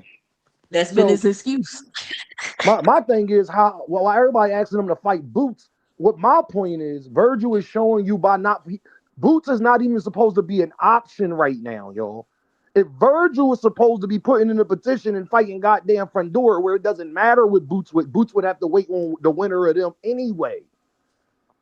That's been his excuse. My thing is why everybody asking him to fight Boots. What my point is, Virgil is showing you by not Boots is not even supposed to be an option right now, y'all. If Virgil was supposed to be putting in a petition and fighting goddamn Fundora, where it doesn't matter what Boots would have to wait on the winner of them anyway.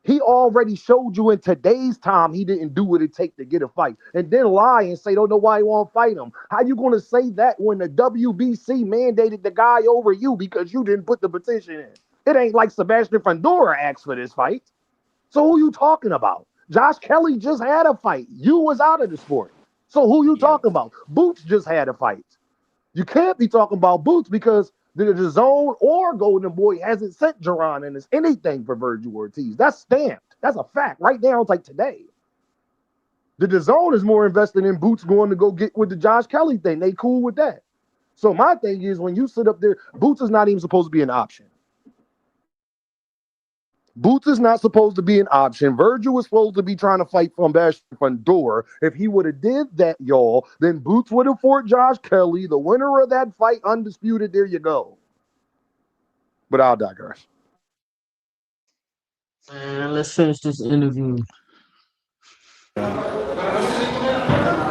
He already showed you in today's time he didn't do what it takes to get a fight. And then lie and say, don't know why he won't fight him. How you going to say that when the WBC mandated the guy over you because you didn't put the petition in? It ain't like Sebastian Fundora asked for this fight. So who you talking about? Josh Kelly just had a fight. You was out of the sport. So who you talking about? Boots just had a fight. You can't be talking about Boots because the Zone or Golden Boy hasn't sent Jaron Ennis anything for Virgil Ortiz. That's stamped. That's a fact. Right now, it's like today. The Zone is more invested in Boots going to go get with the Josh Kelly thing. They cool with that. So my thing is when you sit up there, Boots is not even supposed to be an option. Boots is not supposed to be an option. Virgil was supposed to be trying to fight Sebastian Fundora. If he would have did that, y'all, then Boots would have fought Josh Kelly. The winner of that fight, undisputed. There you go. But I'll digress. Let's finish this interview.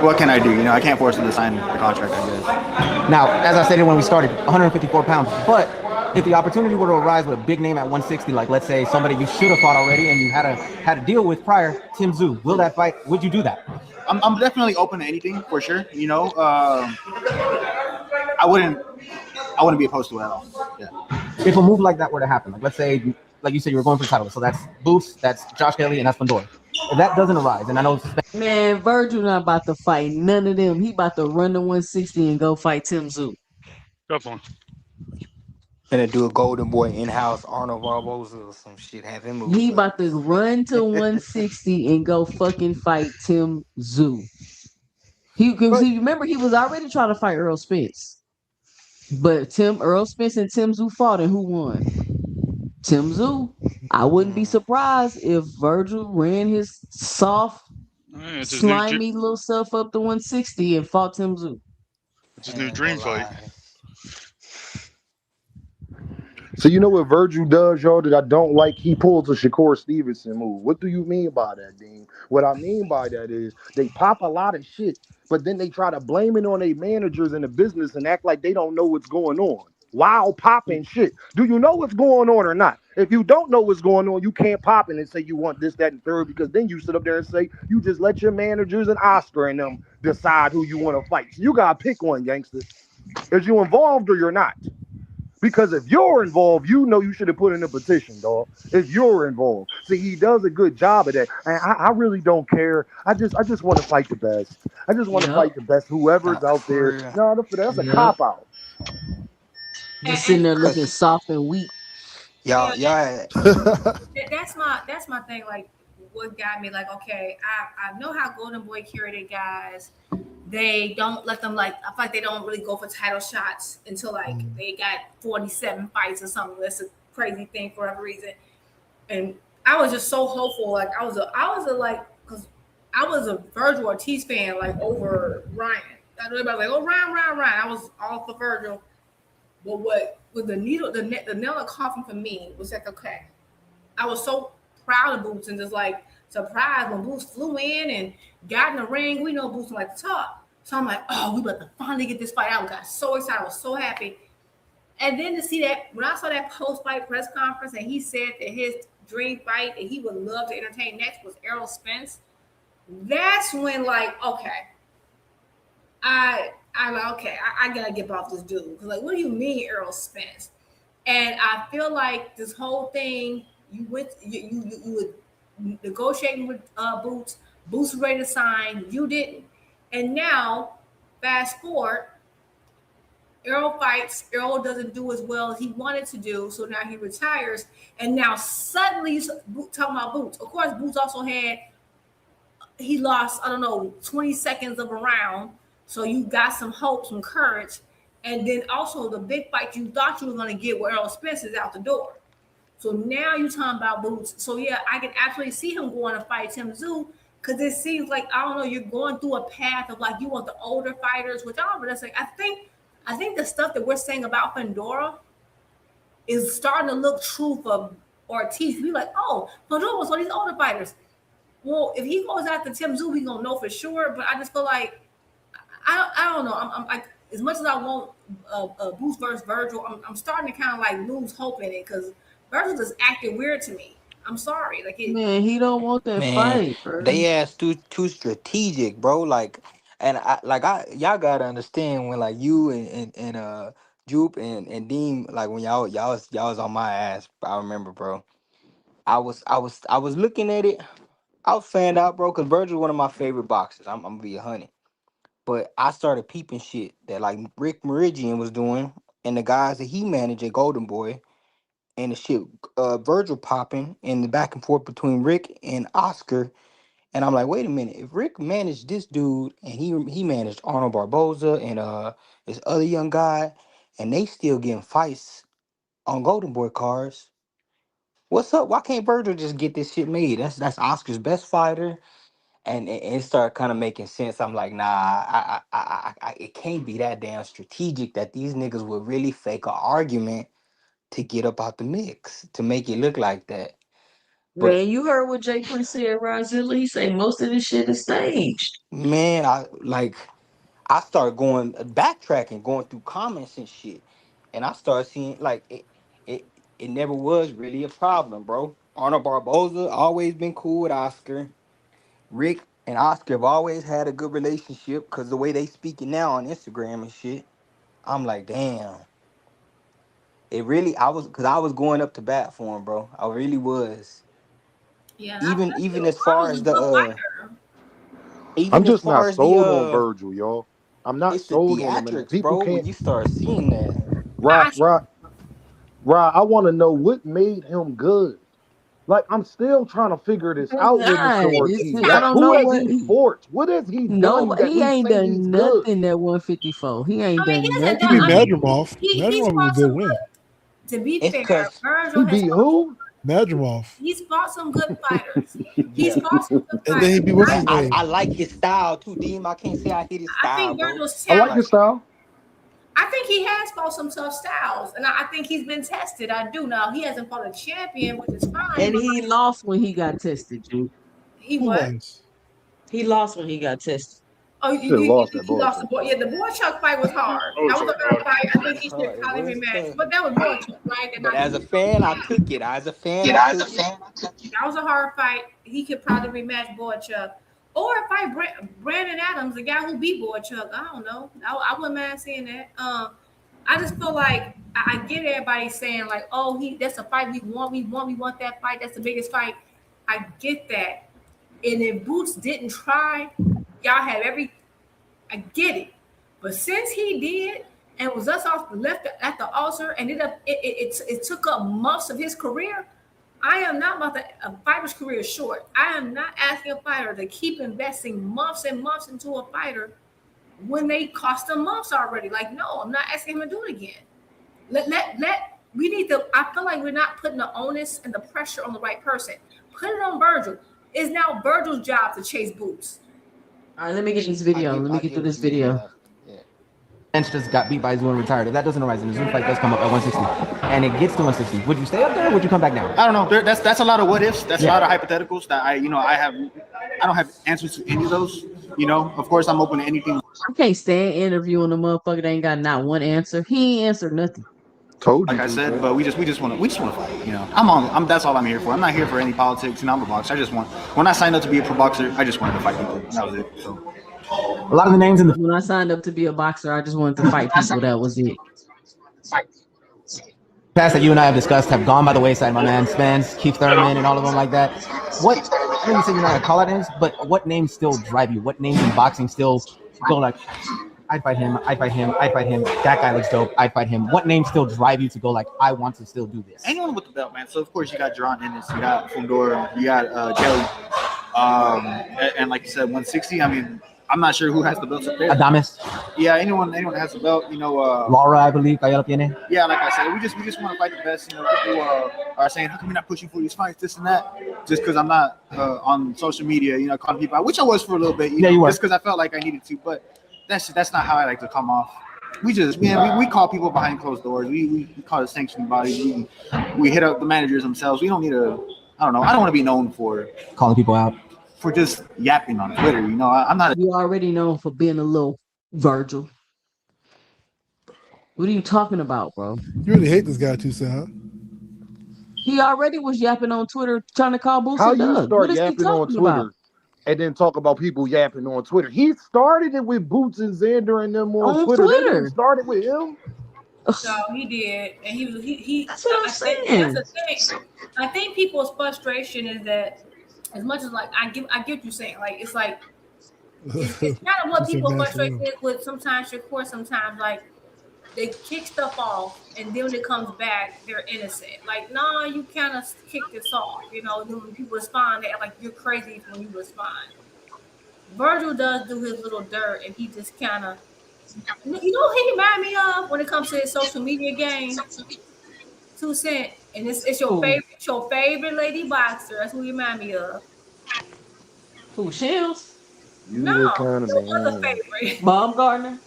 What can I do? I can't force him to sign the contract, I guess. Now, as I stated when we started, 154 pounds. But if the opportunity were to arise with a big name at 160, like let's say somebody you should have fought already and you had a deal with prior, Tim Tszyu, will that fight? Would you do that? I'm definitely open to anything for sure. I wouldn't be opposed to it at all. Yeah. If a move like that were to happen, like let's say, like you said, you were going for the title, so that's Boots, that's Josh Kelly, and that's Fundora. If that doesn't arise, and I know, man, Virgil not about to fight none of them. He about to run to 160 and go fight Tim Tszyu. Definitely. And to do a Golden Boy in-house Arnold Barboza or some shit, have him move. He about to run to 160 and go fucking fight Tim Tszyu. Remember he was already trying to fight Earl Spence, but Earl Spence and Tim Tszyu fought, and who won? Tim Tszyu. I wouldn't be surprised if Virgil ran his soft, slimy little self up to 160 and fought Tim Tszyu. It's his new dream fight. So you know what Virgil does, y'all, that I don't like? He pulls a Shakur Stevenson move. What do you mean by that, Dean? What I mean by that is they pop a lot of shit, but then they try to blame it on their managers in the business and act like they don't know what's going on. While popping shit. Do you know what's going on or not? If you don't know what's going on, you can't pop it and say you want this, that, and third, because then you sit up there and say you just let your managers and Oscar and them decide who you want to fight. So you got to pick one, gangster. Is you involved or you're not? Because if you're involved, you know you should have put in a petition, dog. If you're involved. See, he does a good job of that. And I really don't care. I just want to fight the best. I just want to fight the best, whoever's out there. No, that's a cop-out. Just sitting there looking soft and weak. Y'all. That's my thing. Like, what got me? Like, okay, I know how Golden Boy carry their guys. They don't let them, like, I feel like they don't really go for title shots until like they got 47 fights or something. That's a crazy thing for whatever reason. And I was just so hopeful. Like I was because I was a Virgil Ortiz fan, like over Ryan. I know everybody was like, oh, Ryan. I was all for Virgil. But what with the needle, the nail of coffin for me was like, okay, I was so proud of Boots and just like surprised when Boots flew in and got in the ring. We know Boots don't like to talk. So I'm like, oh, we about to finally get this fight out. I got so excited. I was so happy. And then to see that, when I saw that post-fight press conference and he said that his dream fight that he would love to entertain next was Errol Spence, that's when like, okay, I'm like, okay, I gotta get off this dude. Cause like, what do you mean Errol Spence? And I feel like this whole thing, you went, you were negotiating with Boots. Boots was ready to sign. You didn't. And now, fast forward, Errol fights. Errol doesn't do as well as he wanted to do. So now he retires. And now suddenly, talking about Boots. Of course, Boots also had, he lost, I don't know, 20 seconds of a round. So you got some hope, some courage. And then also the big fight you thought you were going to get with Errol Spence is out the door. So now you're talking about Boots. So yeah, I can absolutely see him going to fight Tim Tszyu because it seems like, I don't know, you're going through a path of like you want the older fighters, which I don't know, that's like, I think the stuff that we're saying about Pandora is starting to look true for Ortiz. We like, oh, Pandora was one of these older fighters. Well, if he goes after Tim Tszyu, we gonna know for sure. But I just feel like I don't know. I'm like, as much as I want Boots versus Virgil, I'm starting to kind of like lose hope in it because Virgil just acting weird to me. I'm sorry, like it. Man, he don't want that Man, fight, bro. they ass too strategic, bro. Like, and I y'all gotta understand when like you and Jupe and Deem, like when y'all was on my ass. I remember, bro. I was looking at it. I was fanned out, bro, because Virgil's one of my favorite boxers. I'm gonna be 100. But I started peeping shit that like Rick Meridian was doing and the guys that he managed at Golden Boy and the shit Virgil popping and the back and forth between Rick and Oscar. And I'm like, wait a minute, if Rick managed this dude and he managed Arnold Barboza and this other young guy, and they still getting fights on Golden Boy cards, what's up? Why can't Virgil just get this shit made? That's Oscar's best fighter. And it started kind of making sense. I'm like, nah, it can't be that damn strategic that these niggas would really fake an argument to get up out the mix to make it look like that. But Man, you heard what Jay Prince said, Rozilla. He say most of this shit is staged. man, I started going backtracking, going through comments and shit, and I started seeing like it it never was really a problem, bro. Arnold Barboza always been cool with Oscar. Rick and Oscar have always had a good relationship because the way they speaking now on Instagram and shit. I'm like, damn. It really, I was going up to bat for him, bro. I really was. Yeah, I Even feel as far Virgil's as a good the fighter. I'm even as just far not as the sold on Virgil, y'all. I'm not it's the sold on him, and theatrics, people bro. can't. When you start seeing that, Right, right, right. I want to know what made him good. Like, I'm still trying to figure this That's out with Mr. not. Ortiz. I Like, don't who know has what he fought? What has he no done that he we ain't say done he's good? nothing at 154. He ain't I mean, done he hasn't He done. nothing beat I yet. mean, Madrimov. he's Madrimov was a fought good some win. good. To be it's fair, cause Virgil He has beat fought. who? Madrimov. He's fought some good fighters. He's yeah. fought some good And then he fighters. beat what's And his name? I like his style too, Deem. I can't say I hit his I style, think bro. Virgil's I like talent. his style. I think he has fought some tough styles, and I think he's been tested. I do now. He hasn't fought a champion, which is fine. And But he like, lost when he got tested, Jude. he Who what? was? He lost when he got tested. Oh, Should have lost that you boy. lost the boy. Yeah, the boy Chuck fight was hard. Oh, That was Chuck, a hard fight. I think It's he should hard. It probably was rematch. tough. But that was boy Chuck, right? And But I as think a fan, I took it. As a fan, I took it. that was a hard fight. He could probably rematch boy Chuck. Or fight Brandon Adams, the guy who beat boy Chuck. I don't know. I wouldn't mind seeing that. I just feel like I get everybody saying like, "Oh, that's a fight we want that fight. That's the biggest fight." I get that, and if Boots didn't try, y'all have every. I get it, but since he did and was us off left at the altar and it took up months of his career. I am not about to. A fighter's career is short. I am not asking a fighter to keep investing months and months into a fighter when they cost them months already. Like, no, I'm not asking him to do it again. We need to. I feel like we're not putting the onus and the pressure on the right person. Put it on Virgil. It's now Virgil's job to chase Boots. All right, let me get this video. Let me I get get through what this you mean video. now. Yeah. Ennis just got beat by Zoo and retired. If that doesn't arise, and the Zoo fight does come up at 160, and it gets to 160, would you stay up there or would you come back down? I don't know. That's a lot of what ifs. That's a lot of hypotheticals that I don't have answers to any of those. Of course, I'm open to anything. I can't stand interviewing a motherfucker that ain't got not one answer. He ain't answered nothing. Told you. Like I said, but we just want to fight. That's all I'm here for. I'm not here for any politics. I'm a boxer. When I signed up to be a pro boxer, I just wanted to fight people. That was it. So a lot of the names in the when I signed up to be a boxer, I just wanted to fight people. That was it. Past that you and I have discussed have gone by the wayside, my man. Spence, Keith Thurman, and all of them like that. I know you said you're not gonna call out names, but what names still drive you? What names in boxing still go like, I'd fight him, I'd fight him, I'd fight him, that guy looks dope, I'd fight him. What names still drive you to go like, I want to still do this? anyone with the belt, man. So of course you got Jaron, Ennis, you got Fundora, you got Jelly, and like you said, 160. I mean, I'm not sure who has the belts up there. Adames. Yeah, anyone that has the belt, Laura, I believe. Yeah, like I said, we just want to fight the best. People are saying, how come you're not pushing for these fights, this and that? Just because I'm not on social media, calling people out, which I was for a little bit. You were. Just because I felt like I needed to, but that's not how I like to come off. We call people behind closed doors. We call the sanctioning bodies. We hit up the managers themselves. We don't need I don't want to be known for calling people out. For just yapping on Twitter, I'm not. You already known for being a little Virgil. What are you talking about, bro? You really hate this guy, 2CENTS, huh? He already was yapping on Twitter trying to call Boots How a you Doug. start What is he yapping on talking Twitter about? and then talk about people yapping on Twitter? He started it with Boots and Xander and them on Twitter. They didn't start it with him. No, he did, and he. That's what I'm saying. That's the thing. I think people's frustration is that, as much as like I get what you're saying, like it's like it's kind of what people frustrated with sometimes Shakur. Sometimes like they kick stuff off, and then when it comes back, they're innocent. Like, nah, you kind of kicked this off. Then when people respond, they act like you're crazy when you respond. Virgil does do his little dirt, and he just kind of. He remind me of when it comes to his social media game. 2CENTS, and it's your favorite lady boxer. That's who you remind me of. Who, Shields? No, other favorite. Baumgartner?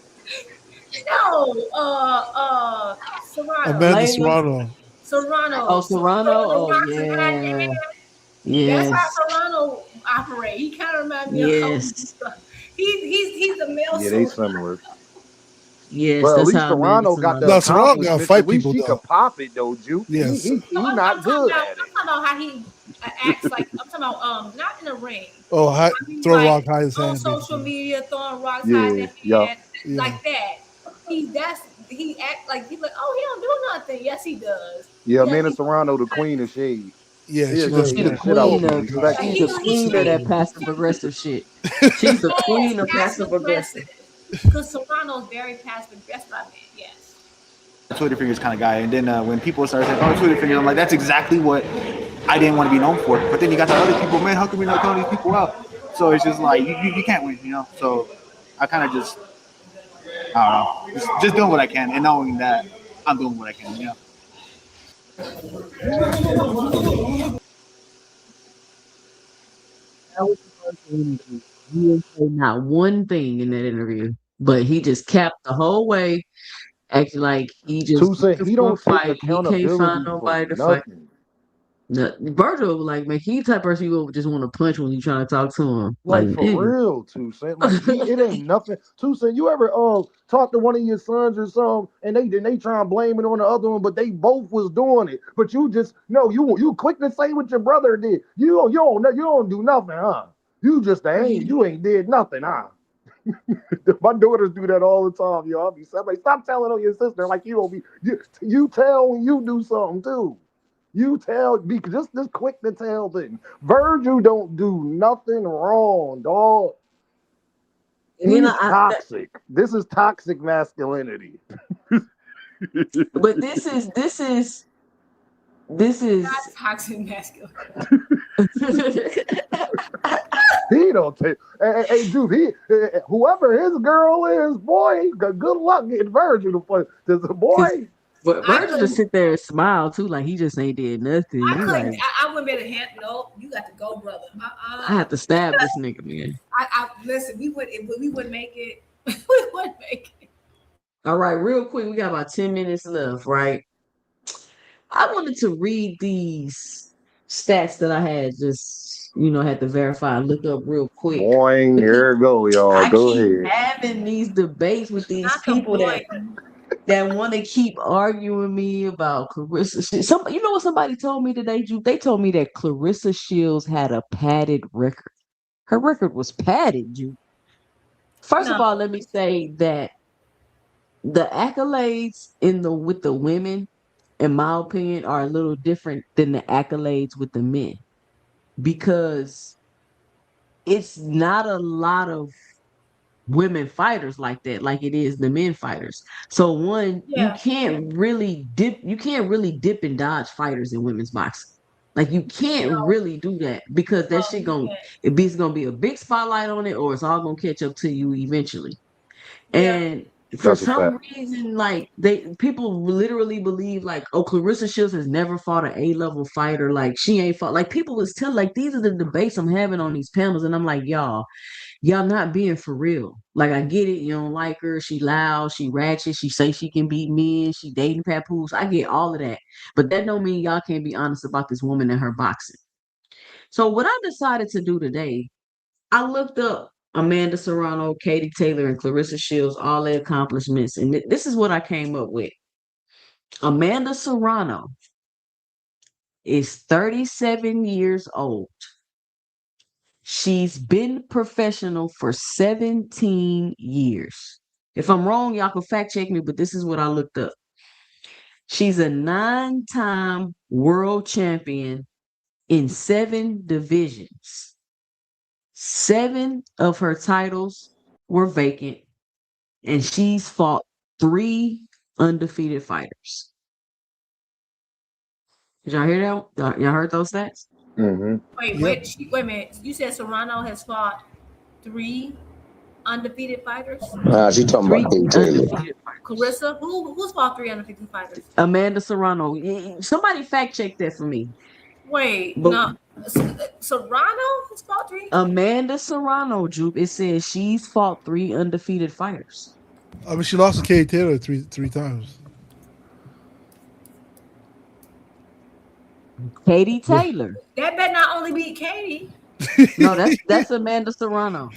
No, Serrano. Amanda Serrano. Serrano. Oh, Serrano. Oh, yeah. Yes. That's how Serrano operate. He kind of reminds me of. He's a male. Yeah, they similar. Yes, but that's at least how Serrano got the Serrano got to fight people. At least he could pop it though, Juke. Yes. He not good at it. I'm talking about how he acts like. I'm talking about not in the ring. Oh, throw like, rock high his hand. On social media, throwing rocks high his hand, like that. He act like he's like, oh, he don't do nothing. Yes, he does. Yeah, Amanda Serrano, the queen of shade. Yeah, she's the queen of that passive aggressive shit. She's the queen of passive aggressive. Because Serrano's very passive aggressive. Yes. Twitter fingers kind of guy, and then when people start saying, "Oh, Twitter fingers," I'm like, that's exactly what I didn't want to be known for. But then you got the other people, man, how come we not calling these people out? So it's just like you can't win, So I kind of just, I don't know, just doing what I can, and knowing that I'm doing what I can, That was the first interview. He didn't say not one thing in that interview, but he just capped the whole way, acting like he just he don't fight. take He can't accountability find nobody to fight. No, Virgil, like, man, he the type of person you just want to punch when you trying to talk to him. Like for real, 2CENTS. Like it ain't nothing. 2CENTS, you ever talk to one of your sons or something, and they try and blame it on the other one, but they both was doing it. But you just you quick to say what your brother did. You don't do nothing, huh? You just you ain't did nothing, huh? My daughters do that all the time, yo. I'll be like, stop telling on your sister like you don't be. You tell when you do something too. You tell, be just quick to tell things. Virgil don't do nothing wrong, dog. He's toxic. This is toxic masculinity. But this is not toxic masculinity. He don't take. Hey, dude, whoever his girl is, boy, good luck getting Virgil to play. There's a boy. But Virgil just sit there and smile too, like he just ain't did nothing. I wouldn't be able to handle. No, you got to go, brother. I have to stab this nigga, man. I listen. We wouldn't make it. We wouldn't make it. All right, real quick, we got about 10 minutes left, right? I wanted to read these stats that I had just, had to verify and look up real quick Boing, because here we go, y'all. I Go keep ahead. having these debates with these Not the people boy. that want to keep arguing me about Clarissa. You know what somebody told me today, Juke? They told me that Clarissa Shields had a padded record. Her record was padded, Juke. First of No. all, let me say that the accolades with the women, in my opinion, are a little different than the accolades with the men because it's not a lot of women fighters like that, like it is the men fighters. So one, Yeah. you can't really dip and dodge fighters in women's boxing. Like you can't No. really do that because that No, shit you can't. it's gonna be a big spotlight on it, or it's all gonna catch up to you eventually. Yeah. And for That's a fact. some reason, like people literally believe like, oh, Clarissa Shields has never fought an A-level fighter. Like she ain't fought. Like people was telling like these are the debates I'm having on these panels, and I'm like, y'all not being for real. Like I get it, you don't like her. She loud, she ratchet, she say she can beat men, she dating papoose. I get all of that, but that don't mean y'all can't be honest about this woman and her boxing. So what I decided to do today, I looked up Amanda Serrano, Katie Taylor, and Clarissa Shields, all their accomplishments. And this is what I came up with. Amanda Serrano is 37 years old. She's been professional for 17 years. If I'm wrong, y'all can fact check me, but this is what I looked up. She's a 9-time world champion in 7 divisions. 7 of her titles were vacant, and she's fought 3 undefeated fighters. Did y'all hear that? Y'all heard those stats? Mm-hmm. Wait, Yep. wait a minute. You said Serrano has fought 3 undefeated fighters? Nah, she talking 3 about Katie Taylor. undefeated fighters. Clarissa? Who's fought 3 undefeated fighters? Amanda Serrano. Somebody fact check that for me. Wait, But no. Serrano has fought 3? Amanda Serrano, Jupe, it says she's fought 3 undefeated fighters. I mean, she lost to Katie Taylor three times. Katie Taylor. That better not only beat Katie. No, that's Amanda Serrano.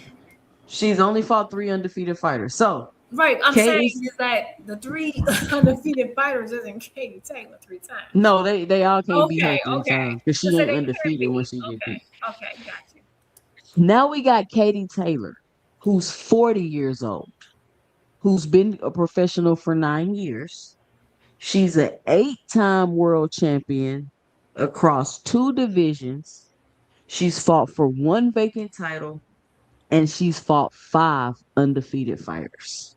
She's only fought 3 undefeated fighters. So Right, I'm saying Katie's is that the 3 undefeated fighters isn't Katie Taylor 3 times. no, they all can't beat her Okay, 3 okay. times because she So ain't they can't undefeated when be. she get beat. Okay, got you. Now we got Katie Taylor, who's 40 years old, who's been a professional for 9 years. She's an 8-time world champion across 2 divisions. She's fought for 1 vacant title, and she's fought 5 undefeated fighters.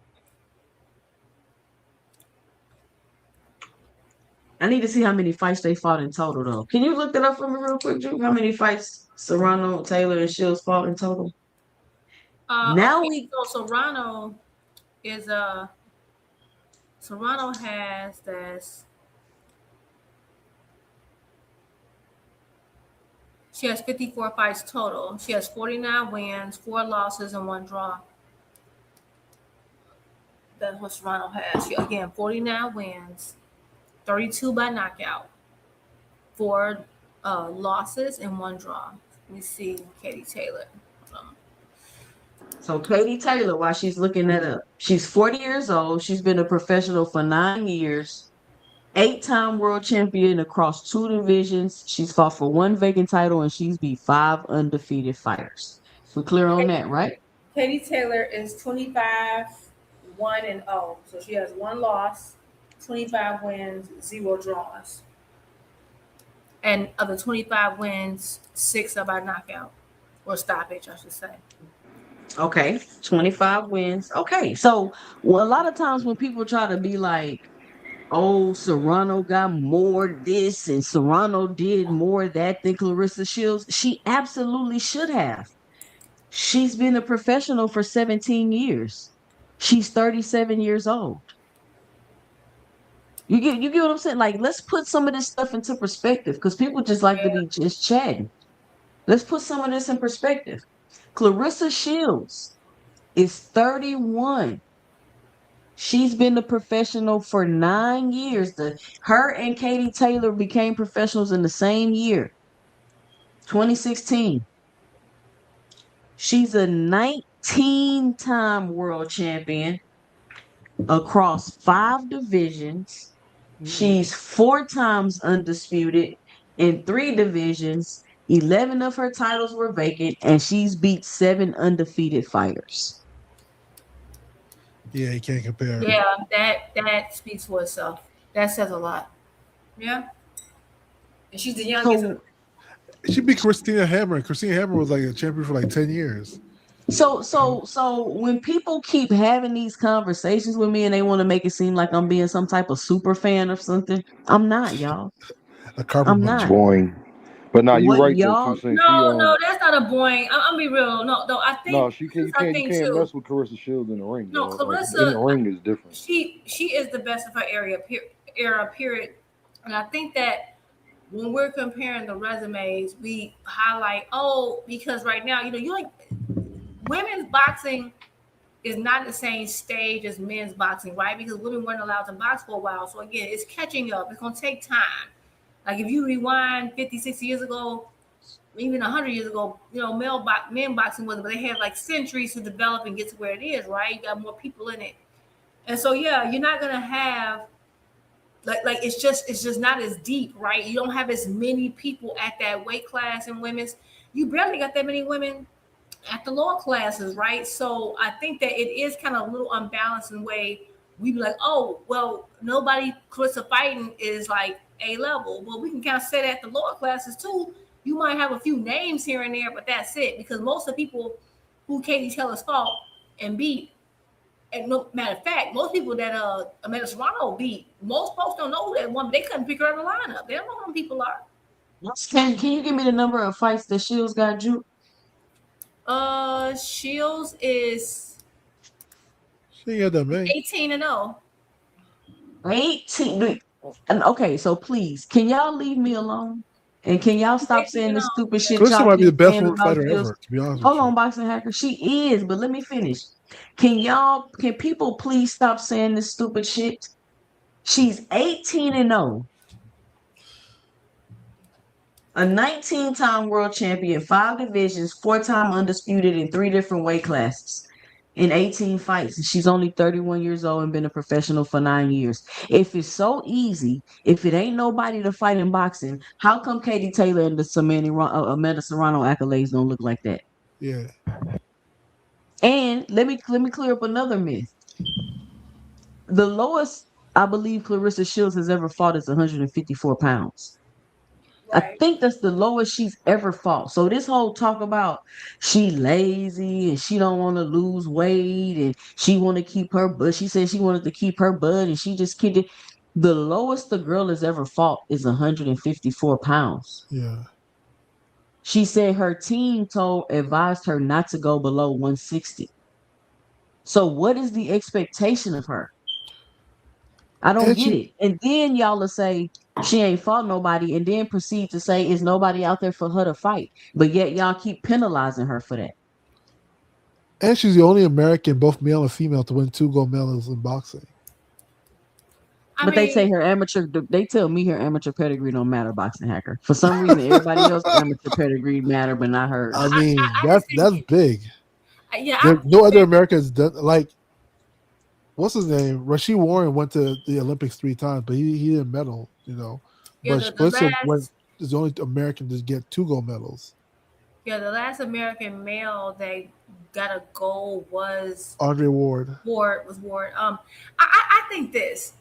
I need to see how many fights they fought in total, though. Can you look that up for me real quick, Drew? How many fights Serrano, Taylor, and Shields fought in total? Now Okay, we so Serrano is Serrano has this. She has 54 fights total. She has 49 wins, 4 losses, and 1 draw. That's what Serrano has. She, again, 49 wins, 32 by knockout, 4 losses, and 1 draw. Let me see Katie Taylor. So Katie Taylor, while she's looking that up, she's 40 years old. She's been a professional for 9 years, 8-time world champion across 2 divisions. She's fought for 1 vacant title, and she's beat 5 undefeated fighters. We're clear on that, right? Katie Taylor is 25, 1 and 0. So she has 1 loss, 25 wins, 0 draws. And of the 25 wins, 6 are by knockout or stoppage, I should say. Okay, 25 wins. Okay, so a lot of times when people try to be like, oh, Serrano got more this and Serrano did more that than Clarissa Shields, she absolutely should have. She's been a professional for 17 years. She's 37 years old. You get what I'm saying? Like, let's put some of this stuff into perspective because people just like to be just chatting. Let's put some of this in perspective. Clarissa Shields is 31. She's been a professional for 9 years. Her and Katie Taylor became professionals in the same year, 2016. She's a 19-time world champion across 5 divisions. She's 4 times undisputed in 3 divisions. 11 of her titles were vacant, and she's beat 7 undefeated fighters. Yeah, you can't compare. Yeah, that speaks for itself. That says a lot. Yeah. And she's the youngest. So, She'd be Christina Hammer. Christina Hammer was like a champion for like 10 years. so when people keep having these conversations with me and they want to make it seem like I'm being some type of super fan or something, I'm not, y'all. A carpet I'm not. Boring. But now you're What right though, y'all? 2CENTS. She No, that's not a boring. I'm be real. No, I think no, she can I you think can't too. mess with Claressa Shields in the ring, No, dog. Like in Claressa, the ring is different. she is the best of her era period, and I think that when we're comparing the resumes, we highlight because right now you like women's boxing is not the same stage as men's boxing, right? Because women weren't allowed to box for a while, so again, it's catching up. It's gonna take time. Like if you rewind 50, 60 years ago, even 100 years ago, men boxing wasn't, but they had like centuries to develop and get to where it is, right? You got more people in it. And so, yeah, you're not going to have like it's just not as deep, right? You don't have as many people at that weight class in women's. You barely got that many women at the lower classes, right? So I think that it is kind of a little unbalanced in the way we be like, oh, well, nobody Claressa fighting is like A level. Well, we can kind of say that the lower classes too. You might have a few names here and there, but that's it. Because most of the people who Katie Taylor's fought and beat, and no matter of fact, most people that Amanda Serrano beat, most folks don't know who that one, but they couldn't pick her in the lineup. They don't know who people are. Can you give me the number of fights that Shields got, Drew? Shields is She got that many. 18-0. 18. And okay, so please, can y'all leave me alone? And can y'all stop saying this stupid shit Claressa y'all might be the keep best saying about fighter Shields? ever, to be honest Hold with on, boxing hacker. She is, but let me finish. Can people please stop saying this stupid shit? She's 18-0. A 19-time world champion, 5 divisions, 4-time undisputed in 3 different weight classes, in 18 fights. She's only 31 years old and been a professional for 9 years. If it's so easy, if it ain't nobody to fight in boxing, how come Katie Taylor and the Amanda Serrano accolades don't look like that? you. Yeah. And let me clear up another myth. The lowest I believe Claressa Shields has ever fought is 154 pounds. I think that's the lowest she's ever fought. So this whole talk about she lazy and she don't want to lose weight and she want to keep her butt. She said she wanted to keep her butt and she just kidded. The lowest the girl has ever fought is 154 pounds. Yeah. She said her team advised her not to go below 160. So what is the expectation of her? I don't And get she it. And then y'all will say she ain't fought nobody and then proceed to say is nobody out there for her to fight. But yet y'all keep penalizing her for that. and she's the only American, both male and female, to win 2 gold medals in boxing. But they say they tell me her amateur pedigree don't matter, boxing hacker. For some reason, everybody else amateur pedigree matter, but not hers. I mean, that's big. Yeah, There, no other Americans done like what's his name? Rasheed Warren went to the Olympics 3 times, but he didn't medal, Yeah, But the Claressa last is the only American to get 2 gold medals. the last American male that got a goal was Andre Ward. Ward. I think this.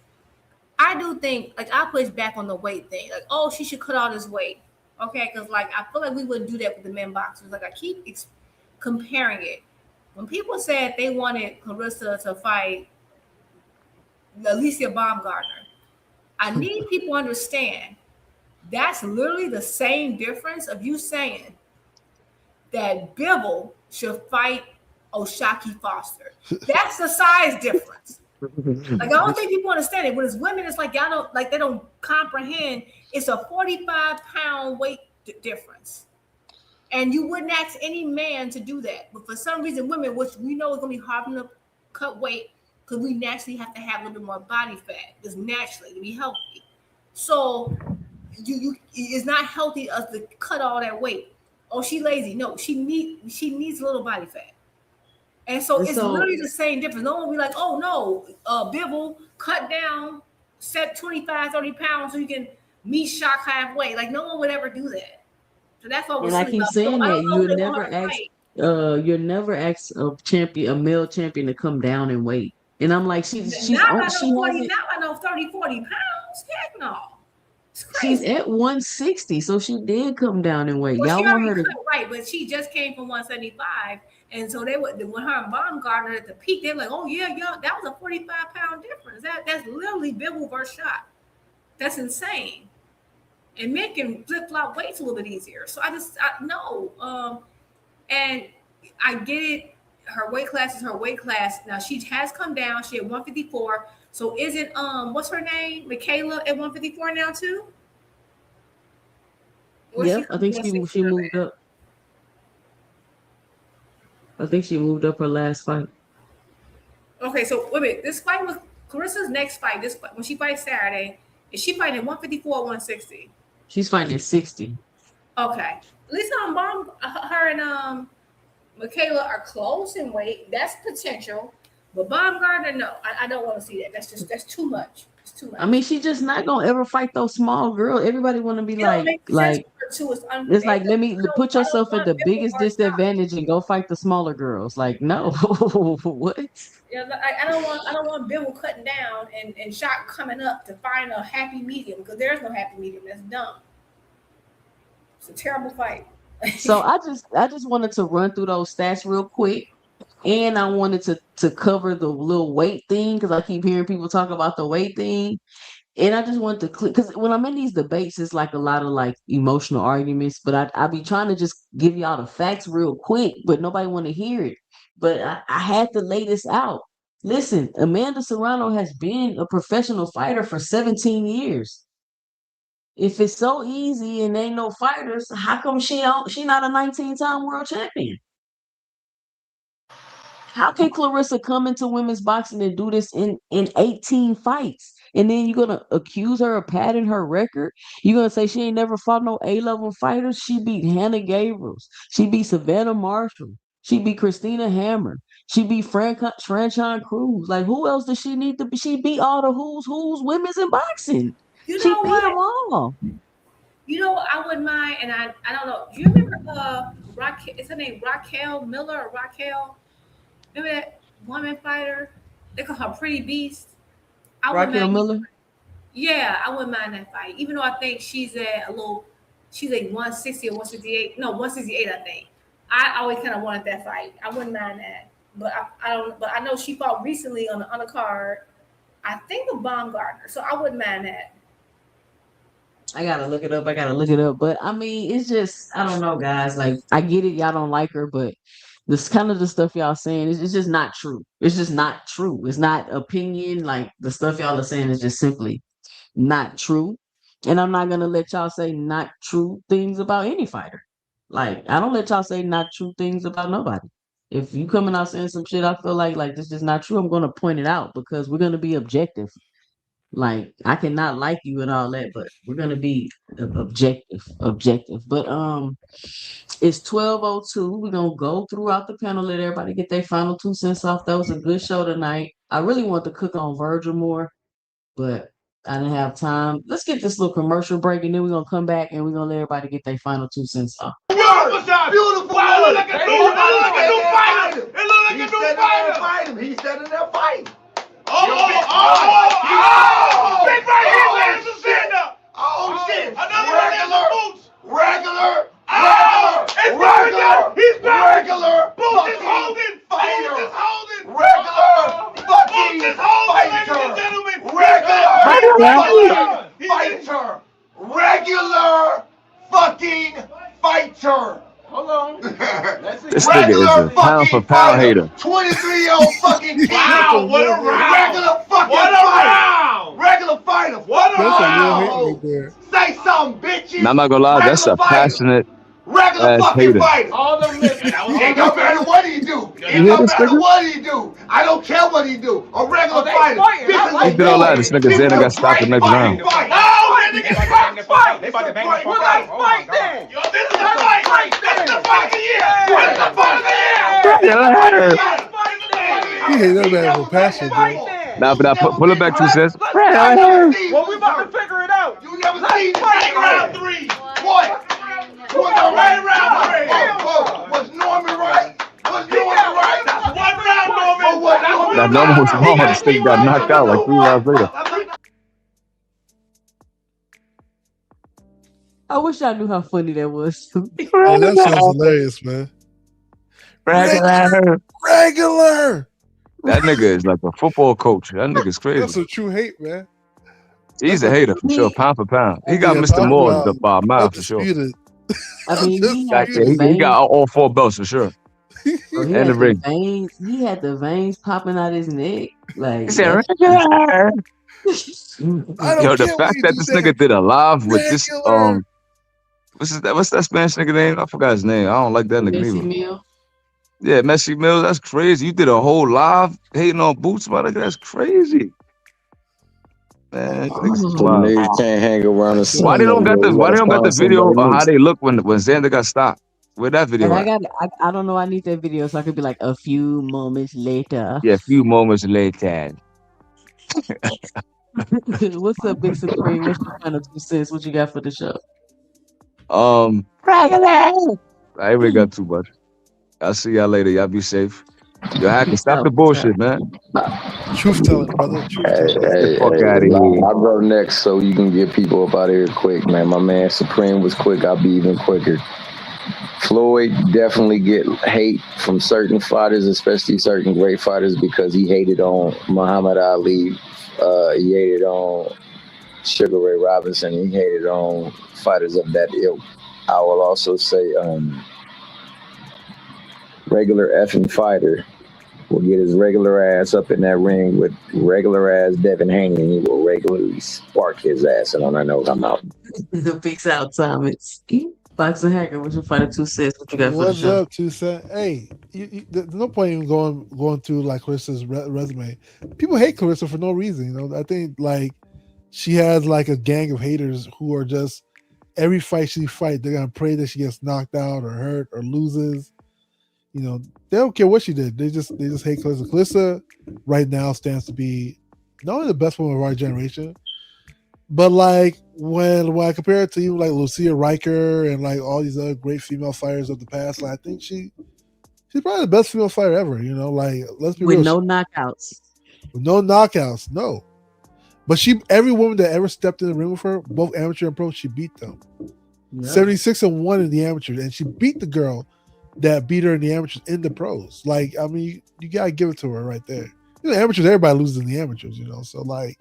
I do think like I push back on the weight thing. Like, oh, she should cut all this weight. Okay, because like I feel like we wouldn't do that with the men boxers. Like I keep comparing it. When people said they wanted Claressa to fight Alicia Baumgartner, I need people to understand that's literally the same difference of you saying that Bivol should fight Oshaki Foster. That's the size difference. Like I don't think people understand it. But as women, it's like y'all don't like they don't comprehend. It's a 45-pound weight difference, and you wouldn't ask any man to do that. But for some reason, women, which we know is going to be hard to cut weight, because we naturally have to have a little bit more body fat, just naturally to be healthy. So you it's not healthy us to cut all that weight. Oh, she lazy. No, she needs a little body fat. And so it's literally the same difference. No one will be like, oh no, Bibble, cut down, set 25, 30 pounds so you can meet shock halfway. Like no one would ever do that. So that's what we're And I saying. keep So saying I that don't know if they want her to fight. you'll never ask a male champion to come down and weight. And I'm like, she Not by hasn't. not by no 30, 40 pounds. Heck no. She's at 160, so she did come down in weight. Well, Y'all she want already her to cut, right, but she just came from 175, and so they would when her and Baumgartner at the peak, they're like, "Oh yeah, that was a 45-pound difference. That's literally Bibble versus Shot. That's insane." And men can flip flop weights a little bit easier. So I no, and I get it. Her weight class is her weight class. Now she has come down. She at 154. So isn't what's her name, Michaela, at 154 now too? Yep, I think she moved up. I think she moved up her last fight. Okay, so wait a minute. This fight was Claressa's next fight. This when she fights Saturday, is she fighting 154 or 160? She's fighting at 60. Okay. At least her and Michaela are close in weight. That's potential. But Baumgartner, no, I don't want to see that. That's too much. It's too much. I mean, she just not gonna ever fight those small girls. Everybody want to be like it's like let me put yourself at the biggest disadvantage and go fight the smaller girls. Like no, what? Yeah, I don't want Bibble cutting down and Shot coming up to find a happy medium because there's no happy medium. That's dumb. It's a terrible fight. So I just wanted to run through those stats real quick. And I wanted to cover the little weight thing because I keep hearing people talk about the weight thing. And I just wanted to click because when I'm in these debates, it's like a lot of like emotional arguments. But I be trying to just give y'all the facts real quick, but nobody want to hear it. But I had to lay this out. Listen, Amanda Serrano has been a professional fighter for 17 years. If it's so easy and ain't no fighters, how come she not a 19-time world champion? How can Claressa come into women's boxing and do this in 18 fights? And then you're going to accuse her of padding her record? You're going to say she ain't never fought no A-level fighters? She beat Hannah Gabriels. She beat Savannah Marshall. She beat Christina Hammer. She beat Franchon Cruz. Like, who else does she need to be? She beat all the who's women's in boxing. You She know beat what? them all. You know, I wouldn't mind, and I don't know. Do you remember Raquel? Is her name Raquel Miller or Raquel? Remember that woman fighter? They call her Pretty Beast. Raquel Miller? Yeah, I wouldn't mind that fight. Even though I think she's like 160 or 168. No, 168, I think. I always kind of wanted that fight. I wouldn't mind that. But I don't, but I know she fought recently on the undercard. I think of Baumgartner. So I wouldn't mind that. I gotta look it up. But I mean, it's just, I don't know, guys. Like, I get it, y'all don't like her, but this kind of the stuff y'all saying is just not true. It's just not true. It's not opinion. Like, the stuff y'all are saying is just simply not true. And I'm not gonna let y'all say not true things about any fighter. Like, I don't let y'all say not true things about nobody. If you coming out saying some shit, I feel like this is not true, I'm gonna point it out because we're gonna be objective. Like, I cannot like you and all that, but we're gonna be objective. But it's 12:02. We're gonna go throughout the panel, let everybody get their final 2 cents off. That was a good show tonight. I really want to cook on Virgil more, but I didn't have time. Let's get this little commercial break, and then we're gonna come back and we're gonna let everybody get their final 2 cents off. Beautiful. Wow, it look like a new fighter. It look like a new fighter. He said in that fight. Big right here, ladies and gentlemen. Oh, shit. Another one in the boots. Regular. It's regular. He's back. Regular. Boots is holding. Fighter. Boots is holding. Regular. Fucking Boots is holding, ladies and gentlemen. Regular. Fighter. Regular. Fucking fighter. Hold on. This nigga is a pound for pound hater. 23-year-old fucking kid. Wow, what a round. Regular fucking fighter. Regular fighter. What a round. Say something, bitches. And I'm not gonna lie, that's a passionate regular ass fucking hater. fighter. All them niggas. It don't matter what he do. You hear don't this matter nigga? what he do. I don't care what he do. A regular fighter. This is He a did all that. war. This nigga This is Xander a got stopped the great next fucking round. fight. Oh, that nigga's first fight. They about to bang the fuck out. Well, let's fight then. Yo, this is a fight. This is the fight of the year. This is the fight of the year. He hate that man for passion, bro. Nah, but pull it back 2 cents. Well, we about to figure it out. You never seen round 3. What? Was I right around? Was Norman right? Was Norman right? That's one round, Norman. That Norman was wrong. This nigga got knocked out like 3 rounds later. I wish I knew how funny that was. Hey, that sounds hilarious, man. Regular. That nigga is like a football coach. That nigga's That's crazy. some true hate, man. He's a hater for sure, pound for pound. He got Mr. Moore's up by a mile for sure. I mean, He got all 4 belts for sure. Bro, And the ring. veins. He had the veins popping out his neck. Like He said, that's- yo, the fact that this nigga did a live with this what's that Spanish nigga name? I forgot his name. I don't like that nigga Messi neither. Meal. Yeah, Messi Mills, that's crazy. You did a whole live hating on Boots, my nigga. That's crazy. Man, niggas can't hang around the sun. why they don't got the video of how else. they look when Xander got stopped? Where that video And at? I don't know. I need that video so I could be like a few moments later. Yeah, a few moments later. What's up, Big Supreme? What's your final 2 cents? What you got for the show? I ain't really got too much. I'll see y'all later. Y'all be safe. Yo, Hacker, stop the bullshit, man. Truth telling, brother. Hey, fuck outta here. I'll go next so you can get people up out of here quick, man. My man Supreme was quick. I'll be even quicker. Floyd definitely get hate from certain fighters, especially certain great fighters, because he hated on Muhammad Ali. He hated on Sugar Ray Robinson. He hated on fighters of that ilk. I will also say regular effing fighter will get his regular ass up in that ring with regular ass Devin Haney, and he will regularly spark his ass. And on that note, I'm out. Peace out, Thomas. Boxing Hacker, what's your final 2 cents? What you got for the What's show? up, 2 cents? Hey, there's no point in going through like Clarissa's resume. People hate Claressa for no reason. You know, I think like she has like a gang of haters who are just every fight she fight, they're gonna pray that she gets knocked out or hurt or loses. You know, they don't care what she did. They just hate Claressa. Claressa right now stands to be not only the best woman of our generation, but like when I compare it to even like Lucia Riker and like all these other great female fighters of the past, like I think she's probably the best female fighter ever. You know, like let's be With real. no knockouts. With no knockouts, no. But every woman that ever stepped in the ring with her, both amateur and pro, she beat them. Yeah. 76-1 in the amateurs, and she beat the girl that beat her in the amateurs in the pros. Like, I mean, you gotta give it to her right there. You know, amateurs, everybody loses in the amateurs, you know. So like,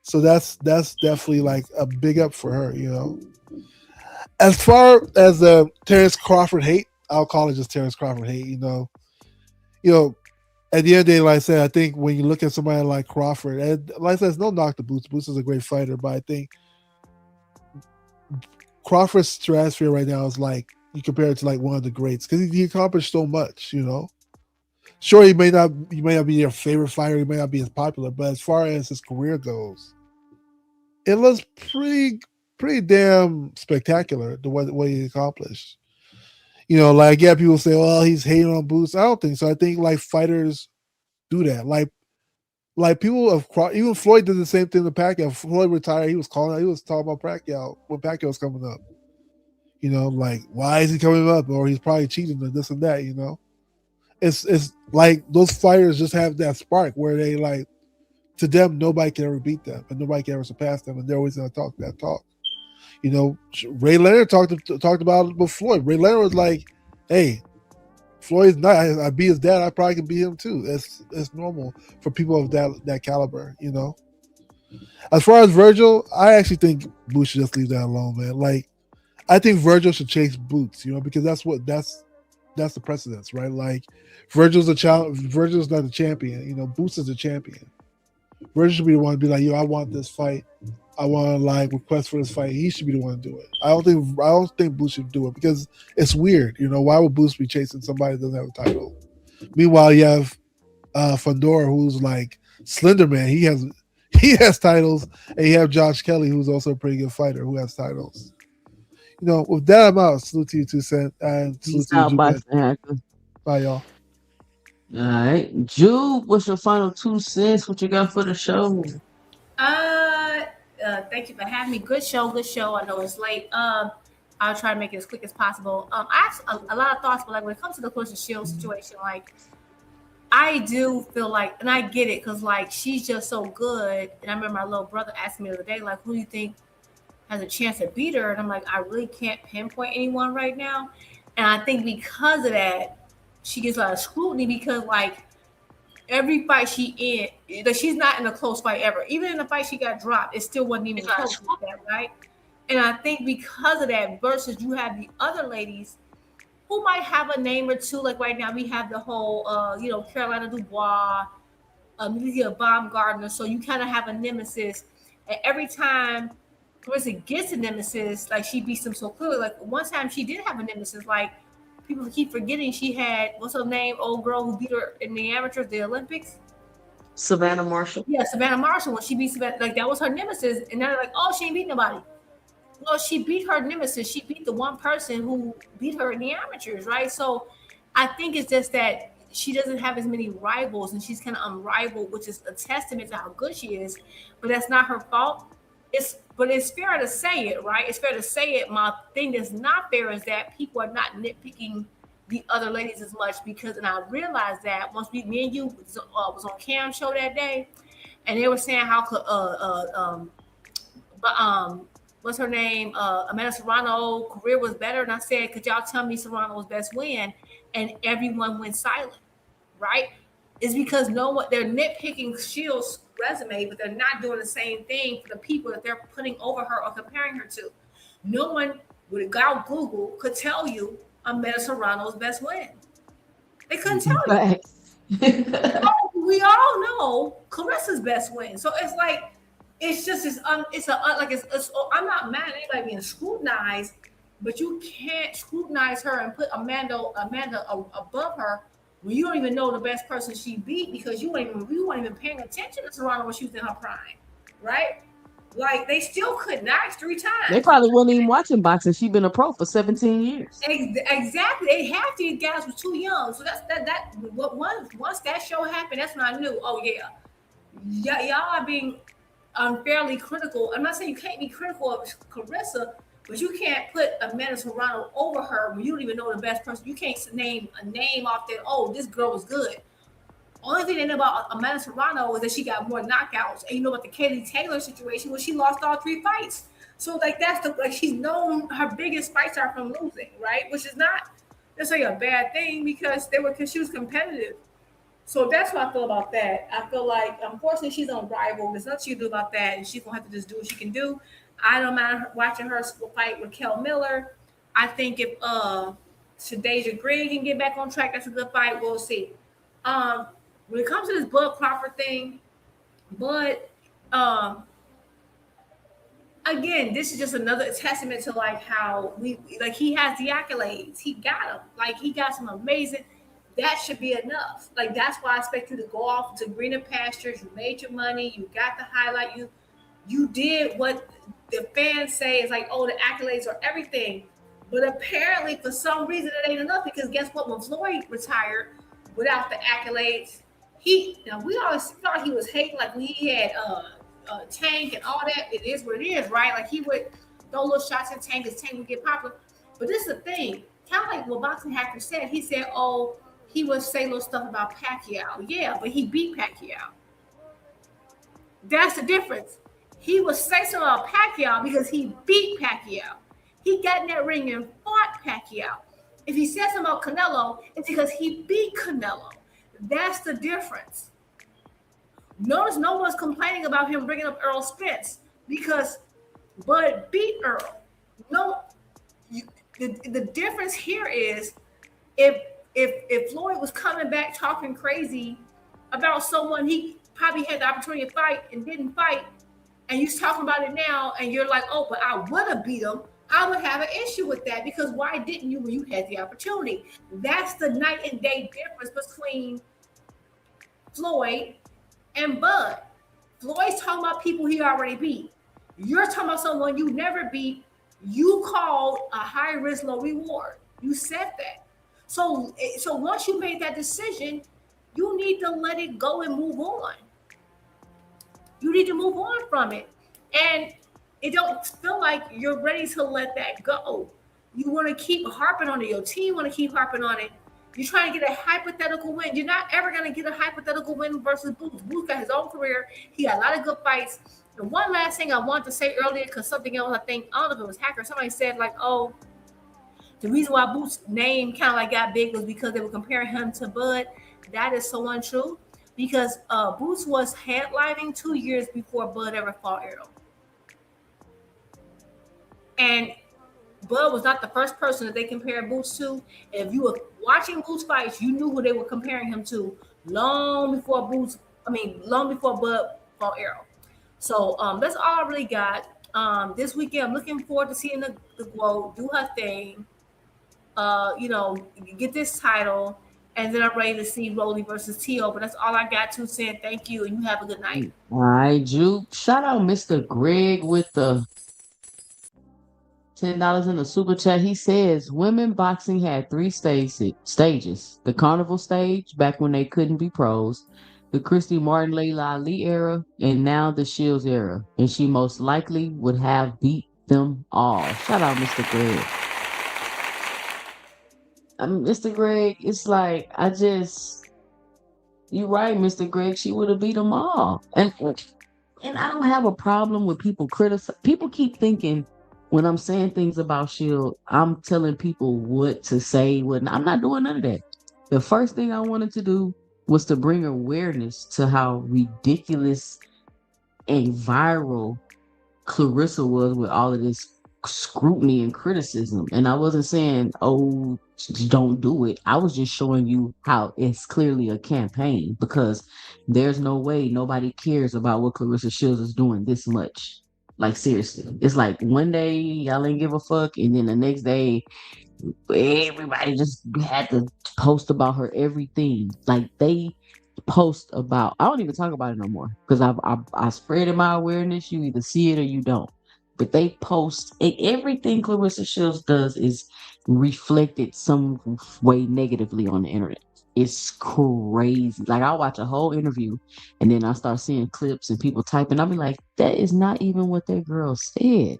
so that's definitely like a big up for her, you know. As far as the Terrence Crawford hate, I'll call it just Terrence Crawford hate. You know, at the end of the day, like I said, I think when you look at somebody like Crawford, and like I said, it's no knock to Boots. Boots is a great fighter, but I think Crawford's stratosphere right now is like you compare it to like one of the greats because he accomplished so much. You know, sure he may not be your favorite fighter, he may not be as popular, but as far as his career goes, it looks pretty damn spectacular the way he accomplished. You know, like yeah, people say, "Well, he's hating on Boots." I don't think so. I think like fighters do that. Like people of even Floyd did the same thing to Pacquiao. Floyd retired. He was talking about Pacquiao when Pacquiao was coming up. You know, like why is he coming up? Or he's probably cheating or this and that. You know, it's like those fighters just have that spark where they like to them nobody can ever beat them and nobody can ever surpass them, and they're always gonna talk that talk. You know, Ray Leonard talked about it with Floyd. Ray Leonard was like, "Hey, Floyd's not. I beat his dad. I probably can beat him too." It's normal for people of that caliber. You know. As far as Virgil, I actually think Boots should just leave that alone, man. Like, I think Virgil should chase Boots. You know, because that's the precedence, right? Like, Virgil's a child. Virgil's not the champion. You know, Boots is the champion. Virgil should be the one to be like, "Yo, I want this fight. I want to like request for this fight." He should be the one to do it. I don't think Boots should do it because it's weird. You know, why would Boots be chasing somebody that doesn't have a title? Meanwhile, you have Fedora, who's like Slender Man. He has titles, and you have Josh Kelly, who's also a pretty good fighter, who has titles. With that, I'm out. Salute to you, 2 Cent, and salute Peace to you, out, Jumet. boxing hacker. Bye, y'all. All right, Jude, what's your final 2 cents? What you got for the show? Uh, Thank you for having me. Good show, good show. I know it's late. I'll try to make it as quick as possible. I have a lot of thoughts, but like when it comes to the Clarissa Shields situation, like I do feel like, and I get it, because like she's just so good. And I remember my little brother asking me the other day, like, who do you think has a chance to beat her? And I'm like, I really can't pinpoint anyone right now. And I think because of that, she gets a lot of scrutiny because like every fight she in, like she's not in a close fight ever. Even in the fight she got dropped, it still wasn't even close with that, right? And I think because of that, versus you have the other ladies who might have a name or two. Like right now, we have the whole, Carolina Dubois, Amelia Baumgartner. So you kind of have a nemesis, and every time Clarissa gets a nemesis, like she beats them so clearly. Like one time she did have a nemesis, like people keep forgetting she had what's her name, old girl who beat her in the amateurs, the Olympics. Savannah Marshall. Yeah, Savannah Marshall. When she beat Savannah, like that was her nemesis, and they're like, oh, she ain't beat nobody. Well, she beat her nemesis. She beat the one person who beat her in the amateurs, right? So I think it's just that she doesn't have as many rivals and she's kind of unrivaled, which is a testament to how good she is. But that's not her fault. It's fair to say it, right? It's fair to say it. My thing that's not fair is that people are not nitpicking the other ladies as much because, and I realized that once me and you was on Cam's show that day, and they were saying how what's her name? Amanda Serrano career was better. And I said, could y'all tell me Serrano's best win? And everyone went silent, right? It's because no one, they're nitpicking Shields' resume, but they're not doing the same thing for the people that they're putting over her or comparing her to. No one without Google could tell you Amanda Serrano's best win. They couldn't tell you. We all know Clarissa's best win. So it's like, it's just I'm not mad at anybody being scrutinized, but you can't scrutinize her and put Amanda above her when you don't even know the best person she beat because you weren't even paying attention to Serrano when she was in her prime, right? Like they still couldn't act 3 times. They probably wasn't even watching boxing. She's been a pro for 17 years. Exactly. They half these guys were too young. So once that show happened, that's when I knew, oh yeah, y'all are being unfairly critical. I'm not saying you can't be critical of Clarissa, but you can't put Amanda Serrano over her when you don't even know the best person. You can't name a name off that, oh, this girl was good. Only thing they know about Amanda Serrano is that she got more knockouts. And you know about the Katie Taylor situation where she lost all 3 fights. So she's known her biggest fights are from losing, right? Which is not necessarily a bad thing because she was competitive. So that's what I feel about that. I feel like, unfortunately, she's unrivaled. There's nothing she can do about that, and she's gonna have to just do what she can do. I don't mind watching her fight with Kel Miller. I think if Shadeja Green can get back on track, that's a good fight. We'll see. When it comes to this Bud Crawford thing, again, this is just another testament to like how he has the accolades. He got them. Like he got some amazing. That should be enough. Like that's why I expect you to go off to greener pastures. You made your money. You got the highlight. You did what the fans say is like, oh, the accolades are everything. But apparently, for some reason, it ain't enough because guess what? When Floyd retired without the accolades, we always thought he was hating like when he had Tank and all that. It is what it is, right? Like he would throw little shots at Tank as Tank would get popular. But this is the thing. Kind of like what Boxing Hacker said. He said, oh, he would say little stuff about Pacquiao. Yeah, but he beat Pacquiao. That's the difference. He would say something about Pacquiao because he beat Pacquiao. He got in that ring and fought Pacquiao. If he says something about Canelo, it's because he beat Canelo. That's the difference. Notice no one's complaining about him bringing up Errol Spence because Bud beat Earl. The difference here is if Floyd was coming back talking crazy about someone he probably had the opportunity to fight and didn't fight, and you're talking about it now, and you're like, oh, but I would have beat him, I would have an issue with that because why didn't you when you had the opportunity? That's the night and day difference between Floyd and Bud. Floyd's talking about people he already beat. You're talking about someone you never beat. You called a high risk, low reward. You said that. So once you made that decision, you need to let it go and move on. You need to move on from it. And it don't feel like you're ready to let that go. You want to keep harping on it. Your team want to keep harping on it. You're trying to get a hypothetical win. You're not ever going to get a hypothetical win versus Boots. Boots got his own career. He got a lot of good fights. And one last thing I wanted to say earlier, because something else, I don't know if it was Hacker, somebody said like, oh, the reason why Boots' name kind of like got big was because they were comparing him to Bud. That is so untrue because Boots was headlining 2 years before Bud ever fought Errol. And Bud was not the first person that they compared Boots to. If you were watching Boots fights, you knew who they were comparing him to long before Bud fought Errol. So that's all I really got. This weekend, I'm looking forward to seeing the Glow do her thing. Get this title, and then I'm ready to see Rolly versus T.O. But that's all I got to say. Thank you, and you have a good night. All right, Juke. Shout out Mr. Greg with the $10 in the super chat. He says women boxing had three stages: the carnival stage back when they couldn't be pros, the Christy Martin Layla Ali era, and now the Shields era. And she most likely would have beat them all. Shout out Mr. Greg. Mr. Greg, it's like you're right, Mr. Greg. She would have beat them all. And I don't have a problem with people criticize. People keep thinking when I'm saying things about Shield, I'm telling people what to say. I'm not doing none of that. The first thing I wanted to do was to bring awareness to how ridiculous and viral Claressa was with all of this scrutiny and criticism. And I wasn't saying, oh, don't do it. I was just showing you how it's clearly a campaign because there's no way nobody cares about what Claressa Shields is doing this much. Like, seriously. It's like one day y'all ain't give a fuck, and then the next day everybody just had to post about her everything. Like, they post about, I don't even talk about it no more because I spread in my awareness. You either see it or you don't. But they post everything Claressa Shields does is reflected some way negatively on the internet. It's crazy. Like, I'll watch a whole interview and then I start seeing clips and people typing. I'll be like, that is not even what that girl said.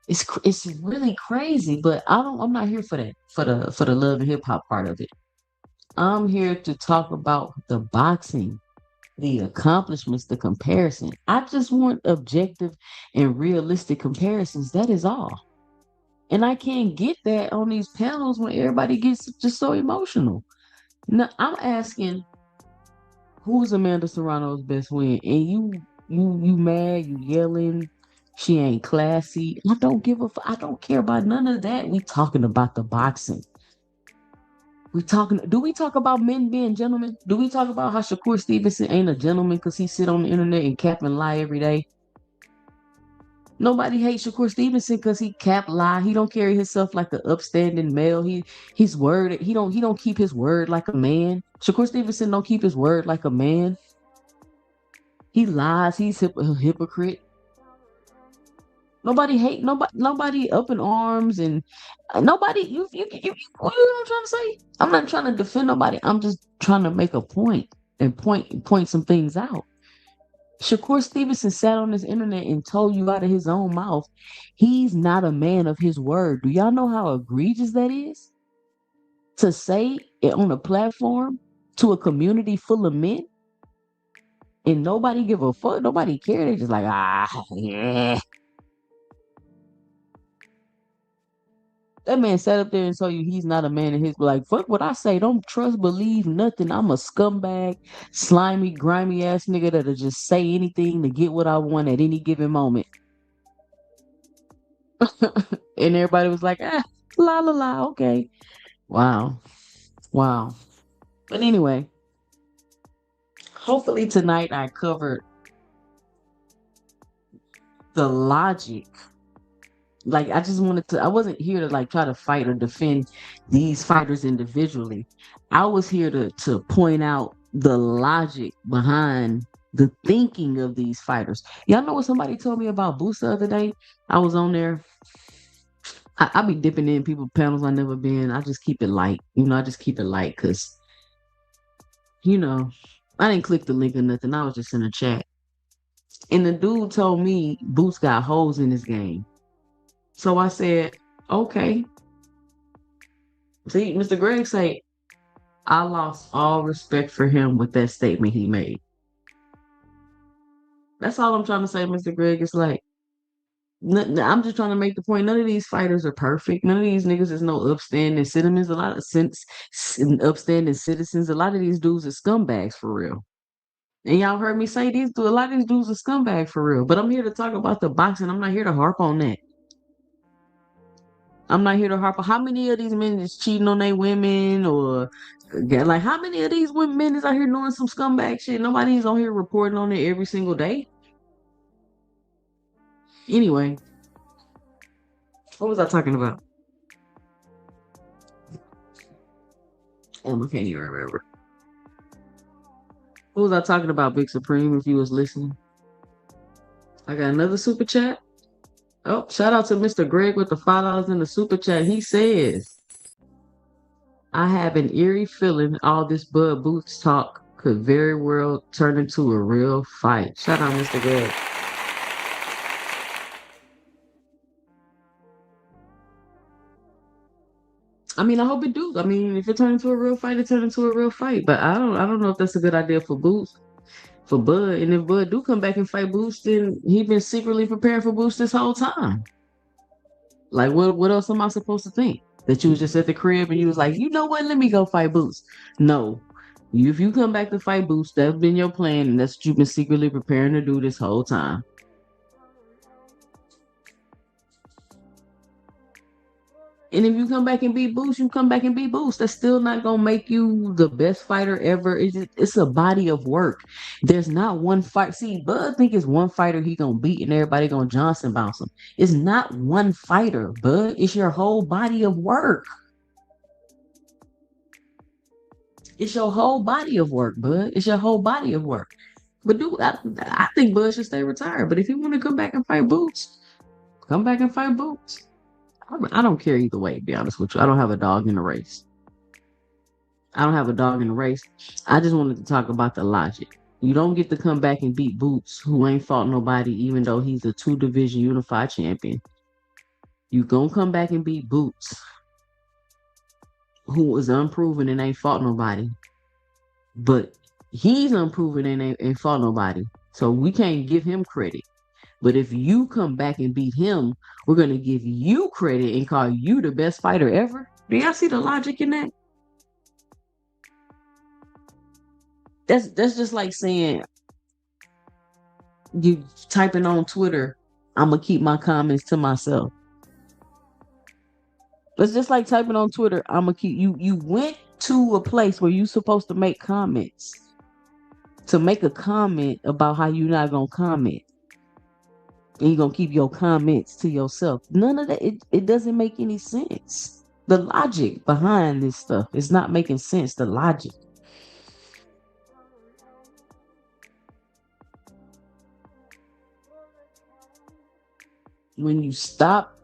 It's really crazy, but I'm not here for that, for the love and hip hop part of it. I'm here to talk about the boxing, the accomplishments, the comparison. I just want objective and realistic comparisons. That is all. And I can't get that on these panels when everybody gets just so emotional. Now, I'm asking, who's Amanda Serrano's best win? And you mad, you yelling, she ain't classy. I don't give a I don't care about none of that. We talking about the boxing. Do we talk about men being gentlemen? Do we talk about how Shakur Stevenson ain't a gentleman because he sit on the internet and cap and lie every day? Nobody hates Shakur Stevenson because he cap lie. He don't carry himself like an upstanding male. His word, he don't keep his word like a man. Shakur Stevenson don't keep his word like a man. He lies. He's a hypocrite. Nobody up in arms, and nobody. You what I'm trying to say? I'm not trying to defend nobody. I'm just trying to make a point and point some things out. Shakur Stevenson sat on this internet and told you out of his own mouth he's not a man of his word. Do y'all know how egregious that is? To say it on a platform to a community full of men and nobody give a fuck, nobody care. They just like, yeah. That man sat up there and told you he's not a man in his, like, fuck what I say. Don't trust, believe nothing. I'm a scumbag, slimy, grimy ass nigga that'll just say anything to get what I want at any given moment. And everybody was like, la la la, okay. Wow. But anyway, hopefully tonight I covered the logic Like I just wanted to. I wasn't here to like try to fight or defend these fighters individually. I was here to point out the logic behind the thinking of these fighters. Y'all know what somebody told me about Boost the other day? I was on there. I be dipping in people panels I never been. I just keep it light. I just keep it light because you know I didn't click the link or nothing. I was just in a chat. And the dude told me Boots got holes in his game. So I said, okay. See, Mr. Greg say, I lost all respect for him with that statement he made. That's all I'm trying to say, Mr. Greg. It's like, I'm just trying to make the point. None of these fighters are perfect. None of these niggas is no upstanding citizens. A lot of upstanding citizens. A lot of these dudes are scumbags for real. And y'all heard me say a lot of these dudes are scumbags for real. But I'm here to talk about the boxing. I'm not here to harp on that. I'm not here to harp on how many of these men is cheating on their women or like how many of these men is out here doing some scumbag shit. Nobody's on here reporting on it every single day. Anyway, what was I talking about? I can't even remember. What was I talking about, Big Supreme, if you was listening? I got another super chat. Oh, shout out to Mr. Greg with the $5 in the super chat. He says, I have an eerie feeling all this Bud Boots talk could very well turn into a real fight. Shout out, Mr. Greg. I mean, I hope it do. I mean, if it turns into a real fight, it turns into a real fight. But I don't know if that's a good idea for Boots, for Bud. And if Bud do come back and fight Boots, then he been secretly preparing for Boots this whole time. Like, what else am I supposed to think? That you was just at the crib and you was like, you know what? Let me go fight Boots. No. If you come back to fight Boots, that's been your plan, and that's what you've been secretly preparing to do this whole time. And if you come back and beat Boost, you come back and beat Boost. That's still not gonna make you the best fighter ever. It's a body of work. There's not one fight. See, Bud think it's one fighter he gonna beat and everybody gonna Johnson bounce him. It's not one fighter, Bud. It's your whole body of work. It's your whole body of work, Bud. It's your whole body of work. But dude, I think Bud should stay retired. But if you want to come back and fight Boots, come back and fight Boots. I don't care either way, to be honest with you. I don't have a dog in the race. I don't have a dog in the race. I just wanted to talk about the logic. You don't get to come back and beat Boots, who ain't fought nobody, even though he's a 2-division unified champion. You gonna come back and beat Boots, who was unproven and ain't fought nobody. But he's unproven and ain't fought nobody. So we can't give him credit. But if you come back and beat him, we're going to give you credit and call you the best fighter ever. Do y'all see the logic in that? That's just like saying, you typing on Twitter, I'm going to keep my comments to myself. It's just like typing on Twitter, I'm going to keep you went to a place where you're supposed to make comments. To make a comment about how you're not going to comment. And you're going to keep your comments to yourself. None of that, it doesn't make any sense. The logic behind this stuff is not making sense. The logic. When you stop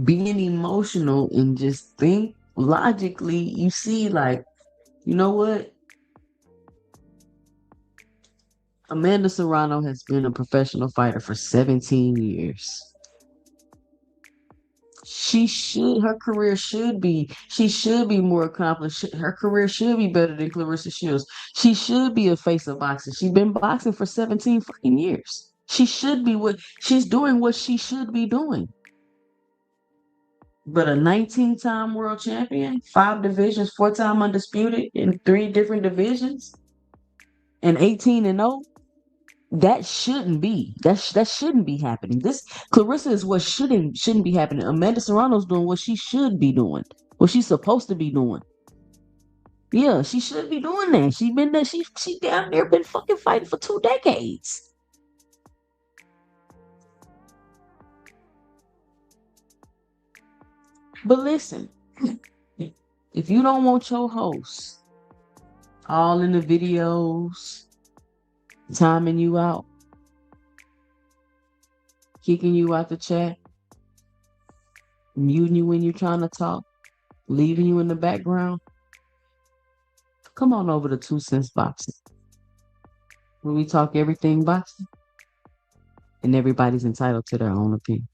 being emotional and just think logically, you see like, you know what? Amanda Serrano has been a professional fighter for 17 years. She should be more accomplished. Her career should be better than Claressa Shields. She should be a face of boxing. She's been boxing for 17 fucking years. She's doing what she should be doing. But a 19-time world champion, 5 divisions, 4-time undisputed in 3 different divisions, and 18-0, that shouldn't be. That shouldn't be happening. This Claressa is what shouldn't be happening. Amanda Serrano's doing what she should be doing. What she's supposed to be doing. Yeah, she should be doing that. She been there. She down there been fucking fighting for 2 decades. But listen, if you don't want your host all in the videos, timing you out, kicking you out the chat, muting you when you're trying to talk, leaving you in the background, come on over to 2CENTS Boxing, where we talk everything boxing, and everybody's entitled to their own opinion.